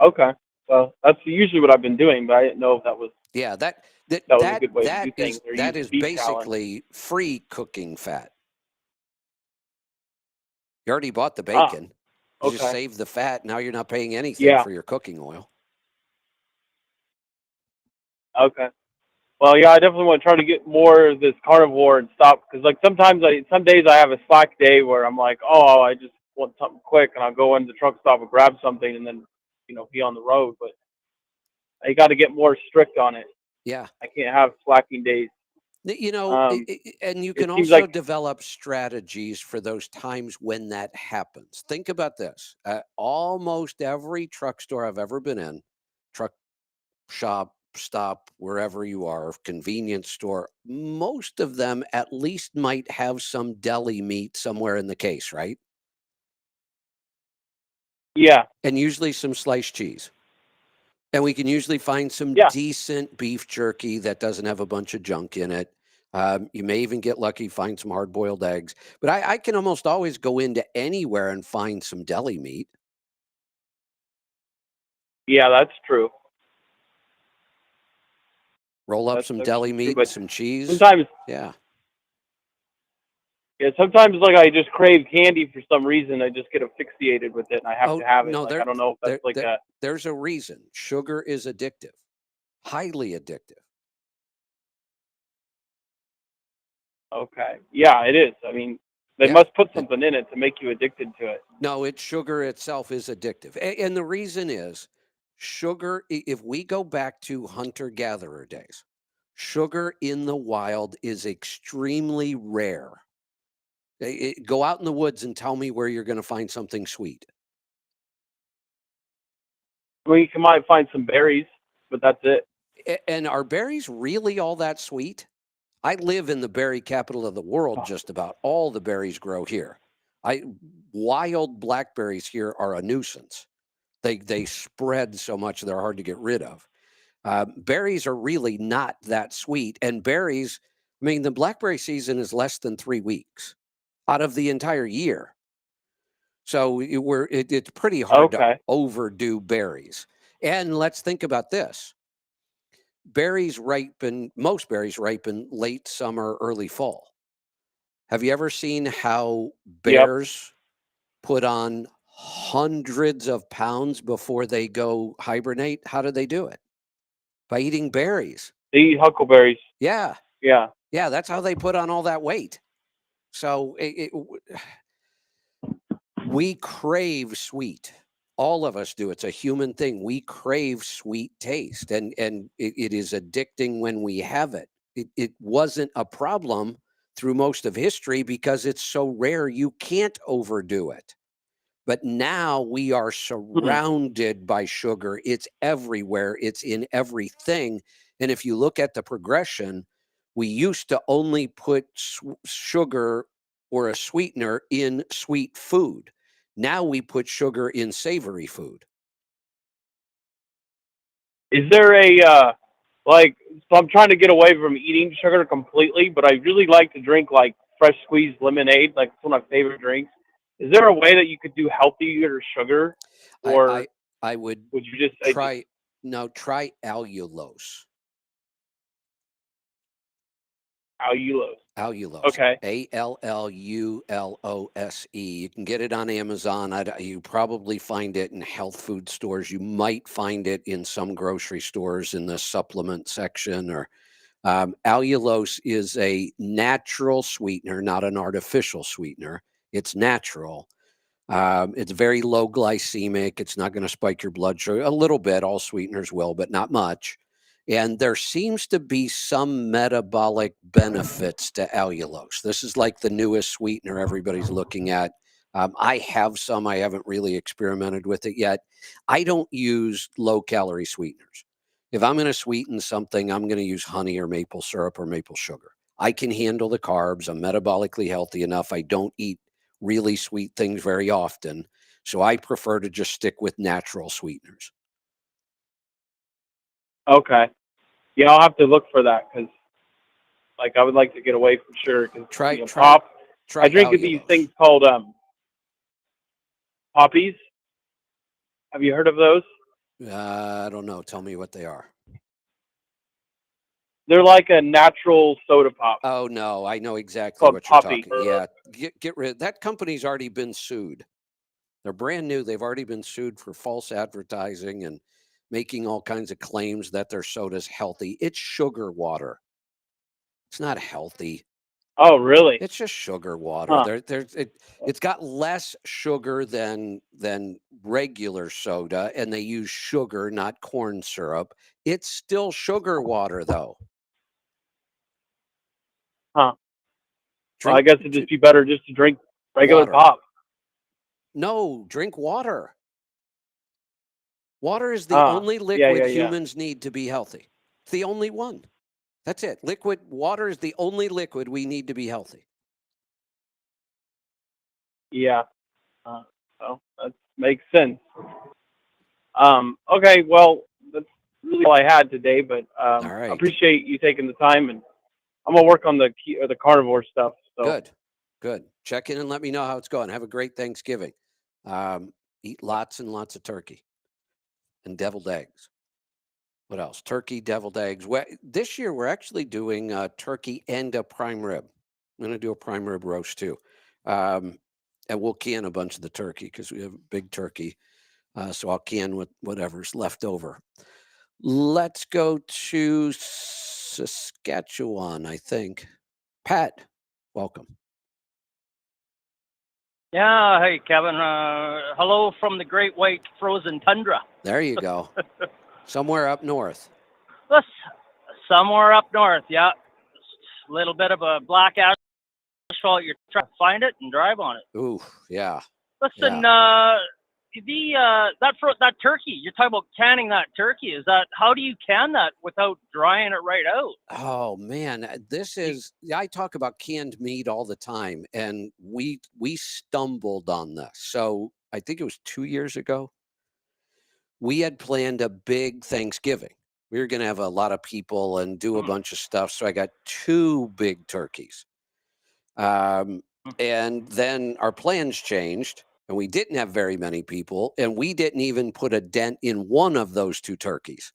Okay. Well, that's usually what I've been doing, but I didn't know if that was that was a good way to do things. That is basically free cooking fat. You already bought the bacon. You just save the fat. Now you're not paying anything for your cooking oil. Okay. Well, yeah, I definitely want to try to get more of this carnivore and stop because, some days I have a slack day where I'm like, oh, I just want something quick, and I'll go into the truck stop and grab something, and then be on the road. But I got to get more strict on it. Yeah, I can't have slacking days. And you can also develop strategies for those times when that happens. Think about this. Almost every truck store I've ever been in, truck shop, stop, wherever you are, convenience store, most of them at least might have some deli meat somewhere in the case, right? Yeah. And usually some sliced cheese. And we can usually find some decent beef jerky that doesn't have a bunch of junk in it. You may even get lucky, find some hard-boiled eggs. But I can almost always go into anywhere and find some deli meat. Yeah, that's true. Roll up some deli meat and some cheese. Sometimes, yeah. Yeah, sometimes I just crave candy for some reason. I just get addicted with it, and I have to have it. No, I don't know if that's that. There's a reason. Sugar is addictive, highly addictive. Okay. Yeah, it is. I mean, they must put something in it to make you addicted to it. No, sugar itself is addictive. And the reason is sugar, if we go back to hunter-gatherer days, sugar in the wild is extremely rare. Go out in the woods and tell me where you're going to find something sweet. Well, you might find some berries, but that's it. And are berries really all that sweet? I live in the berry capital of the world, just about. All the berries grow here. Wild blackberries here are a nuisance. They spread so much they're hard to get rid of. Berries are really not that sweet. And berries, I mean, the blackberry season is less than 3 weeks out of the entire year. So it's pretty hard to overdo berries. And let's think about this. Most berries ripen late summer, early fall. Have you ever seen how bears put on hundreds of pounds before they go hibernate? How do they do it? By eating berries. They eat huckleberries. Yeah. Yeah. Yeah, that's how they put on all that weight. So we crave sweet. All of us do. It's a human thing. We crave sweet taste, and it is addicting when we have it. It wasn't a problem through most of history because it's so rare you can't overdo it. But now we are surrounded by sugar. It's everywhere. It's in everything. And if you look at the progression, we used to only put sugar or a sweetener in sweet food. Now we put sugar in savory food. Is there a so I'm trying to get away from eating sugar completely, but I really like to drink like fresh squeezed lemonade. Like it's one of my favorite drinks. Is there a way that you could do healthier sugar, or I would you just try allulose. Allulose. Okay. Allulose. You can get it on Amazon. You probably find it in health food stores. You might find it in some grocery stores in the supplement section. Or allulose is a natural sweetener, not an artificial sweetener. It's natural. It's very low glycemic. It's not going to spike your blood sugar. A little bit. All sweeteners will, but not much. And there seems to be some metabolic benefits to allulose. This is like the newest sweetener everybody's looking at. I have some. I haven't really experimented with it yet. I don't use low-calorie sweeteners. If I'm going to sweeten something, I'm going to use honey or maple syrup or maple sugar. I can handle the carbs. I'm metabolically healthy enough. I don't eat really sweet things very often. So I prefer to just stick with natural sweeteners. Okay. Yeah, I'll have to look for that because, like, I would like to get away from sugar. Try I drink these things called poppies. Have you heard of those? I don't know. Tell me what they are. They're like a natural soda pop. Oh no, I know exactly what you're talking. Yeah, get rid. That company's already been sued. They're brand new. They've already been sued for false advertising and making all kinds of claims that their soda's healthy. It's sugar water. It's not healthy. Oh, really? It's just sugar water. Huh. It's got less sugar than regular soda, and they use sugar, not corn syrup. It's still sugar water, though. Huh. Well, I guess it'd just be better just to drink regular water. pop. No, drink water. Water is the only liquid humans need to be healthy. It's the only one. That's it. Water is the only liquid we need to be healthy. Yeah. Well, that makes sense. Okay, well, that's really all I had today, but all right. I appreciate you taking the time, and I'm going to work on the carnivore stuff. So. Good. Check in and let me know how it's going. Have a great Thanksgiving. Eat lots and lots of turkey and deviled eggs. What else? Turkey, deviled eggs. This year, we're actually doing turkey and a prime rib. I'm going to do a prime rib roast, too. And we'll can a bunch of the turkey because we have a big turkey. So I'll can with whatever's left over. Let's go to Saskatchewan, I think. Pat, welcome. Yeah, hey, Kevin. Hello from the Great White Frozen Tundra. There you go. Somewhere up north. Somewhere up north, yeah. A little bit of a black asphalt. You're trying to find it and drive on it. Ooh, yeah. Listen, that turkey, you're talking about canning that turkey. How do you can that without drying it right out? Oh man, I talk about canned meat all the time, and we stumbled on this. So I think it was 2 years ago. We had planned a big Thanksgiving. We were going to have a lot of people and do a bunch of stuff. So I got 2 big turkeys. And then our plans changed, and we didn't have very many people, and we didn't even put a dent in one of those 2 turkeys.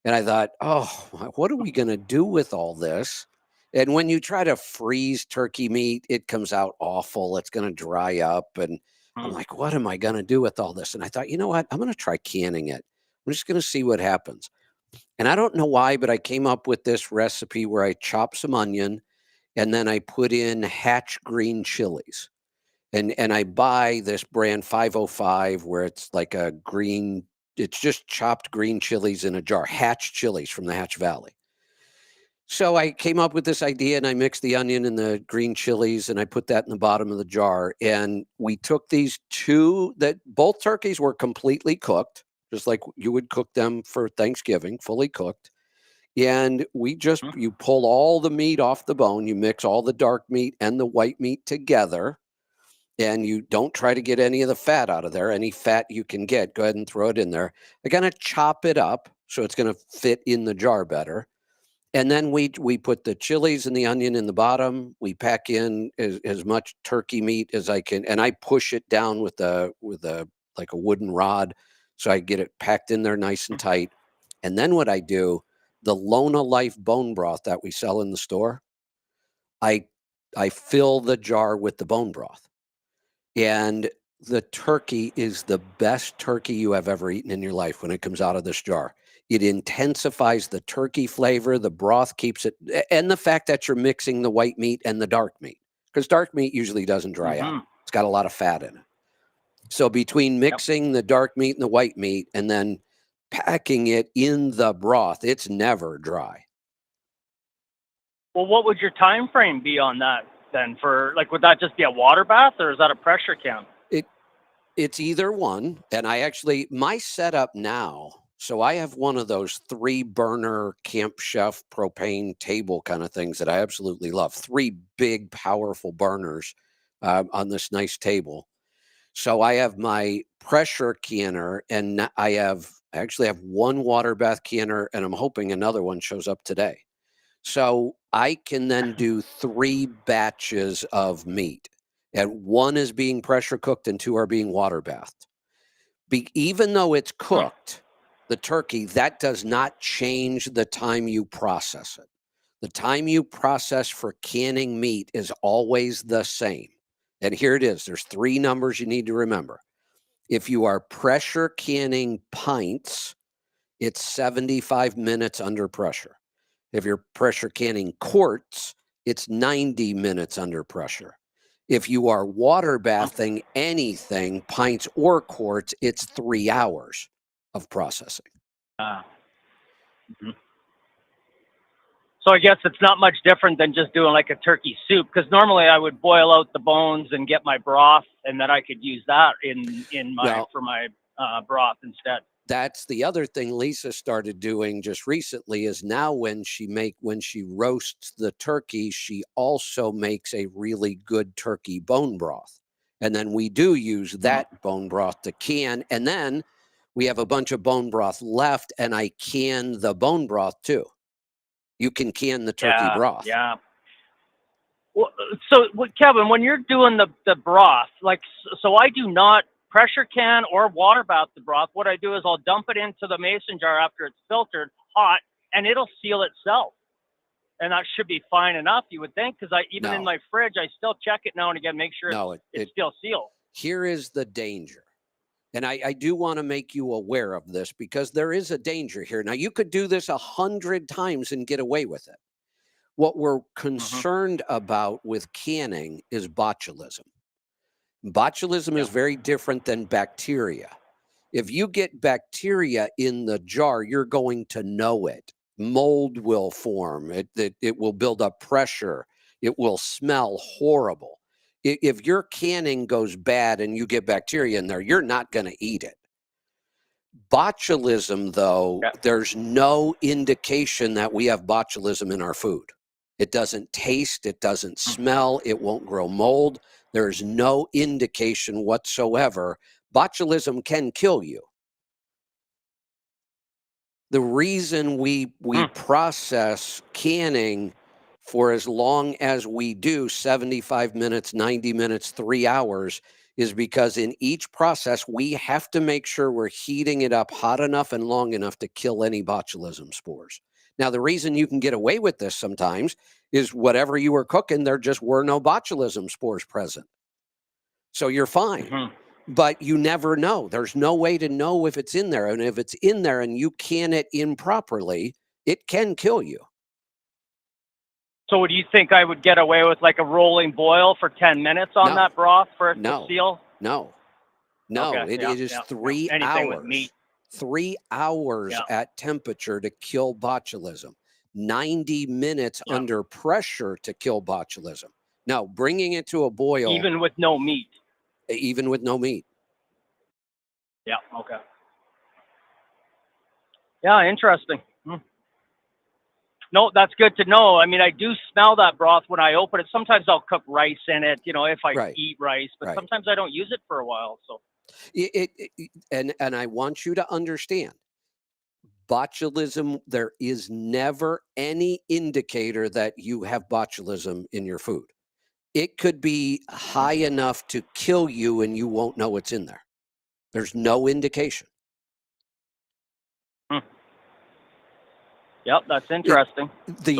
And I thought, oh, what are we going to do with all this? And when you try to freeze turkey meat, it comes out awful. It's going to dry up. And I'm like, what am I going to do with all this? And I thought, you know what? I'm going to try canning it. I'm just going to see what happens. And I don't know why, but I came up with this recipe where I chop some onion and then I put in Hatch green chilies. And I buy this brand 505 where it's like a green, it's just chopped green chilies in a jar, Hatch chilies from the Hatch Valley. So I came up with this idea and I mixed the onion and the green chilies and I put that in the bottom of the jar. And we took these 2 that both turkeys were completely cooked, just like you would cook them for Thanksgiving, fully cooked. And we just, you pull all the meat off the bone, you mix all the dark meat and the white meat together. And you don't try to get any of the fat out of there. Any fat you can get, go ahead and throw it in there. I kind of chop it up so it's going to fit in the jar better. And then we put the chilies and the onion in the bottom. We pack in as much turkey meat as I can, and I push it down with a like a wooden rod, so I get it packed in there nice and tight. And then what I do, the Lona Life bone broth that we sell in the store, I fill the jar with the bone broth. And the turkey is the best turkey you have ever eaten in your life when it comes out of this jar. It intensifies the turkey flavor. The broth keeps it, and the fact that you're mixing the white meat and the dark meat, because dark meat usually doesn't dry out. It's got a lot of fat in it. So between mixing the dark meat and the white meat and then packing it in the broth, it's never dry. Well, what would your time frame be on that then? For like, would that just be a water bath or is that a pressure can? It's either one. And I actually, my setup now, so I have one of those 3-burner Camp Chef propane table kind of things that I absolutely love. 3 big, powerful burners on this nice table. So I have my pressure canner, and I actually have 1 water bath canner, and I'm hoping another one shows up today. So I can then do 3 batches of meat. And 1 is being pressure cooked and 2 are being water bathed. Even though it's cooked, the turkey, that does not change the time you process it. The time you process for canning meat is always the same. And here it is. There's 3 numbers you need to remember. If you are pressure canning pints, it's 75 minutes under pressure. If you're pressure canning quarts, it's 90 minutes under pressure. If you are water bathing anything, pints or quarts, it's 3 hours of processing. So I guess it's not much different than just doing like a turkey soup, because normally I would boil out the bones and get my broth, and then I could use that for my broth instead. That's the other thing Lisa started doing just recently is now when she roasts the turkey, she also makes a really good turkey bone broth. And then we do use that bone broth to can. And then we have a bunch of bone broth left, and I can the bone broth too. You can can the turkey broth. Yeah. Well, so Kevin, when you're doing the broth, like, so I do not pressure can or water bath the broth. What I do is I'll dump it into the mason jar after it's filtered hot, and it'll seal itself. And that should be fine enough, you would think, because even in my fridge, I still check it now and again, make sure it's still sealed. Here is the danger. And I do want to make you aware of this because there is a danger here. Now, you could do this 100 times and get away with it. What we're concerned about with canning is botulism. Botulism is very different than bacteria. If you get bacteria in the jar, you're going to know it. Mold will form. It will build up pressure. It will smell horrible. If your canning goes bad and you get bacteria in there, you're not going to eat it. Botulism, though, there's no indication that we have botulism in our food. It doesn't taste, it doesn't smell, it won't grow mold. There's no indication whatsoever. Botulism can kill you. The reason we process canning for as long as we do, 75 minutes, 90 minutes, 3 hours, is because in each process, we have to make sure we're heating it up hot enough and long enough to kill any botulism spores. Now, the reason you can get away with this sometimes is whatever you were cooking, there just were no botulism spores present. So you're fine. But you never know. There's no way to know if it's in there. And if it's in there and you can it improperly, it can kill you. So do you think I would get away with like a rolling boil for 10 minutes on that broth for it to seal? No. Okay, It is 3 Anything hours. with meat. 3 hours at temperature to kill botulism. 90 minutes under pressure to kill botulism. Now, bringing it to a boil. Even with no meat. Even with no meat. Yeah, okay. Yeah, interesting. No, that's good to know. I mean, I do smell that broth when I open it. Sometimes I'll cook rice in it, you know, if I eat rice, but sometimes I don't use it for a while. So, and I want you to understand, botulism, there is never any indicator that you have botulism in your food. It could be high enough to kill you and you won't know it's in there. There's no indication. Yep, that's interesting. The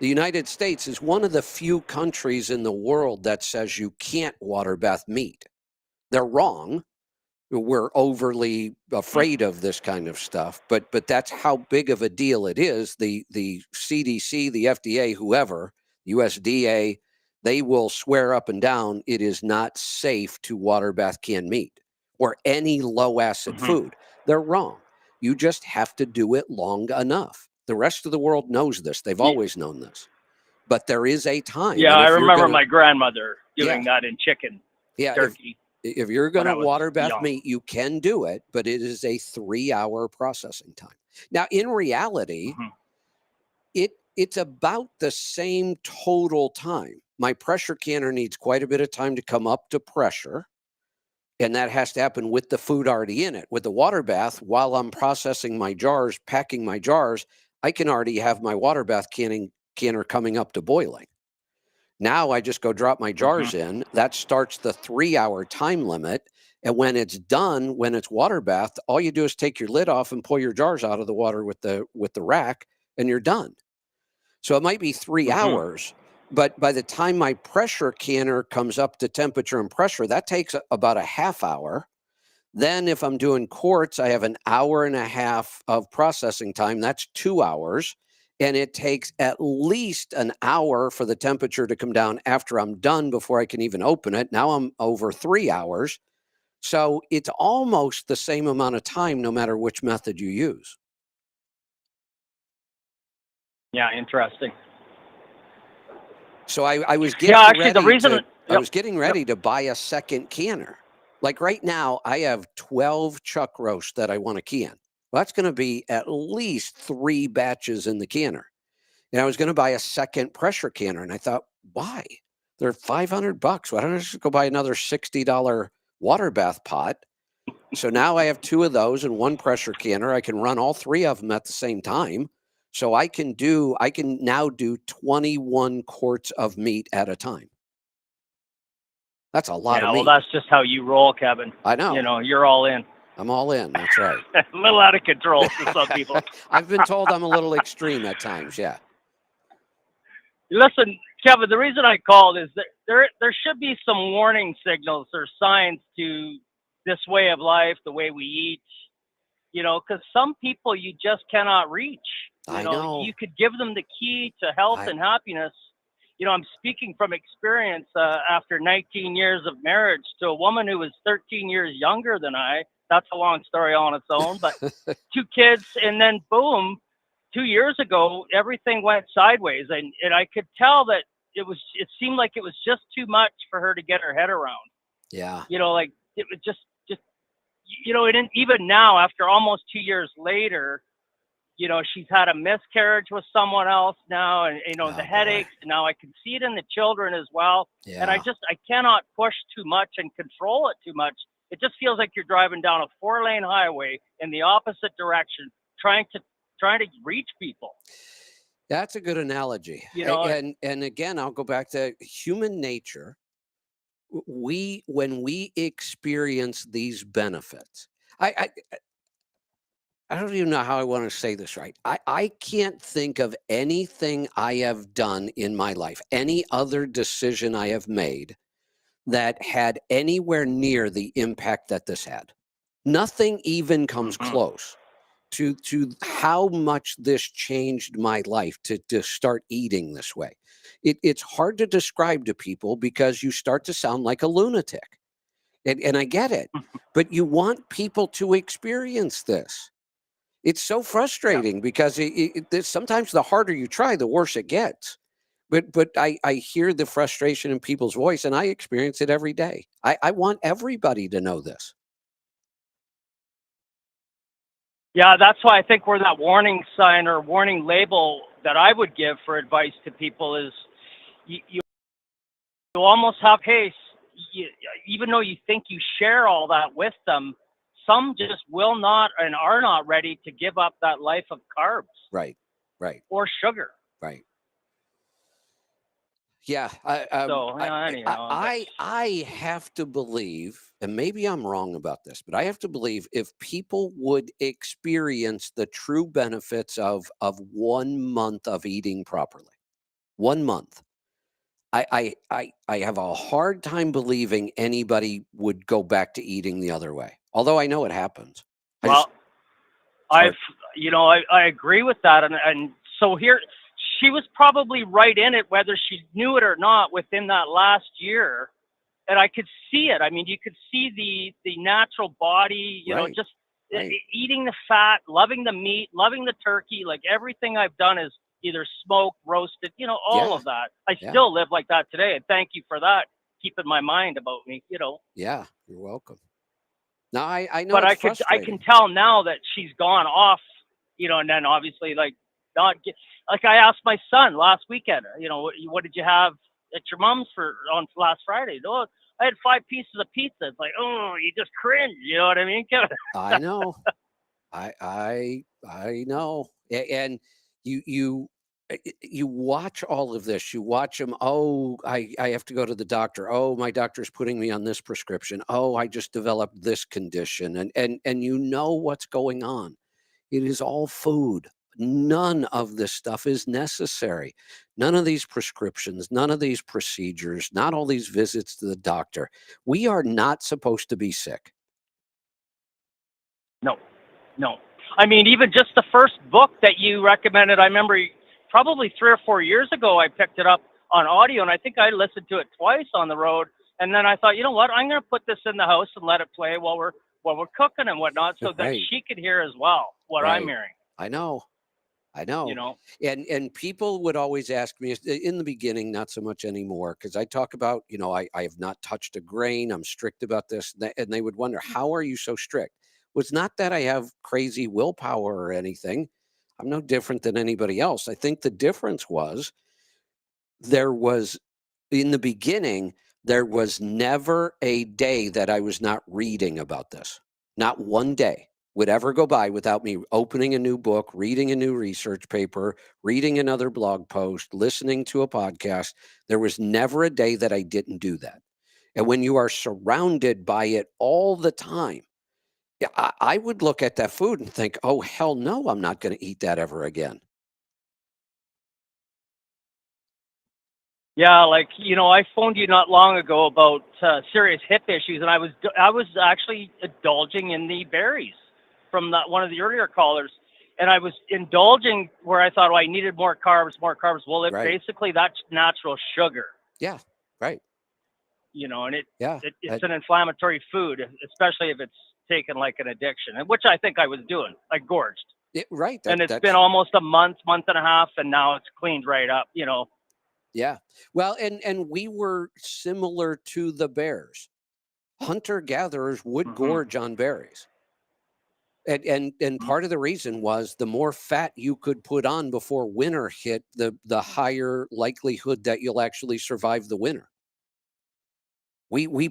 United States is one of the few countries in the world that says you can't water bath meat. They're wrong. We're overly afraid of this kind of stuff, but that's how big of a deal it is. The CDC, the FDA, whoever, USDA, they will swear up and down it is not safe to water bath canned meat or any low acid food. They're wrong. You just have to do it long enough. The rest of the world knows this. They've always known this. But there is a time. Yeah, I remember my grandmother doing that in chicken, turkey. If you're going to water bath meat, you can do it, but it is a 3-hour processing time. Now, in reality, it's about the same total time. My pressure canner needs quite a bit of time to come up to pressure, and that has to happen with the food already in it. With the water bath, while I'm processing my jars, packing my jars, I can already have my water bath canner coming up to boiling. Now I just go drop my jars in. That starts the 3-hour time limit. And when it's done, when it's water bathed, all you do is take your lid off and pull your jars out of the water with the rack, and you're done. So it might be 3 hours, but by the time my pressure canner comes up to temperature and pressure, that takes about a half hour. Then if I'm doing quarts, I have an hour and a half of processing time. That's 2 hours. And it takes at least an hour for the temperature to come down after I'm done before I can even open it. Now I'm over 3 hours. So it's almost the same amount of time no matter which method you use. Yeah, interesting. So I was getting ready to buy a second canner. Like right now, I have 12 chuck roasts that I want to can. Well, that's going to be at least 3 batches in the canner. And I was going to buy a second pressure canner. And I thought, why? They're $500. Why don't I just go buy another $60 water bath pot? So now I have 2 of those and 1 pressure canner. I can run all 3 of them at the same time. So I can now do 21 quarts of meat at a time. That's a lot of meat. Well, that's just how you roll, Kevin. I know. You know, you're all in. I'm all in. That's right. A little out of control for some people. I've been told I'm a little extreme at times. Yeah. Listen, Kevin, the reason I called is that there should be some warning signals or signs to this way of life, the way we eat, you know, because some people you just cannot reach. I know. You could give them the key to health and happiness. You know, I'm speaking from experience after 19 years of marriage to a woman who was 13 years younger than I. That's a long story on its own, but 2 kids, and then boom, 2 years ago, everything went sideways, and I could tell that it seemed like it was just too much for her to get her head around. Yeah. You know, like it was just you know, and even now, after almost 2 years later, you know, she's had a miscarriage with someone else now, and you know, the headaches. And now I can see it in the children as well. Yeah. And I cannot push too much and control it too much It just feels like you're driving down a 4-lane highway in the opposite direction, trying to reach people. That's a good analogy. You know, And again, I'll go back to human nature. When we experience these benefits, I don't even know how I want to say this right. I can't think of anything I have done in my life, any other decision I have made that had anywhere near the impact that this had. Nothing even comes close to how much this changed my life to start eating this way. It's hard to describe to people because you start to sound like a lunatic. And I get it, but you want people to experience this. It's so frustrating because sometimes the harder you try, the worse it gets. But I hear the frustration in people's voice, and I experience it every day. I want everybody to know this. yeah, that's why I think we're that warning sign or warning label that I would give for advice to people is you almost have, hey, even though you think you share all that with them, some just will not and are not ready to give up that life of carbs. Right. Or sugar. Right. Yeah. I have to believe, and maybe I'm wrong about this, but I have to believe if people would experience the true benefits of 1 month of eating properly, 1 month, I have a hard time believing anybody would go back to eating the other way. Although I know it happens. I agree with that, and so here she was probably right in it, whether she knew it or not, within that last year, and I could see it. I mean, you could see the natural body, just eating the fat, loving the meat, loving the turkey. Like everything I've done is either smoked, roasted, all of that. I still live like that today, and thank you for that, keeping my mind about me. Yeah, you're welcome. Now I know, but it's I frustrating. can tell now that she's gone off, and then obviously like I asked my son last weekend, what did you have at your mom's on last Friday? Oh, I had 5 pieces of pizza. It's like, oh, you just cringe. You know what I mean? I know. I know. And you watch all of this. You watch them. Oh, I have to go to the doctor. Oh, my doctor's putting me on this prescription. Oh, I just developed this condition. And you know what's going on. It is all food. None of this stuff is necessary. None of these prescriptions, none of these procedures, not all these visits to the doctor. We are not supposed to be sick. No. I mean, even just the first book that you recommended, I remember probably 3 or 4 years ago, I picked it up on audio, and I think I listened to it twice on the road. And then I thought, you know what, I'm going to put this in the house and let it play while we're cooking and whatnot, so that she could hear as well what I'm hearing. I know. And people would always ask me in the beginning, not so much anymore, because I talk about, I have not touched a grain. I'm strict about this. And they would wonder, how are you so strict? Well, it's not that I have crazy willpower or anything. I'm no different than anybody else. I think the difference was in the beginning, there was never a day that I was not reading about this. Not one day would ever go by without me opening a new book, reading a new research paper, reading another blog post, listening to a podcast. There was never a day that I didn't do that. And when you are surrounded by it all the time, I would look at that food and think, oh, hell no, I'm not going to eat that ever again. Yeah, like, I phoned you not long ago about serious hip issues, and I was actually indulging in the berries from one of the earlier callers, and I was indulging where I thought, I needed more carbs. Well, basically that's natural sugar. Yeah, right. And it's an inflammatory food, especially if it's taken like an addiction, and which I think I was doing. I gorged. Right. And it's been almost a month and a half, and now it's cleaned right up, Yeah. Well, and we were similar to the bears. Hunter-gatherers would gorge on berries. And part of the reason was the more fat you could put on before winter hit, the higher likelihood that you'll actually survive the winter. We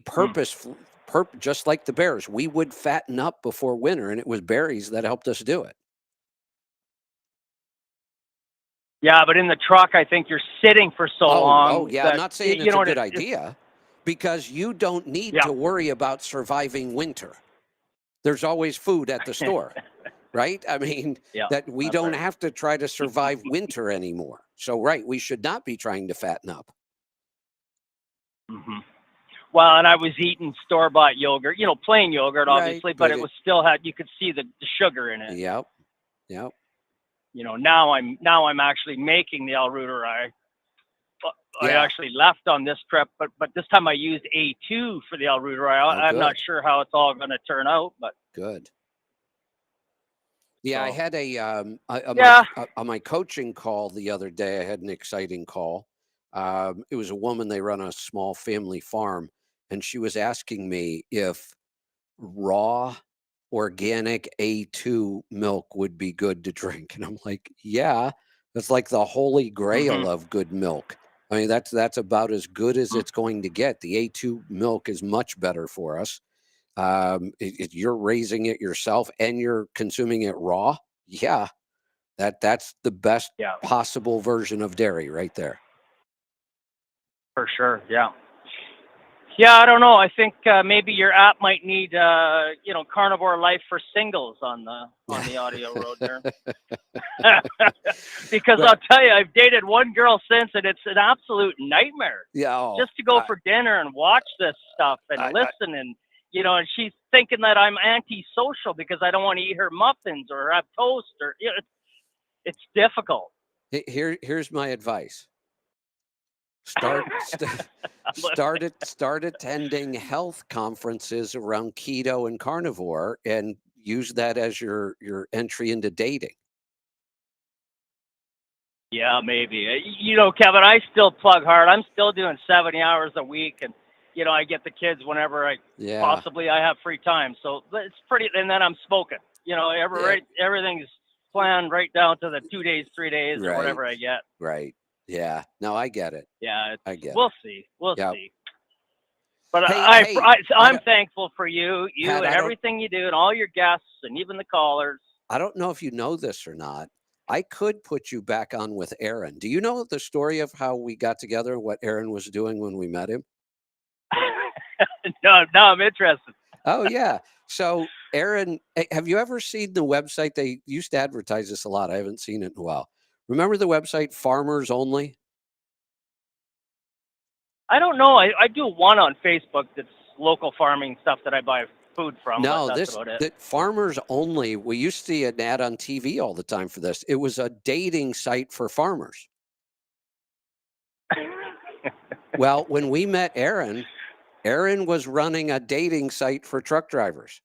just like the bears. We would fatten up before winter, and it was berries that helped us do it. Yeah, but in the truck, I think you're sitting for so long. Oh, yeah. That, I'm not saying it's a good idea, because you don't need to worry about surviving winter. There's always food at the store, right? I mean, that we don't have to try to survive winter anymore. So, right, we should not be trying to fatten up. Mm-hmm. Well, and I was eating store-bought yogurt, plain yogurt, obviously, but it was still you could see the sugar in it. Yep. Now I'm actually making the El Ruderai. I actually left on this trip, but this time I used A2 for the El Ruderai. I'm not sure how it's all going to turn out, but good. Yeah, I had on my coaching call the other day, I had an exciting call. It was a woman, they run a small family farm, and she was asking me if raw organic A2 milk would be good to drink. And I'm like, yeah, that's like the holy grail of good milk. I mean, that's about as good as it's going to get. The A2 milk is much better for us. You're raising it yourself and you're consuming it raw. Yeah, that's the best possible version of dairy right there. For sure, yeah. Yeah, I don't know. I think maybe your app might need, carnivore life for singles on the audio road there. Because I'll tell you, I've dated one girl since, and it's an absolute nightmare. Yeah, just to go for dinner and watch this stuff and listen, and and she's thinking that I'm antisocial because I don't want to eat her muffins or have toast, or it's difficult. Here's my advice. Start attending health conferences around keto and carnivore, and use that as your entry into dating. Yeah, maybe. Kevin, I still plug hard. I'm still doing 70 hours a week, and I get the kids whenever I possibly I have free time. So it's pretty. And then I'm smoking. Everything's planned right down to the 2 days, 3 days, or whatever I get. Right. Yeah. No, I get it. Yeah, I get we'll it. see. We'll Yep. see. But Hey, I'm thankful for you, Pat, and everything you do, and all your guests, and even the callers. I don't know if you know this or not. I could put you back on with Aaron. Do you know the story of how we got together and what Aaron was doing when we met him? No, I'm interested. Oh, yeah. So, Aaron, have you ever seen the website? They used to advertise this a lot. I haven't seen it in a while. Remember the website Farmers Only? I don't know. I do one on Facebook that's local farming stuff that I buy food from. No, but that's about it. Farmers Only. We used to see an ad on TV all the time for this. It was a dating site for farmers. Well, when we met Aaron was running a dating site for truck drivers.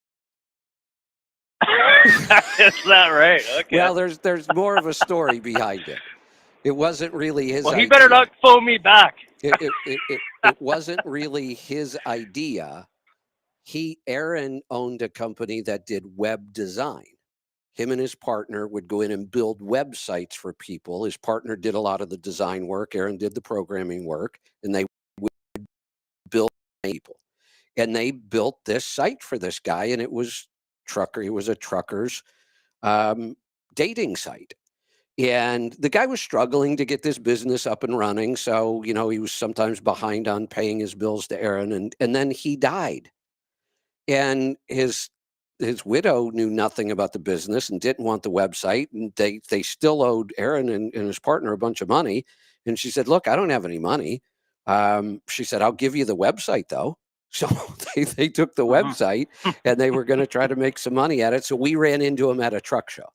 Is that right? Okay. Well, there's more of a story behind it. It wasn't really his idea. Well, he better not phone me back. It wasn't really his idea. Aaron owned a company that did web design. Him and his partner would go in and build websites for people. His partner did a lot of the design work. Aaron did the programming work, and they would build people. And they built this site for this guy, and it was a trucker's dating site. And the guy was struggling to get this business up and running. So, he was sometimes behind on paying his bills to Aaron. And then he died. And his widow knew nothing about the business and didn't want the website. And they still owed Aaron and his partner a bunch of money. And she said, look, I don't have any money. She said, I'll give you the website, though. So they took the website and they were going to try to make some money at it. So we ran into him at a truck show.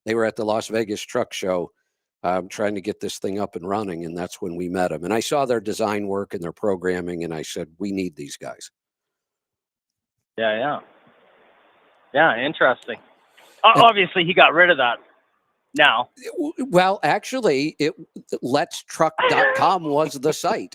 They were at the Las Vegas truck show trying to get this thing up and running. And that's when we met him. And I saw their design work and their programming. And I said, we need these guys. Yeah, interesting. Obviously, he got rid of that now. Well, actually, letstruck.com was the site.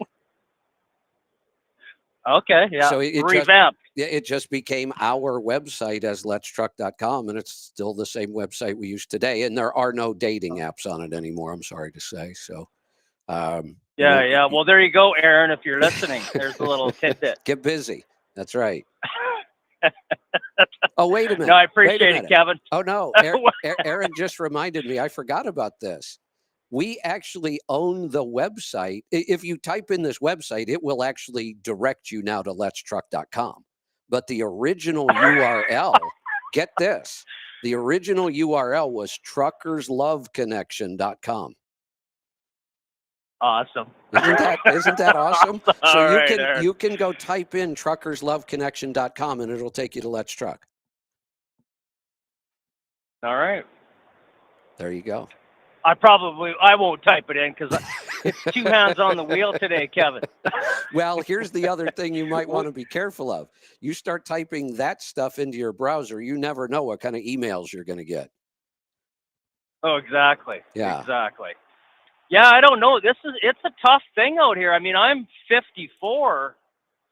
Okay, yeah. So it revamped. It just became our website as letstruck.com, and it's still the same website we use today. And there are no dating apps on it anymore, I'm sorry to say. So, yeah. Well, there you go, Aaron. If you're listening, there's a little tidbit. Get busy. That's right. Oh, wait a minute. No, I Wait a appreciate it, minute. Kevin. Oh, no. Aaron just reminded me. I forgot about this. We actually own the website. If you type in this website, it will actually direct you now to letstruck.com. But the original URL, get this, the original URL was truckersloveconnection.com. Awesome. Isn't that awesome? So All you right, can Aaron. you can go type in truckersloveconnection.com and it'll take you to Let's Truck. All right. There you go. I won't type it in because it's two hands on the wheel today, Kevin. Well, here's the other thing you might want to be careful of. You start typing that stuff into your browser, you never know what kind of emails you're going to get. Oh, exactly. Yeah. Exactly. Yeah, I don't know. It's a tough thing out here. I mean, I'm 54.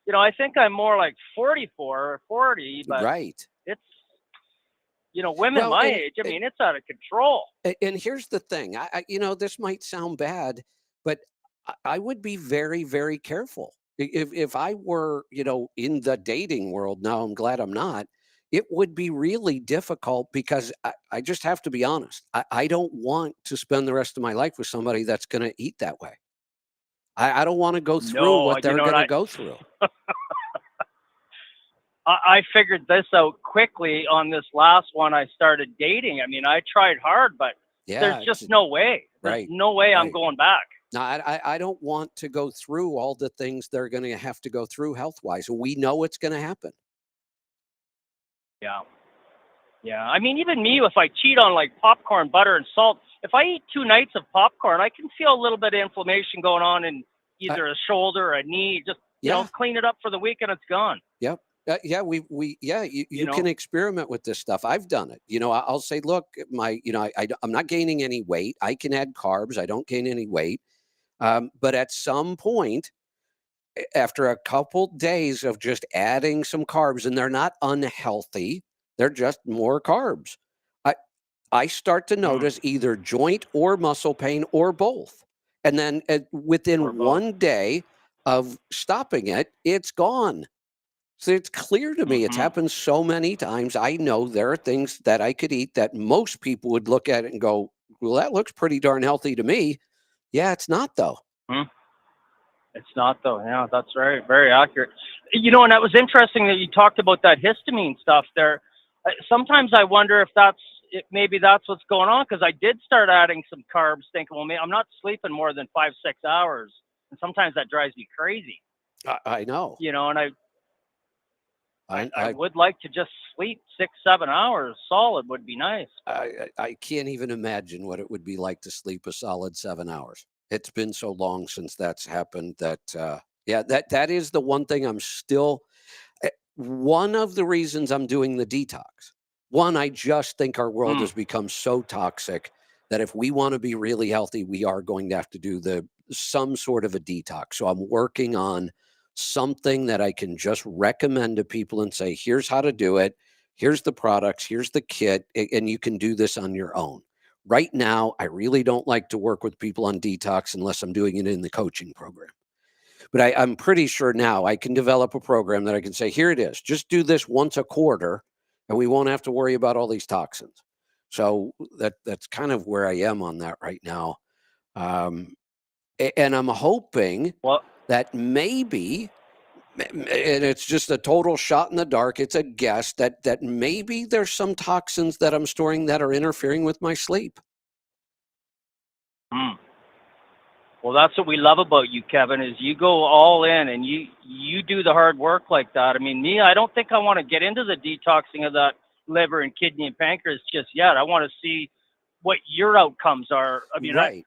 You know, I think I'm more like 44 or 40, but Right. it's, women my age, I mean, it's out of control. And here's the thing. This might sound bad, but I would be very, very careful. If I were, in the dating world now, I'm glad I'm not. It would be really difficult because I just have to be honest. I don't want to spend the rest of my life with somebody that's going to eat that way. I don't want to go through what they're going to go through. I figured this out quickly on this last one I started dating. I mean, I tried hard, but there's just no way. There's no way I'm going back. No, I don't want to go through all the things they're going to have to go through health-wise. We know it's going to happen. Yeah. Yeah. I mean, even me, if I cheat on like popcorn, butter, and salt, if I eat 2 nights of popcorn, I can feel a little bit of inflammation going on in either a shoulder or a knee. Just, clean it up for the week and it's gone. Yep. You can experiment with this stuff. I've done it. I'll say, look, I'm not gaining any weight. I can add carbs. I don't gain any weight. But at some point, after a couple days of just adding some carbs, and they're not unhealthy, they're just more carbs, I start to notice either joint or muscle pain or both. And then within 1 day of stopping it, it's gone. So it's clear to me, it's happened so many times. I know there are things that I could eat that most people would look at it and go, well, that looks pretty darn healthy to me. Yeah, it's not, though. It's not, though. Yeah, that's right. Very accurate. And that was interesting that you talked about that histamine stuff there. Sometimes I wonder if maybe that's what's going on, because I did start adding some carbs thinking, well, I'm not sleeping more than 5-6 hours. And sometimes that drives me crazy. I know. And I would like to just sleep 6-7 hours solid would be nice. I can't even imagine what it would be like to sleep a solid 7 hours. It's been so long since that's happened that, that is the one thing I'm still, one of the reasons I'm doing the detox. One, I just think our world has become so toxic that if we want to be really healthy, we are going to have to do some sort of a detox. So I'm working on something that I can just recommend to people and say, here's how to do it. Here's the products. Here's the kit. And you can do this on your own. Right now, I really don't like to work with people on detox unless I'm doing it in the coaching program. But I'm pretty sure now I can develop a program that I can say, here it is. Just do this once a quarter, and we won't have to worry about all these toxins. So that's kind of where I am on that right now. And I'm hoping that maybe, and it's just a total shot in the dark, it's a guess, that maybe there's some toxins that I'm storing that are interfering with my sleep. Well, that's what we love about you, Kevin, is you go all in and you do the hard work like that. I mean, me, I don't think I want to get into the detoxing of that liver and kidney and pancreas just yet. I want to see what your outcomes are. I mean, I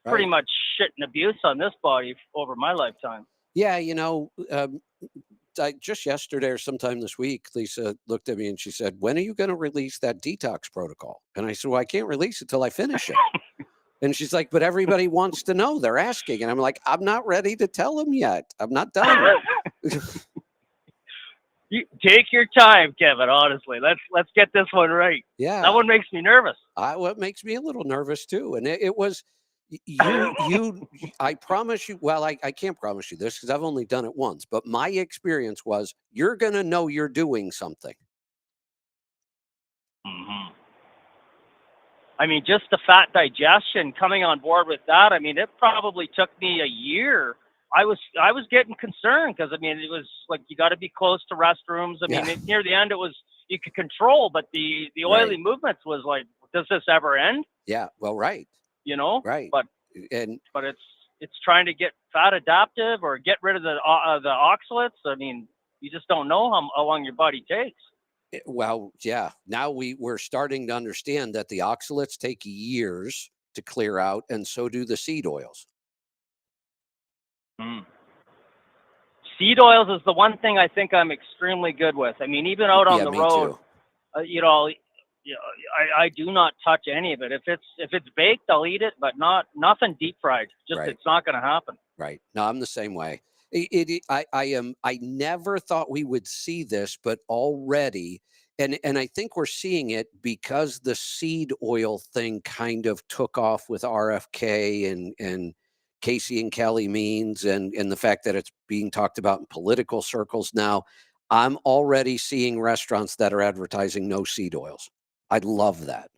pretty much shit and abuse on this body over my lifetime. Yeah, just yesterday or sometime this week, Lisa looked at me and she said, when are you going to release that detox protocol? And I said, well, I can't release it till I finish it. And she's like, but everybody wants to know. They're asking. And I'm like, I'm not ready to tell them yet. I'm not done. You take your time, Kevin, honestly. Let's get this one right. Yeah. That one makes me nervous. What makes me a little nervous too. And it was, I promise you, well, I can't promise you this because I've only done it once, but my experience was you're going to know you're doing something. Mm-hmm. I mean, just the fat digestion, coming on board with that. I mean, it probably took me a year. I was getting concerned because, I mean, it was like you got to be close to restrooms. I mean, near the end, it was you could control, but the oily movements was like, does this ever end? Yeah, well, right. You know, right. But it's trying to get fat adaptive or get rid of the oxalates. I mean, you just don't know how long your body takes. Well, yeah. Now we're starting to understand that the oxalates take years to clear out, and so do the seed oils. Seed oils is the one thing I think I'm extremely good with. I mean, even out on the road, you know, I do not touch any of it. If it's baked, I'll eat it, but nothing deep fried. Just It's not going to happen. Right. No, I'm the same way. I never thought we would see this, but already, and I think we're seeing it because the seed oil thing kind of took off with RFK and Casey and Kelly Means and the fact that it's being talked about in political circles now. I'm already seeing restaurants that are advertising no seed oils. I love that.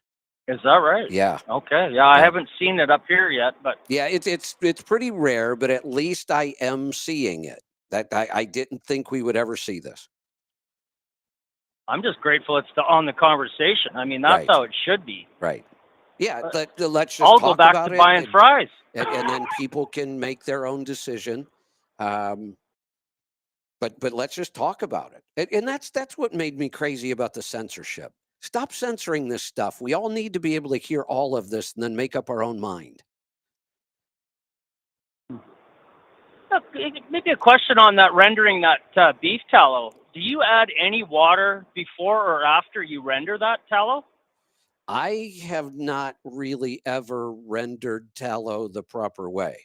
Is that right? Yeah. Okay. Yeah, I haven't seen it up here yet, but yeah, it's pretty rare, but at least I am seeing it. That I didn't think we would ever see this. I'm just grateful it's on the conversation. I mean, that's how it should be. Right. Yeah. Let's just I'll talk go back about to it buying fries, and then people can make their own decision. But let's just talk about it. And that's what made me crazy about the censorship. Stop censoring this stuff. We all need to be able to hear all of this and then make up our own mind. Maybe a question on that rendering that beef tallow. Do you add any water before or after you render that tallow? I have not really ever rendered tallow the proper way.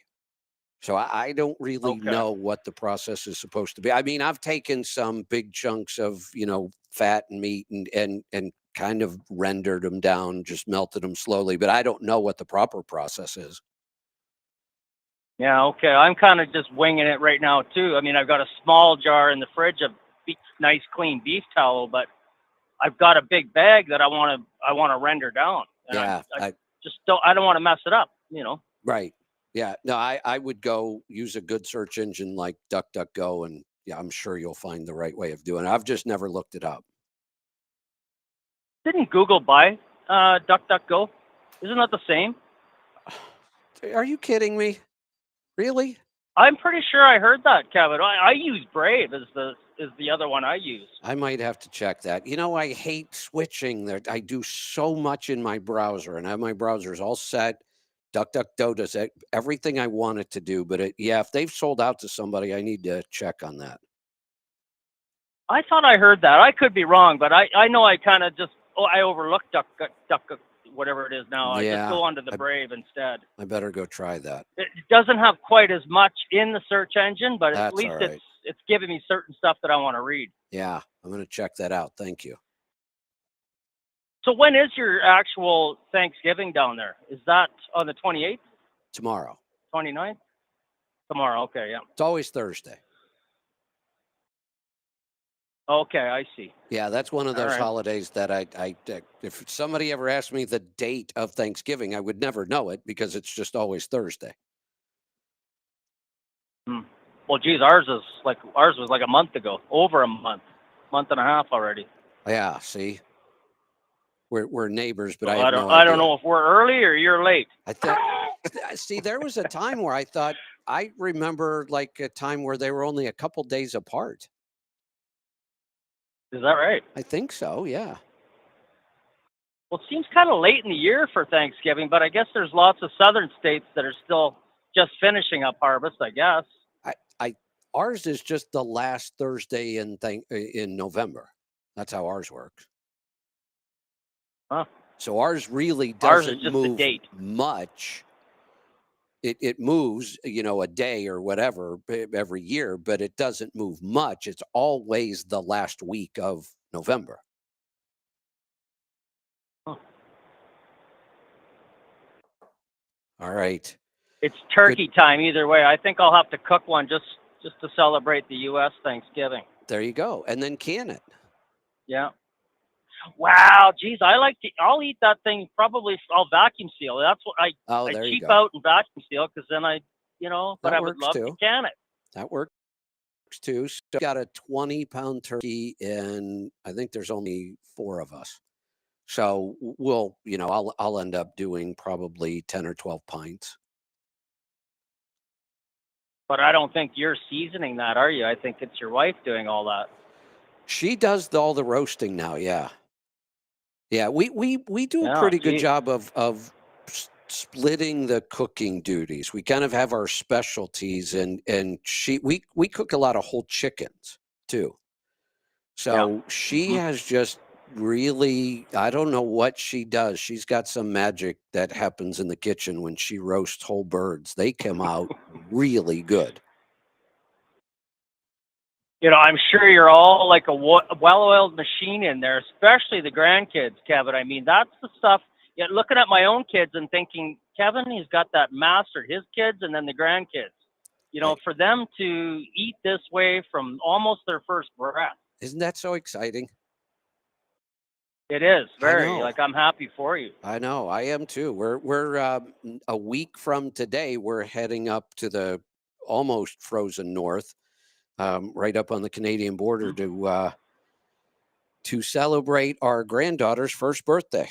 So I don't really know what the process is supposed to be. I mean, I've taken some big chunks of, fat and meat and kind of rendered them down, just melted them slowly, but I don't know what the proper process is. Yeah, okay. I'm kind of just winging it right now too. I mean, I've got a small jar in the fridge of nice clean beef tallow, but I've got a big bag that I want to render down. And I don't want to mess it up, Right. Yeah. No, I would go use a good search engine like DuckDuckGo, and yeah, I'm sure you'll find the right way of doing it. I've just never looked it up. Didn't Google buy DuckDuckGo? Isn't that the same? Are you kidding me? Really? I'm pretty sure I heard that, Kevin. I use Brave as the other one I use. I might have to check that. I hate switching there. I do so much in my browser, and I have my browsers all set. DuckDuckGo does everything I want it to do, but if they've sold out to somebody, I need to check on that. I thought I heard that. I could be wrong, but I know I kind of I overlooked Duck, whatever it is now. I just go onto the Brave instead. I better go try that. It doesn't have quite as much in the search engine, but at least right. it's giving me certain stuff that I want to read. Yeah, I'm going to check that out. Thank you. So when is your actual Thanksgiving down there? Is that on the 28th? Tomorrow. 29th? Tomorrow, okay, yeah. It's always Thursday. Okay, I see. Yeah, that's one of those holidays that I if somebody ever asked me the date of Thanksgiving, I would never know it because it's just always Thursday. Well, geez, ours was like a month ago, over a month and a half already. Yeah, see, we're neighbors, but so I have no idea. I don't know if we're early or you're late. See, there was a time where I remember like a time where they were only a couple days apart. Is that right? I think so, yeah. Well, it seems kind of late in the year for Thanksgiving, but I guess there's lots of southern states that are still just finishing up harvest, I guess. Ours is just the last Thursday in November. That's how ours works. Huh. So ours really doesn't move much. It moves, a day or whatever every year, but it doesn't move much. It's always the last week of November. Huh. All right. It's turkey time either way. I think I'll have to cook one just to celebrate the U.S. Thanksgiving. There you go. And then can it. Yeah. Wow, geez, I'll eat that thing. Probably I'll vacuum seal. That's what I there you cheap go. out and vacuum seal because then but That I would works love too. to can it. That works too. So got a 20-pound turkey, and I think there's only 4 of us. So we'll, I'll end up doing probably 10 or 12 pints. But I don't think you're seasoning that, are you? I think it's your wife doing all that. She does all the roasting now. Yeah. Yeah. We do a pretty good job of splitting the cooking duties. We kind of have our specialties, and we cook a lot of whole chickens too. So she has just really, I don't know what she does. She's got some magic that happens in the kitchen when she roasts whole birds. They come out really good. I'm sure you're all like a well-oiled machine in there, especially the grandkids, Kevin. I mean, that's the stuff. Yeah, looking at my own kids and thinking, Kevin, he's got that mastered. His kids and then the grandkids. For them to eat this way from almost their first breath. Isn't that so exciting? It is very. Like, I'm happy for you. I know. I am too. We're a week from today. We're heading up to the almost frozen north, right up on the Canadian border to celebrate our granddaughter's first birthday.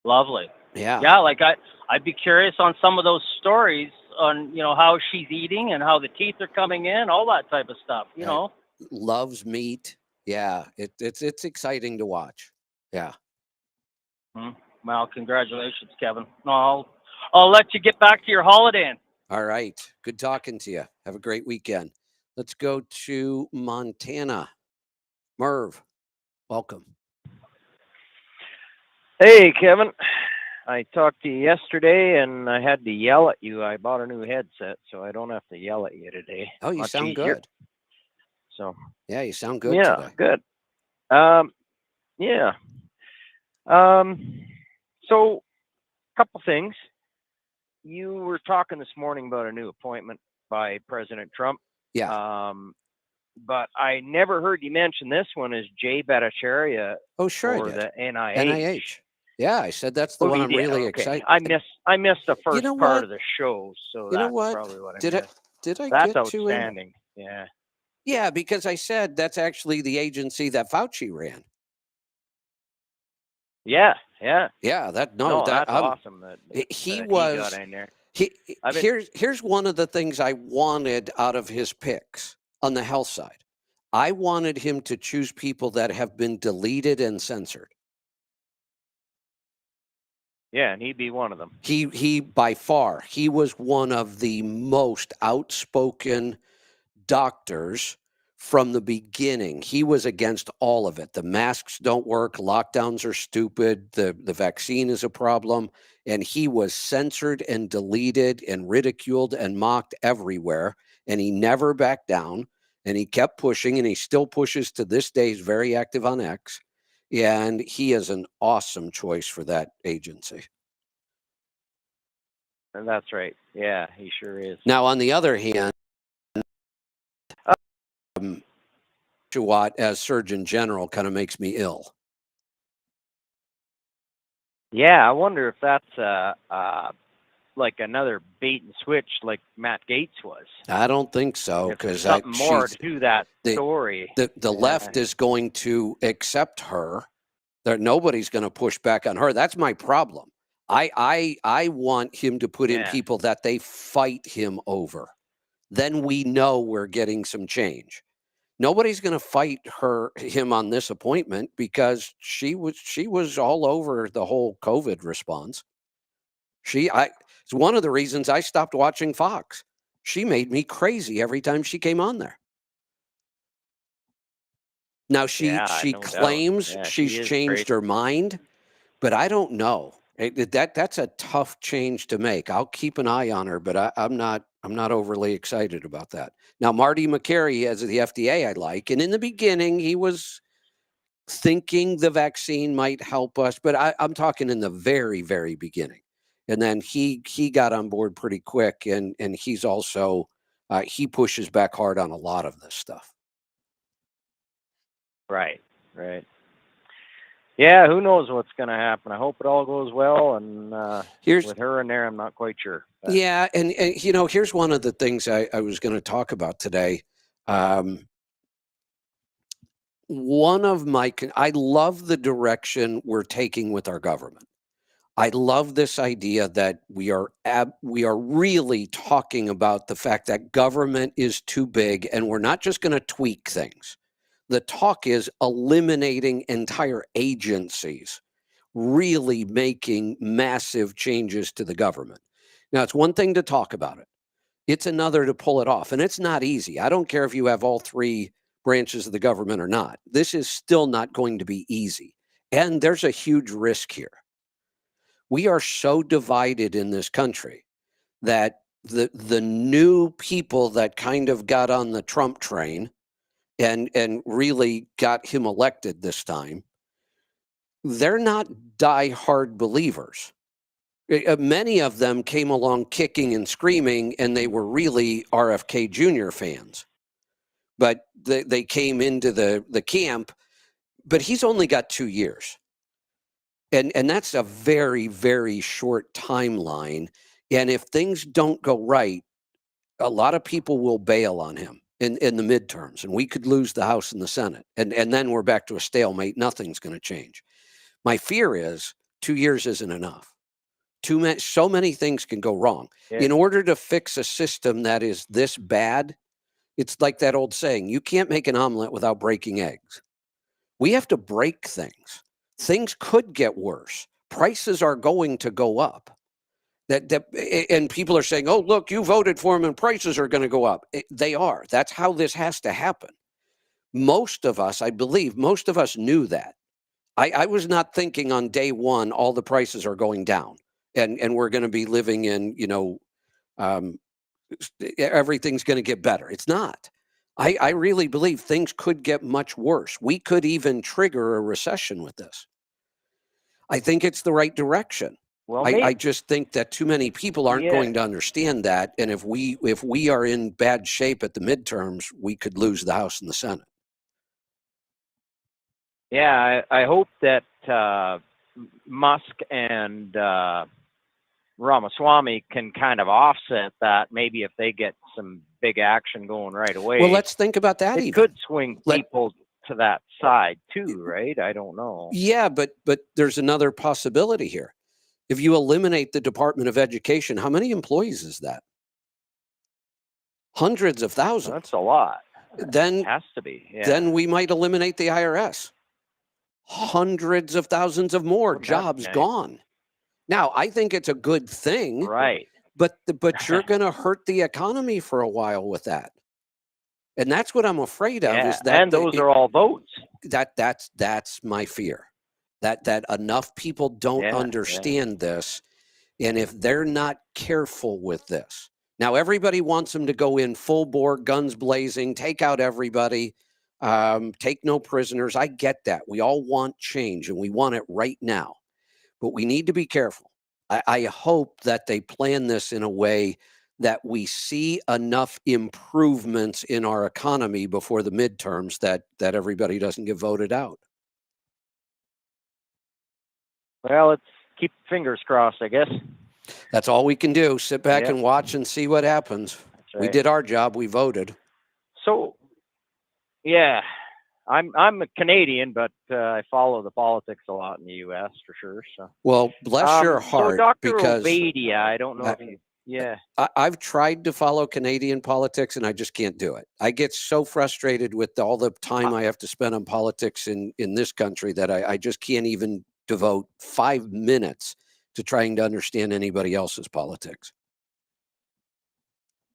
Lovely. Yeah. Yeah, like I'd be curious on some of those stories on how she's eating and how the teeth are coming in, all that type of stuff. Loves meat. Yeah, it's exciting to watch. Yeah. Well, congratulations, Kevin. I'll let you get back to your holiday. All right. Good talking to you. Have a great weekend. Let's go to Montana. Merv, welcome. Hey, Kevin. I talked to you yesterday, and I had to yell at you. I bought a new headset, so I don't have to yell at you today. Oh, you Much sound easier. good. So yeah, you sound good yeah, today. good. Yeah. So a couple things. You were talking this morning about a new appointment by President Trump. Yeah. But I never heard you mention this one as Jay Bhattacharya for the NIH. Yeah, I said that's the one I'm really excited. I missed the first part what? of the show, so You know that's what? probably what I Did missed. I That's get to him? outstanding. Yeah. Yeah, because I said that's actually the agency that Fauci ran. Yeah. Yeah, that's awesome that he got in there. Here's one of the things I wanted out of his picks on the health side. I wanted him to choose people that have been deleted and censored. Yeah, and he'd be one of them. He by far, he was one of the most outspoken doctors from the beginning. He was against all of it. The masks don't work. Lockdowns are stupid. The vaccine is a problem. And he was censored and deleted and ridiculed and mocked everywhere. And he never backed down. And he kept pushing, and he still pushes to this day. He's very active on X. And he is an awesome choice for that agency. And that's right. Yeah, he sure is. Now, on the other hand, Watt as Surgeon General kind of makes me ill. Yeah, I wonder if that's like another bait and switch like Matt Gaetz was. I don't think so, because something more to that story. The left is going to accept her. Nobody's going to push back on her. That's my problem. I want him to put in people that they fight him over. Then we know we're getting some change. Nobody's going to fight him on this appointment because she was all over the whole COVID response. It's one of the reasons I stopped watching Fox. She made me crazy every time she came on there. Now she claims she's changed her mind, but I don't know. That's a tough change to make. I'll keep an eye on her, but I'm not overly excited about that. Now, Marty McCary as the FDA I like, and in the beginning he was thinking the vaccine might help us, but I'm talking in the very, very beginning. And then he got on board pretty quick, and he's also he pushes back hard on a lot of this stuff. Right. Yeah, who knows what's going to happen? I hope it all goes well. And with her in there, I'm not quite sure. But. Yeah, and here's one of the things I was going to talk about today. I love the direction we're taking with our government. I love this idea that we are really talking about the fact that government is too big, and we're not just going to tweak things. The talk is eliminating entire agencies, really making massive changes to the government. Now, it's one thing to talk about it. It's another to pull it off, and it's not easy. I don't care if you have all three branches of the government or not. This is still not going to be easy, and there's a huge risk here. We are so divided in this country that the new people that kind of got on the Trump train and really got him elected this time, they're not diehard believers. Many of them came along kicking and screaming, and they were really RFK Jr. fans. But they came into the camp, but he's only got 2 years. And that's a very, very short timeline. And if things don't go right, a lot of people will bail on him in the midterms, and we could lose the House and the Senate. And then we're back to a stalemate. Nothing's going to change. My fear is 2 years isn't enough. So many things can go wrong. Yeah. In order to fix a system that is this bad, it's like that old saying, you can't make an omelet without breaking eggs. We have to break things. Things could get worse. Prices are going to go up. And people are saying, oh, look, you voted for them and prices are going to go up. They are. That's how this has to happen. Most of us, I believe, knew that. I was not thinking on day one, all the prices are going down and we're going to be living in, everything's going to get better. It's not. I really believe things could get much worse. We could even trigger a recession with this. I think it's the right direction. Well, I just think that too many people aren't going to understand that. And if we are in bad shape at the midterms, we could lose the House and the Senate. Yeah, I hope that Musk and Ramaswamy can kind of offset that. Maybe if they get some big action going right away. Well, let's think about that. It could swing people to that side too, right? I don't know. Yeah, but there's another possibility here. If you eliminate the Department of Education, how many employees is that? Hundreds of thousands. That's a lot. Then it has to be. Yeah. Then we might eliminate the IRS. Hundreds of thousands of more jobs gone. Now, I think it's a good thing. Right. But you're going to hurt the economy for a while with that. And that's what I'm afraid of. Is that and those are all votes. That's my fear. That enough people don't understand this. And if they're not careful with this. Now, everybody wants them to go in full bore, guns blazing, take out everybody, take no prisoners. I get that. We all want change and we want it right now. But we need to be careful. I hope that they plan this in a way that we see enough improvements in our economy before the midterms that everybody doesn't get voted out. Well, let's keep fingers crossed, I guess. That's all we can do. Sit back and watch and see what happens. Right. We did our job. We voted. So, yeah, I'm a Canadian, but I follow the politics a lot in the U.S. for sure. So, well, bless your heart. So, Dr. Because Obadia, I don't know if you. Yeah, I've tried to follow Canadian politics and I just can't do it. I get so frustrated with all the time I have to spend on politics in this country that I just can't even devote 5 minutes to trying to understand anybody else's politics.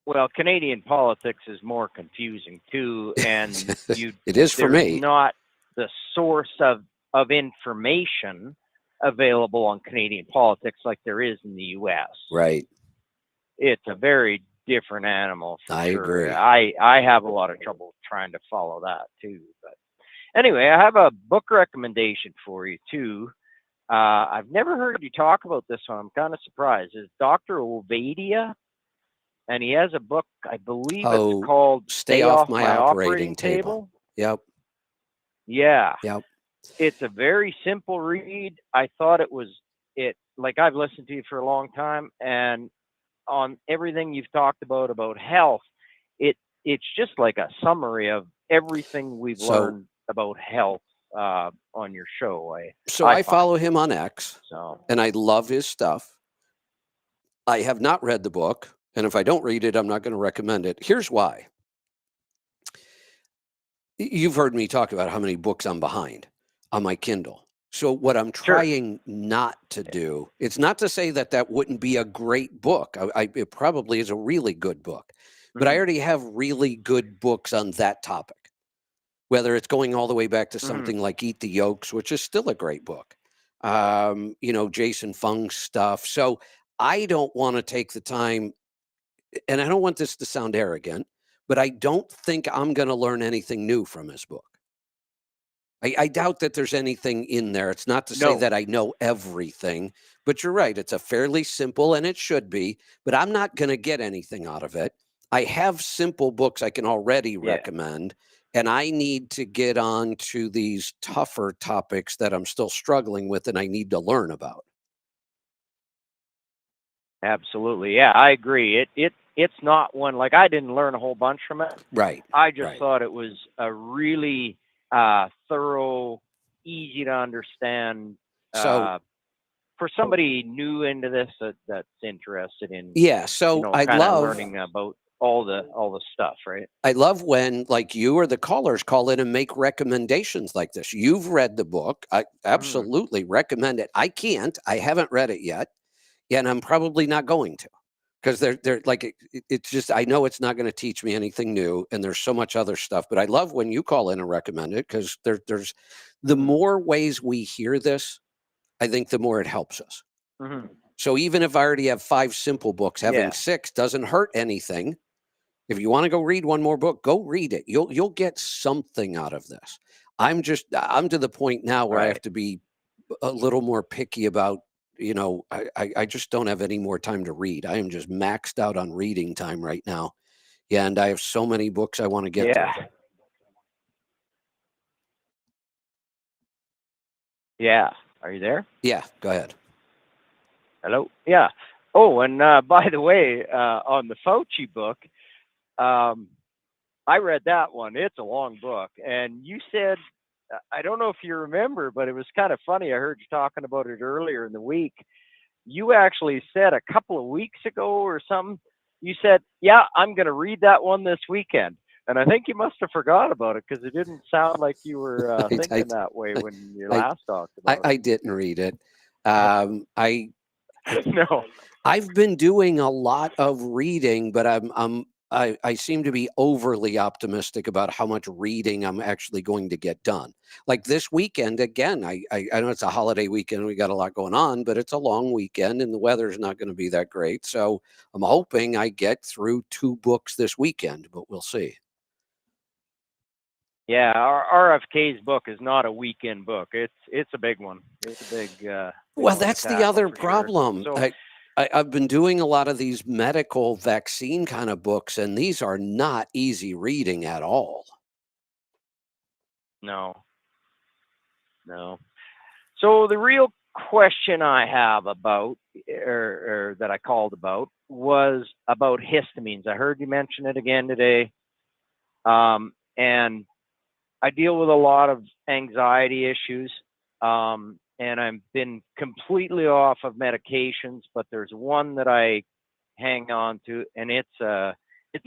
Well, Canadian politics is more confusing too, and it is for me. Not the source of information available on Canadian politics like there is in the U.S. Right. It's a very different animal. I agree. I have a lot of trouble trying to follow that too. But anyway, I have a book recommendation for you too. I've never heard you talk about this one. I'm kind of surprised. It's Dr. Ovadia, and he has a book, I believe it's called Stay Off My Operating Table. Yep. Yeah. Yep. It's a very simple read. I thought like I've listened to you for a long time, and on everything you've talked about health, it's just like a summary of everything we've learned about health on your show. I follow him on X, and I love his stuff. I have not read the book, and if I don't read it, I'm not going to recommend it. Here's why. You've heard me talk about how many books I'm behind on my Kindle. So what I'm trying not to do, it's not to say that wouldn't be a great book. It probably is a really good book, but I already have really good books on that topic, whether it's going all the way back to something like Eat the Yolks, which is still a great book. Jason Fung's stuff. So I don't want to take the time, and I don't want this to sound arrogant, but I don't think I'm going to learn anything new from his book. I doubt that there's anything in there. It's not to say that I know everything, but you're right. It's a fairly simple, and it should be, but I'm not going to get anything out of it. I have simple books I can already recommend, and I need to get on to these tougher topics that I'm still struggling with and I need to learn about. Absolutely. Yeah, I agree. It's not one, like I didn't learn a whole bunch from it. Right. I just thought it was a really thorough, easy to understand for somebody new into this that's interested in I love learning about all the stuff, right? I love when like you or the callers call in and make recommendations like this. You've read the book. I absolutely recommend it. I haven't read it yet, and I'm probably not going to, because they're like it's just, I know it's not going to teach me anything new, and there's so much other stuff. But I love when you call in and recommend it, because there's the more ways we hear this, I think the more it helps us. So even if I already have 5 simple books, having 6 doesn't hurt anything. If you want to go read one more book, go read it. You'll get something out of this. I'm to the point now where I have to be a little more picky about, I just don't have any more time to read. I am just maxed out on reading time right now. Yeah, and I have so many books I want to get through. Yeah. Are you there? Yeah, go ahead. Hello? Yeah. Oh, and by the way, on the Fauci book, I read that one. It's a long book. And you said, I don't know if you remember, but it was kind of funny. I heard you talking about it earlier in the week. You actually said a couple of weeks ago or something, you said, yeah, I'm going to read that one this weekend. And I think you must have forgot about it, because it didn't sound like you were thinking that way when you last talked about it. I didn't read it. No. I've been doing a lot of reading, but I seem to be overly optimistic about how much reading I'm actually going to get done. Like this weekend, again, I know it's a holiday weekend. We got a lot going on, but it's a long weekend and the weather's not going to be that great. So I'm hoping I get through 2 books this weekend, but we'll see. Yeah, our RFK's book is not a weekend book. It's a big one. It's a big. Well, that's the other problem. Sure. I've been doing a lot of these medical vaccine kind of books, and these are not easy reading at all. No. So the real question I have about, or that I called about, was about histamines. I heard you mention it again today, and I deal with a lot of anxiety issues, and I've been completely off of medications, but there's one that I hang on to, and it's an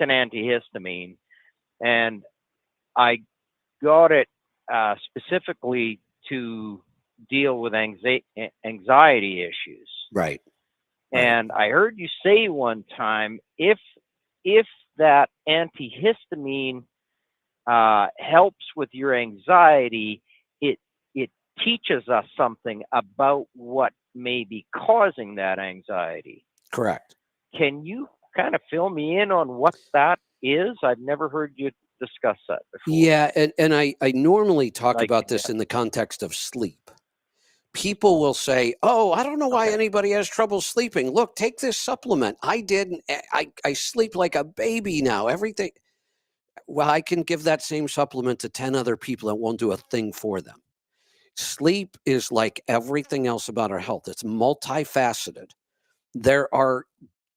antihistamine, and I got it specifically to deal with anxiety issues. Right. And I heard you say one time, if that antihistamine helps with your anxiety, it teaches us something about what may be causing that anxiety. Correct. Can you kind of fill me in on what that is? I've never heard you discuss that before. Yeah, and I normally talk about this in the context of sleep, people will say, oh, I don't know why anybody has trouble sleeping. Look, take this supplement. I did. I sleep like a baby now. Everything. Well, I can give that same supplement to 10 other people and won't do a thing for them. Sleep is like everything else about our health. It's multifaceted. There are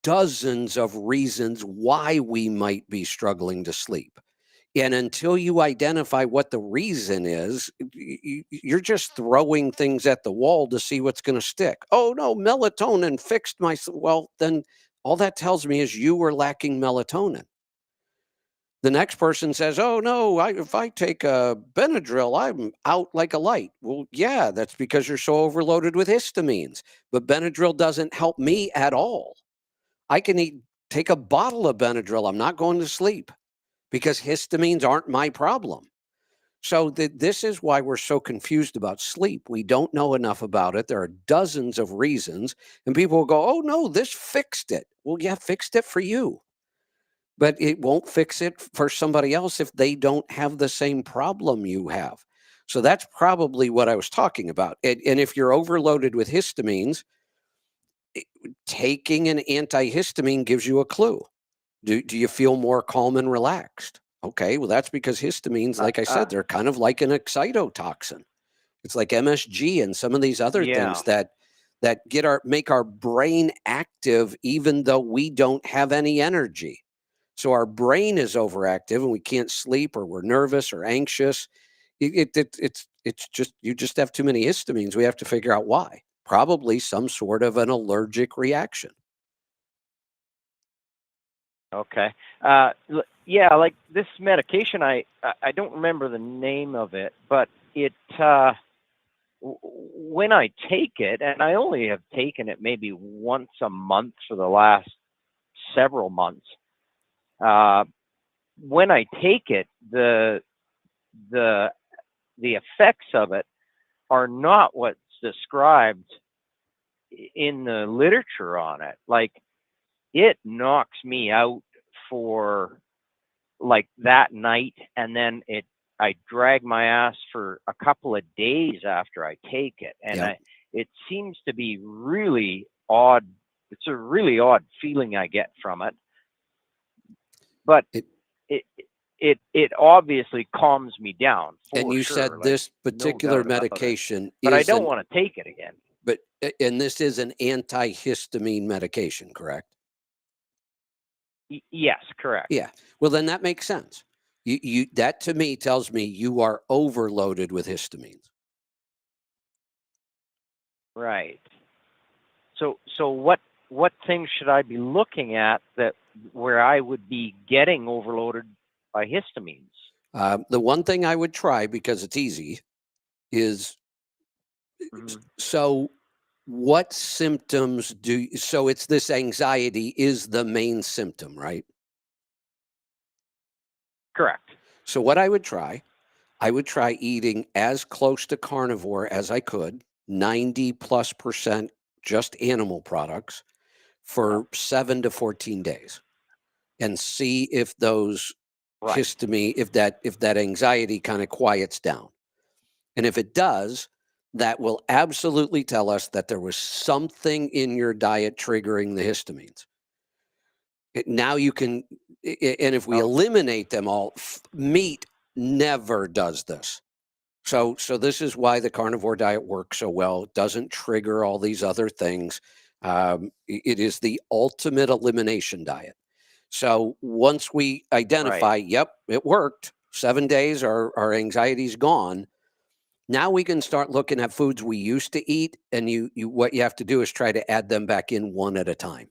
dozens of reasons why we might be struggling to sleep. And until you identify what the reason is, you're just throwing things at the wall to see what's going to stick. Oh, no, melatonin fixed my. Well, then all that tells me is you were lacking melatonin. The next person says, oh, no, if I take a Benadryl, I'm out like a light. Well, yeah, that's because you're so overloaded with histamines. But Benadryl doesn't help me at all. I can take a bottle of Benadryl. I'm not going to sleep because histamines aren't my problem. So this is why we're so confused about sleep. We don't know enough about it. There are dozens of reasons. And people will go, oh, no, this fixed it. Well, yeah, fixed it for you. But it won't fix it for somebody else if they don't have the same problem you have. So that's probably what I was talking about. And if you're overloaded with histamines, taking an antihistamine gives you a clue. Do you feel more calm and relaxed? Okay, well, that's because histamines, like I said, they're kind of like an excitotoxin. It's like MSG and some of these other things that make our brain active even though we don't have any energy. So our brain is overactive and we can't sleep, or we're nervous or anxious. It's just, you just have too many histamines. We have to figure out why. Probably some sort of an allergic reaction. Okay. Yeah, like this medication, I don't remember the name of it, but it when I take it, and I only have taken it maybe once a month for the last several months. When I take it, the effects of it are not what's described in the literature on it. Like, it knocks me out for like that night, and then I drag my ass for a couple of days after I take it, and it seems to be really odd. It's a really odd feeling I get from it, but it obviously calms me down. And you said this particular medication, but I don't want to take it again. And this is an antihistamine medication, correct? Yes, correct. Yeah. Well, then that makes sense. That to me tells me you are overloaded with histamines. Right. So what things should I be looking at where I would be getting overloaded by histamines? The one thing I would try, because it's easy, is so what symptoms so it's this anxiety is the main symptom, right? Correct. So what I would try eating as close to carnivore as I could, 90+% just animal products for 7 to 14 days, and see if those histamine, if that anxiety kind of quiets down. And if it does, that will absolutely tell us that there was something in your diet triggering the histamines. Now you can, and if we eliminate them all, meat never does this. So this is why the carnivore diet works so well. It doesn't trigger all these other things. It is the ultimate elimination diet. So once we identify, yep, it worked, 7 days, our anxiety's gone. Now we can start looking at foods we used to eat, and what you have to do is try to add them back in one at a time.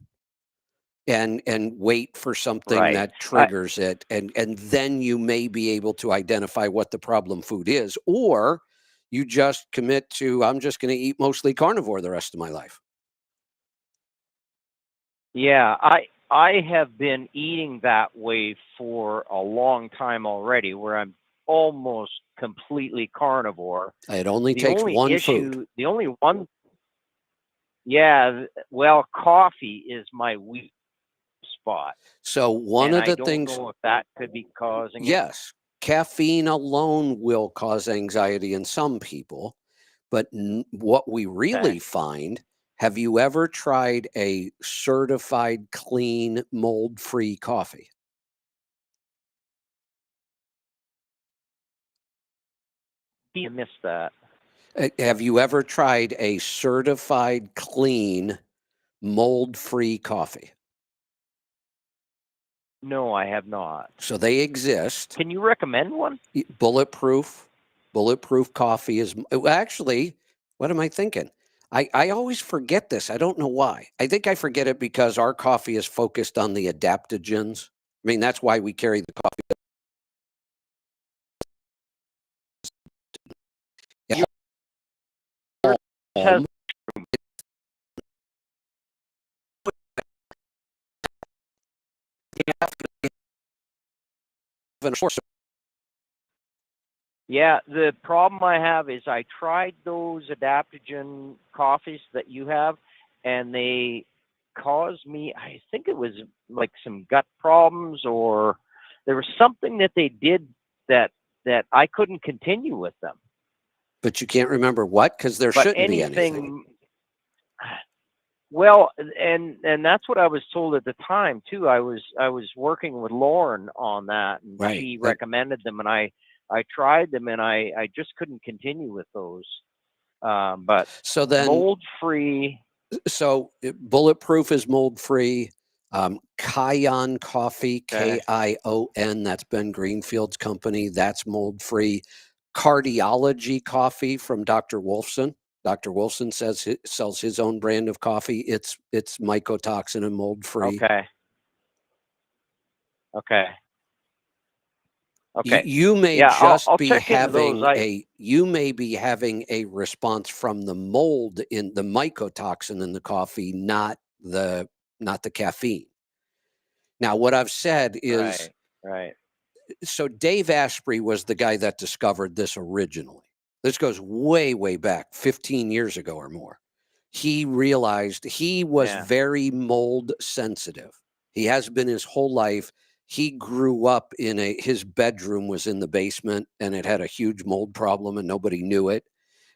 And wait for something that triggers it, and then you may be able to identify what the problem food is, or you just commit to, I'm just going to eat mostly carnivore the rest of my life. Yeah, I have been eating that way for a long time already, where I'm almost completely carnivore. It only takes one food. The only one, yeah, well, coffee is my weak spot. So one of the things, I don't know if that could be causing it. Yes, caffeine alone will cause anxiety in some people, But what we really find, have you ever tried a certified clean, mold-free coffee? You missed that. Have you ever tried a certified clean, mold-free coffee? No, I have not. So they exist. Can you recommend one? Bulletproof coffee is actually, what am I thinking? I always forget this. I don't know why. I think I forget it because our coffee is focused on the adaptogens. I mean, that's why we carry the coffee. Has- Yeah, the problem I have is I tried those adaptogen coffees that you have, and they caused me, I think it was like some gut problems, or there was something that they did that I couldn't continue with them. But you can't remember what, because there But shouldn't be anything. Well, and that's what I was told at the time too. I was working with Lauren on that, and Right. she recommended them, and I tried them, and I just couldn't continue with those. But So then, mold free. So Bulletproof is mold free. Kion Coffee, Okay. Kion, that's Ben Greenfield's company. That's mold free. Cardiology Coffee from Dr. Wolfson. Dr. Wolfson sells his own brand of coffee. It's mycotoxin and mold free. Okay. Okay. Okay. You may Yeah, just I'll be check into those. having you may be having a response from the mold in the mycotoxin in the coffee, not the caffeine. Now, what I've said is, Right. so Dave Asprey was the guy that discovered this originally. This goes way, way back, 15 years ago or more. He realized he was very mold sensitive. He has been his whole life. He grew up his bedroom was in the basement, and it had a huge mold problem, and nobody knew it.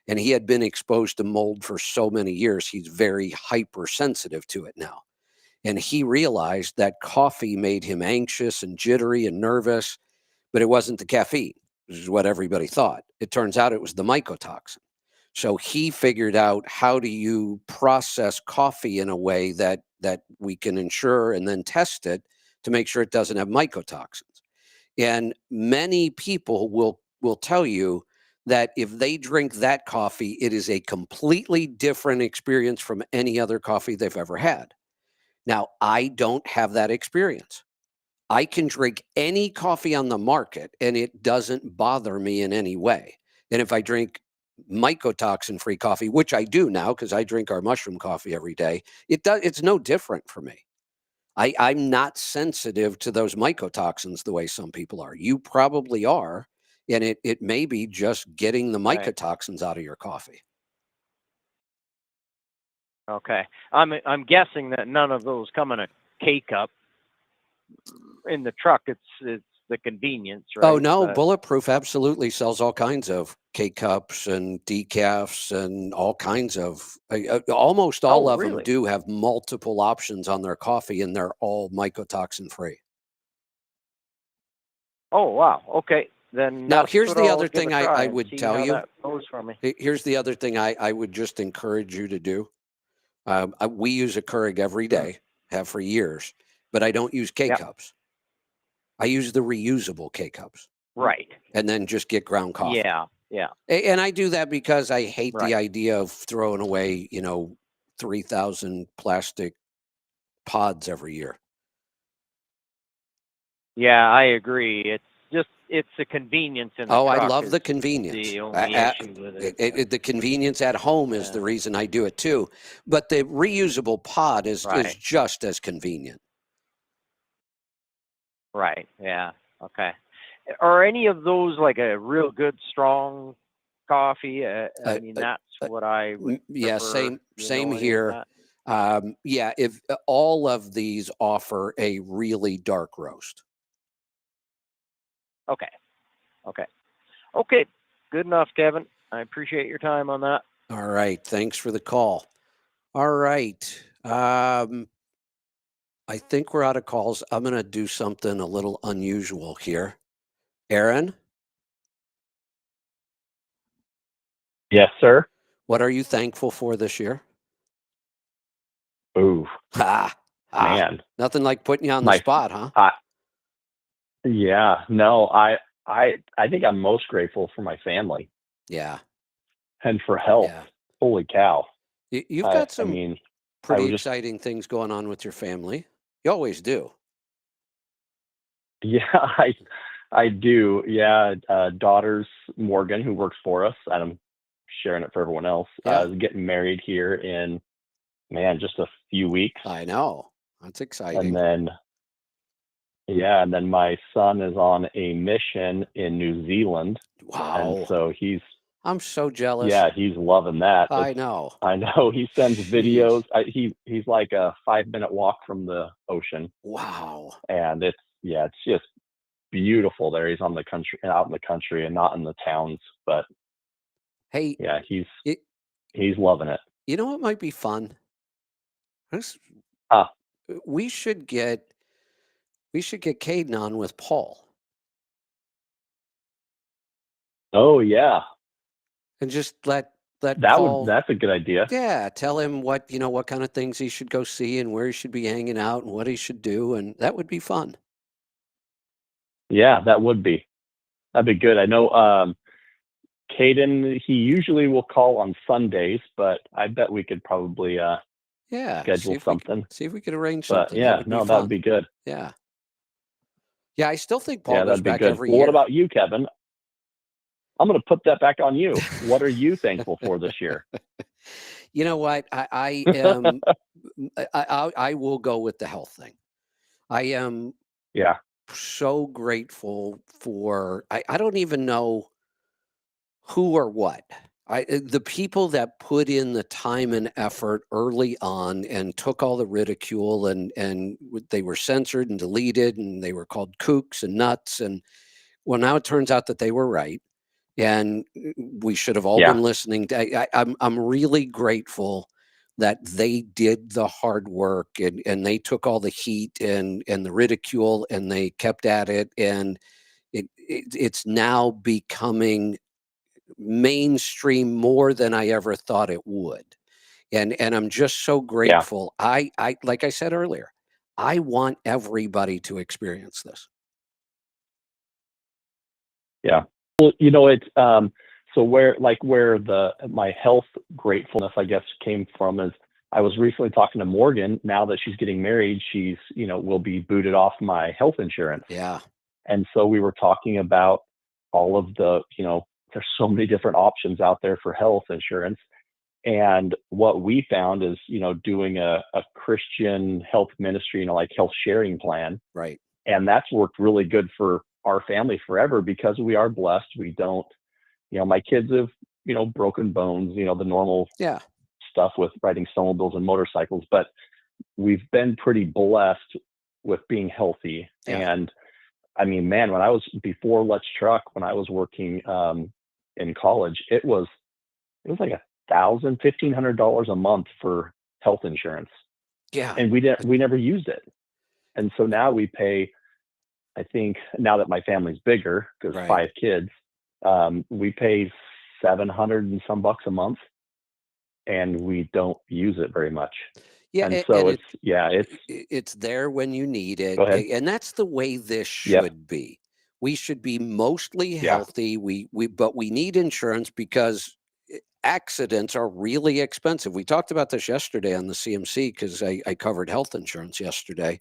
And he had been exposed to mold for so many years. He's very hypersensitive to it now. And he realized that coffee made him anxious and jittery and nervous, but it wasn't the caffeine, which is what everybody thought. It turns out it was the mycotoxin. So he figured out, how do you process coffee in a way that we can ensure and then test it to make sure it doesn't have mycotoxins. And many people will tell you that if they drink that coffee, it is a completely different experience from any other coffee they've ever had. Now, I don't have that experience. I can drink any coffee on the market and it doesn't bother me in any way. And if I drink mycotoxin-free coffee, which I do now because I drink our mushroom coffee every day, it's no different for me. I'm not sensitive to those mycotoxins the way some people are. You probably are, and it may be just getting the mycotoxins out of your coffee. Okay. I'm guessing that none of those come in a K-cup. In the truck, it's the convenience, right? Oh no, Bulletproof absolutely sells all kinds of K-cups and decafs and all kinds of. Almost all of them do have multiple options on their coffee, and they're all mycotoxin free. Oh wow. Okay. Then now that's here's what the I'll other give thing a try I and would see tell how you. that goes for me. Here's the other thing I would just encourage you to do. We use a Keurig every day, have for years, but I don't use K-cups. I use the reusable K-cups. Right. And then just get ground coffee. Yeah. And I do that because I hate the idea of throwing away, 3,000 plastic pods every year. Yeah, I agree. It's the convenience in the Oh, I truck love is the convenience. the only issue with it. The convenience at home is the reason I do it too. But the reusable pod is just as convenient. Right. Yeah. Okay. Are any of those like a real good strong coffee? I mean, that's what I would Yeah, prefer. same here. If all of these offer a really dark roast. Okay. Good enough, Kevin. I appreciate your time on that. All right. Thanks for the call. All right. I think we're out of calls. I'm going to do something a little unusual here. Aaron, Yes, sir. what are you thankful for this year? Ooh, Ha! man. Nothing like putting you on the My, spot, huh? yeah, no, I think I'm most grateful for my family Yeah. and for health. Yeah. Holy cow. You've got I some mean, I pretty was just, exciting things going on with your family. You always do. yeah, I do. Yeah. Daughter's Morgan, who works for us, and I'm sharing it for everyone else, Yeah. is getting married here in, man, just a few weeks. I know. That's exciting. And then my son is on a mission in New Zealand. And Wow. so I'm so jealous. yeah, he's loving that. I know. I know he sends Jeez. videos. He's like a 5-minute walk from the ocean, Wow. and it's just beautiful there. He's out in the country and not in the towns, but Hey, yeah, he's it, loving it. you know what might be fun? This- Ah, We should get Caden on with Paul oh yeah, and just let Paul. that's a good idea. Yeah, tell him what kind of things he should go see and where he should be hanging out and what he should do, and that would be fun. Yeah, that'd be good. I know Caden, he usually will call on Sundays, but I bet we could probably Yeah, schedule something. see if we could arrange But something. That yeah, would be no, fun. that would be good. Yeah. Yeah, I still think Paul Yeah, goes that'd be back good. every Well, year. what about you, Kevin? I'm going to put that back on you. What are you thankful for this year? You know what? I am. I will go with the health thing. I am Yeah. so grateful for. I don't even know who or what. The people that put in the time and effort early on and took all the ridicule and they were censored and deleted and they were called kooks and nuts, and well, now it turns out that they were right. And we should have all Yeah. been listening to. I'm really grateful that they did the hard work and they took all the heat and the ridicule and they kept at it, and it's now becoming mainstream more than I ever thought it would. And I'm just so Yeah. grateful. I like I said earlier, I want everybody to experience this. Yeah. Well, you know, it's so where my health gratefulness, I guess, came from is I was recently talking to Morgan. Now that she's getting married, she's, will be booted off my health insurance. Yeah. And so we were talking about all of the, there's so many different options out there for health insurance. And what we found is, doing a Christian health ministry, like health sharing plan. Right. And that's worked really good for our family forever because we are blessed. We don't, my kids have, broken bones, the normal stuff with riding snowmobiles and motorcycles, but we've been pretty blessed with being healthy. Yeah. And I mean, man, before Let's Truck, when I was working in college, it was like $1,500 a month for health insurance. Yeah. And we never used it. And so now we pay, I think now that my family's bigger, because Right. 5 kids, we pay $700 and some bucks a month, and we don't use it very much. Yeah, And so it's there when you need it. Go ahead. And that's the way this Yep. should be. We should be mostly Yeah. healthy. But we need insurance because accidents are really expensive. We talked about this yesterday on the CMC because I covered health insurance yesterday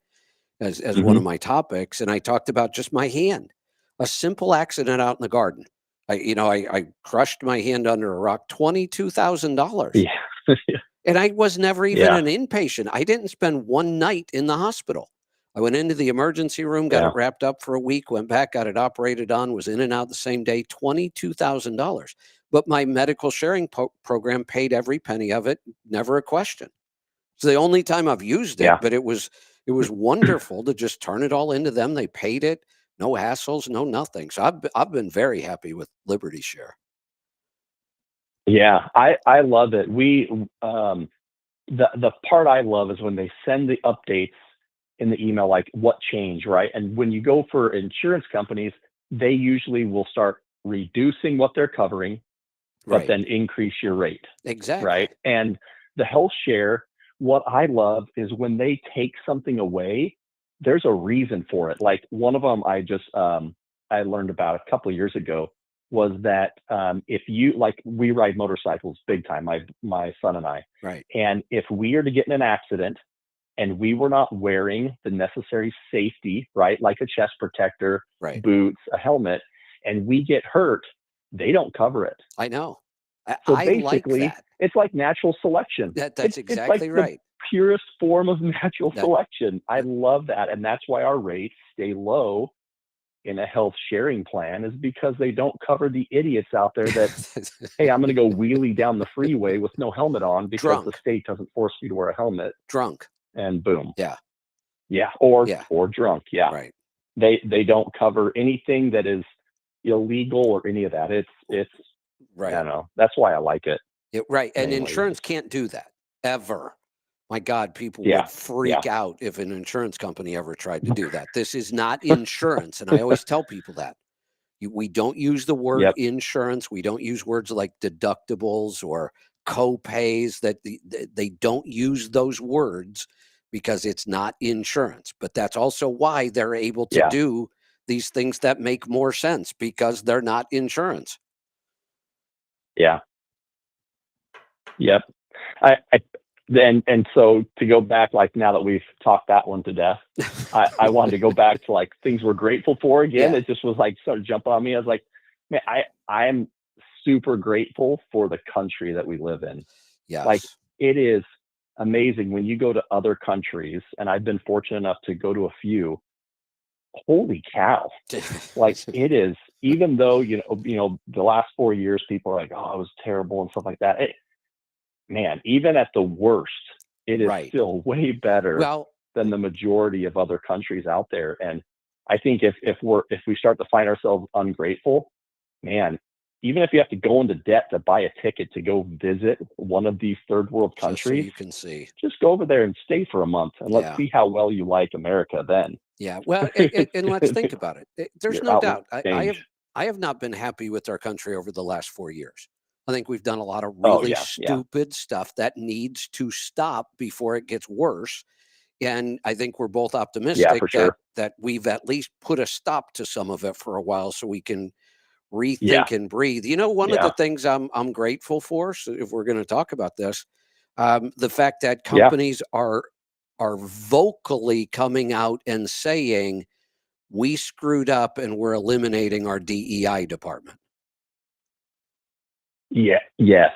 as one of my topics, and I talked about just my hand, a simple accident out in the garden. I crushed my hand under a rock, $22,000. Yeah. And I was never even Yeah. an inpatient. I didn't spend one night in the hospital. I went into the emergency room, got Yeah. it wrapped up for a week, went back, got it operated on, was in and out the same day, $22,000. But my medical sharing program paid every penny of it, never a question. It's the only time I've used it, Yeah. but it was wonderful to just turn it all into them. They paid it, no hassles, no nothing. So I've been very happy with Liberty Share. Yeah, I love it. The part I love is when they send the updates in the email, like what changed, right? And when you go for insurance companies, they usually will start reducing what they're covering, but Right. then increase your rate, Exactly. right? And the health share, what I love is when they take something away, there's a reason for it. Like one of them I learned about a couple of years ago was that if you, like, we ride motorcycles big time, my son and I, Right. and if we are to get in an accident and we were not wearing the necessary safety, right, like a chest protector, Right. boots, a helmet, and we get hurt, they don't cover it. I know. So I like basically, that. it's like natural selection. That's It's like exactly the right. purest form of natural That- selection. I love that, and that's why our rates stay low in a health sharing plan, is because they don't cover the idiots out there that, hey, I'm going to go wheelie down the freeway with no helmet on because the Drunk. state doesn't force you to wear a helmet, Drunk. and boom. Yeah. Yeah, or Yeah. drunk. Yeah. Right. They don't cover anything that is illegal or any of that. It's I Right. don't know. That's why I like it. Right. And Mainly. insurance can't do that ever. My God, people Yeah. would freak out if an insurance company ever tried to do that. This is not insurance. And I always tell people that. We don't use the word Yep. insurance. We don't use words like deductibles or co-pays. They don't use those words because it's not insurance. But that's also why they're able to Yeah. do these things that make more sense, because they're not insurance. Yeah. Yep. And so to go back, like, now that we've talked that one to death, I wanted to go back to like things we're grateful for again. Yeah. It just was like sort of jump on me. I was like, man, I am super grateful for the country that we live in. Yes. Like, it is amazing when you go to other countries, and I've been fortunate enough to go to a few. Holy cow. Like, it is, even though, you know, the last 4 years, people are like, oh, it was terrible and stuff like that. Man, even at the worst, it is Right. still way better Well, than the majority of other countries out there. And I think if we start to find ourselves ungrateful, man, even if you have to go into debt to buy a ticket to go visit one of these third world just so countries, you can see. just go over there and stay for a month, and let's Yeah. see how well you like America then. Yeah. Well, and let's think about it. There's Your no outlook doubt. change. I have not been happy with our country over the last 4 years. I think we've done a lot of Oh really yeah, yeah, stupid stuff that needs to stop before it gets worse. And I think we're both yeah, optimistic for sure. that we've at least put a stop to some of it for a while, so we can Yeah, rethink and breathe. You know, one of yeah, the things I'm grateful for, so if we're going to talk about this, the fact that yeah, companies are vocally coming out and saying, we screwed up and we're eliminating our DEI department. yeah, yes.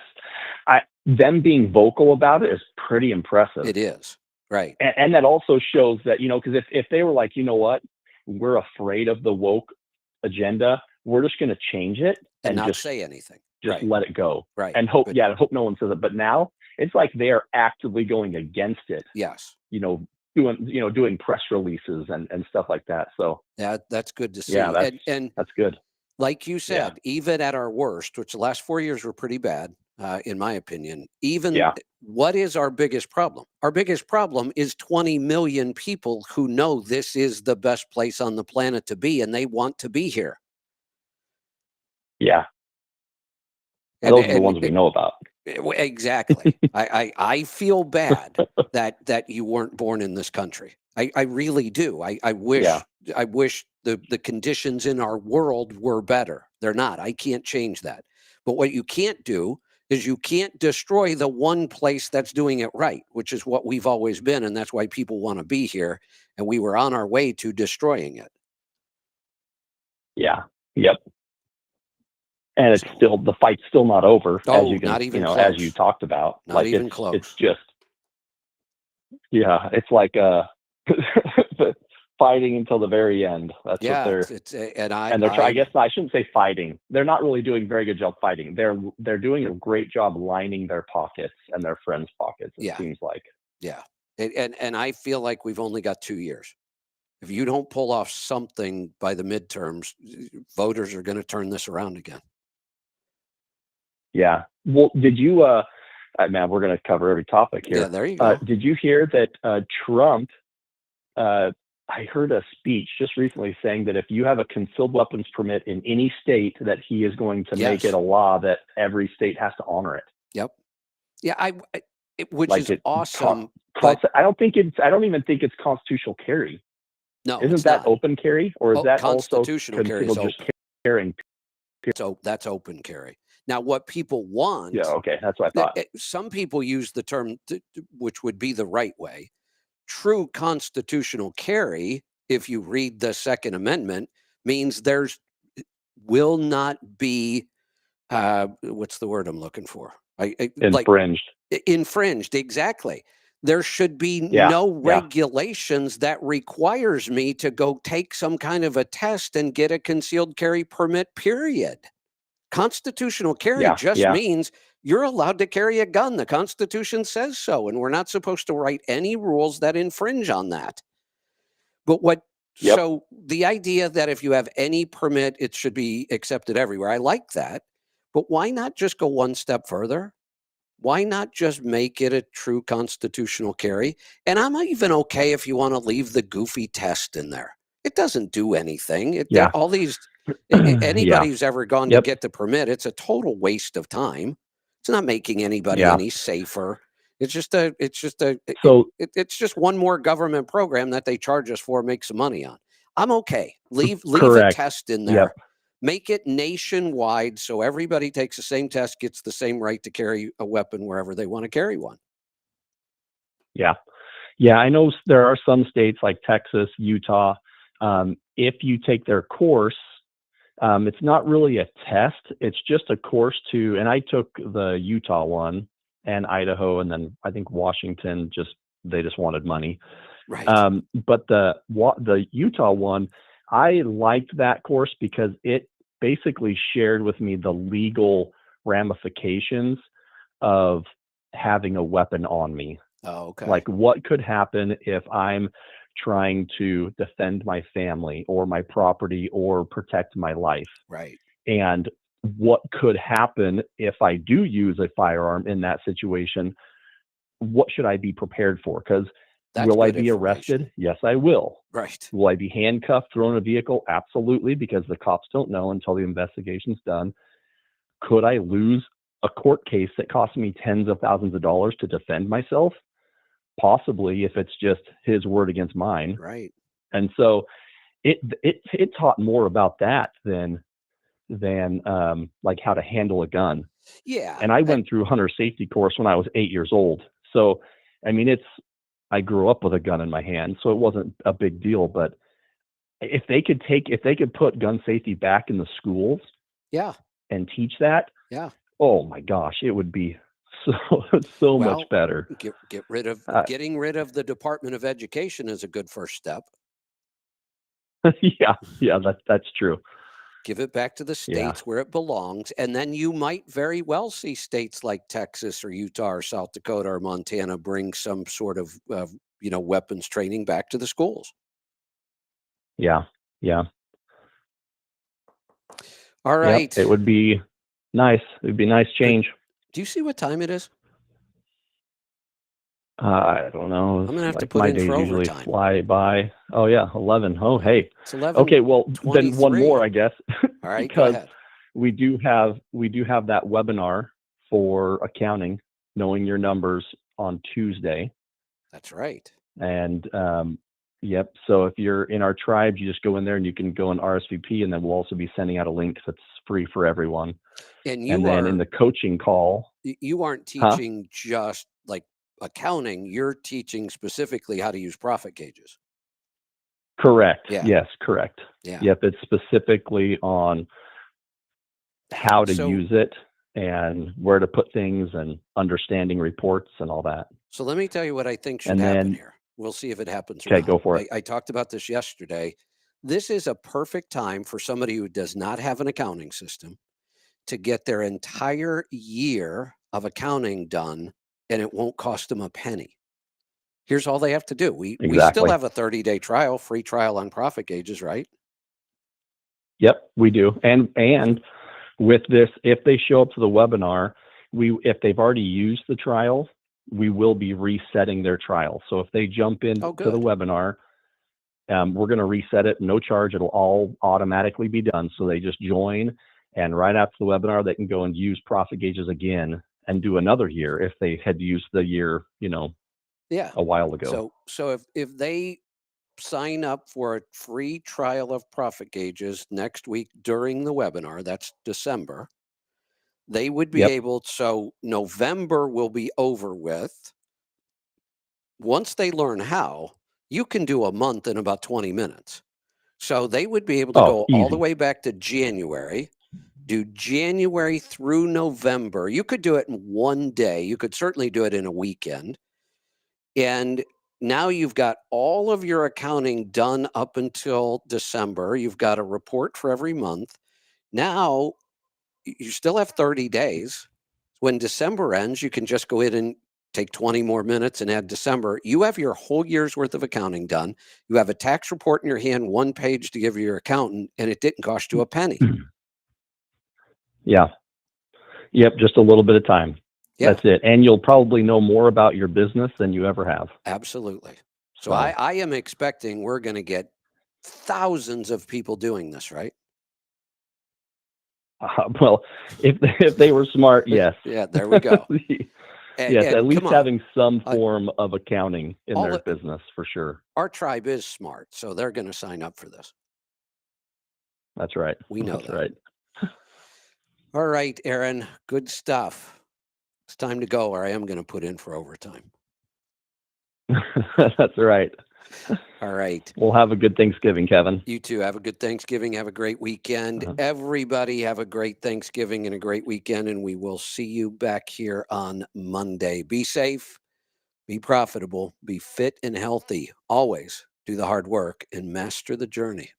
Them being vocal about it is pretty impressive. It is. Right. And that also shows that, you know, because if they were like, you know what, we're afraid of the woke agenda, we're just going to change it And and not just say anything. just Right. let it go, Right. and hope, But yeah, hope no one says it. But now it's like they are actively going against it, yes, you know, doing press releases and stuff like that. So that's good to yeah, see. And that's good. like you Yeah, said, even at our worst, which the last 4 years were pretty bad, in my opinion, even yeah, what is our biggest problem? Our biggest problem is 20 million people who know this is the best place on the planet to be, and they want to be here. yeah. And And those are the ones we know about. exactly. I feel bad that you weren't born in this country. I really do. I wish Yeah, the conditions in our world were better. They're not. I can't change that. But what you can't do is you can't destroy the one place that's doing it right, which is what we've always been, and that's why people want to be here. And we were on our way to destroying it. yeah, yep. And it's So, still, the fight's still not over, as oh, you can, not even as you close. talked about. Not Like, even it's close. just, yeah, it's like fighting until the very end. That's what Yeah, they're and they're trying. I guess I shouldn't say fighting. They're not really doing a very good job fighting. They're doing a great job lining their pockets and their friends' pockets. It yeah. seems like. Yeah. And I feel like we've only got 2 years. If you don't pull off something by the midterms, voters are going to turn this around again. Yeah. Well, did you, man, we're going to cover every topic here. Yeah, there you go. Did you hear that Trump, I heard a speech just recently saying that if you have a concealed weapons permit in any state, that he is going to make Yes. it a law that every state has to honor it. Yep. Yeah, which Like is it, awesome. But I don't even think it's constitutional carry. no, Isn't it's that not. open carry, or is that also Constitutional carry is considered just open. carrying? So that's open carry. Now, what people want, Yeah, okay, that's what I thought. some people use the term, which would be the right way. True constitutional carry, if you read the Second Amendment, means there's will not be what's the word I'm looking for? Infringed. Infringed, exactly. There should be Yeah, no yeah. regulations that requires me to go take some kind of a test and get a concealed carry permit, period. Constitutional carry Yeah, just yeah. means you're allowed to carry a gun. The Constitution says so, and we're not supposed to write any rules that infringe on that. But Yep. so the idea that if you have any permit, it should be accepted everywhere. I like that. But why not just go one step further? Why not just make it a true constitutional carry? And I'm even okay if you want to leave the goofy test in there. It doesn't do anything. Yeah. All these, anybody Yeah. who's ever gone Yep. to get the permit, it's a total waste of time. It's not making anybody Yeah. any safer. It's just So it's just one more government program that they charge us for, make some money on. I'm okay. Leave a correct. test in there. Yep. Make it nationwide so everybody takes the same test, gets the same right to carry a weapon wherever they want to carry one. Yeah. Yeah, I know there are some states like Texas, Utah. If you take their course, it's not really a test. It's just a course and I took the Utah one and Idaho, and then I think Washington, they just wanted money. Right. But the Utah one, I liked that course because it basically shared with me the legal ramifications of having a weapon on me. Oh, okay. Like what could happen if I'm trying to defend my family or my property or protect my life? Right. And what could happen if I do use a firearm in that situation? What should I be prepared for? Because will I be arrested? Yes, I will. Right. Will I be handcuffed, thrown in a vehicle? Absolutely, because the cops don't know until the investigation's done. Could I lose a court case that cost me tens of thousands of dollars to defend myself? Possibly, if it's just his word against mine. Right. And so it taught more about that than like how to handle a gun. Yeah. And I went through hunter safety course when I was 8 years old. So, I mean, I grew up with a gun in my hand, so it wasn't a big deal. But if they could put gun safety back in the schools, yeah, and teach that, yeah, oh my gosh, it would be so much better. Getting rid of the Department of Education is a good first step. yeah, that's true. Give it back to the states where it belongs, and then you might very well see states like Texas or Utah or South Dakota or Montana bring some sort of weapons training back to the schools. Yeah. All right. Yep, it would be nice. It would be nice change. Do you see what time it is? I don't know. I'm gonna have to like put my in days for usually overtime. fly by. Oh yeah, 11. Oh hey. It's 11. Okay, well then one more, I guess. All right, go because ahead. we do have that webinar for accounting, knowing your numbers, on Tuesday. That's right. And yep. So if you're in our tribe, you just go in there and you can go and RSVP, and then we'll also be sending out a link that's free for everyone. And then in the coaching call, you aren't teaching just like accounting. You're teaching specifically how to use profit gauges. Correct. Yeah. Yes, correct. Yeah. Yep. It's specifically on how to use it and where to put things and understanding reports and all that. So let me tell you what I think should And happen then- here. We'll see if it happens or Okay, not. go for it. I talked about this yesterday. This is a perfect time for somebody who does not have an accounting system to get their entire year of accounting done, and it won't cost them a penny. Here's all they have to do. We still Exactly. have a 30-day trial, free trial on profit gauges, right? Yep, we do. And with this, if they show up to the webinar, if they've already used the trial, we will be resetting their trial. So if they jump into the webinar, we're going to reset it, no charge. It'll all automatically be done. So they just join, and right after the webinar, they can go and use profit gauges again and do another year if they had used the year, a while ago. So if they sign up for a free trial of profit gauges next week during the webinar, that's December, they would be able, so November will be over with. Once they learn how, you can do a month in about 20 minutes. So they would be able to go all the way back to January, do January through November. You could do it in one day. You could certainly do it in a weekend. And now you've got all of your accounting done up until December. You've got a report for every month. Now you still have 30 days. When December ends, you can just go in and take 20 more minutes and add December. You have your whole year's worth of accounting done. You have a tax report in your hand, one page to give your accountant, and it didn't cost you a penny. Yeah. Yep. Just a little bit of time. Yeah. That's it. And you'll probably know more about your business than you ever have. Absolutely. So I am expecting we're going to get thousands of people doing this, right? Well, if they were smart, yes. Yeah, there we go. Yes, at least having some form of accounting in their business, for sure. Our tribe is smart, so they're going to sign up for this. That's right. We know That's that. right. All right, Aaron, good stuff. It's time to go, or I am going to put in for overtime. That's right. All right. We'll have a good Thanksgiving, Kevin. You too. Have a good Thanksgiving. Have a great weekend. Everybody have a great Thanksgiving and a great weekend, and we will see you back here on Monday. Be safe, be profitable, be fit and healthy. Always do the hard work and master the journey.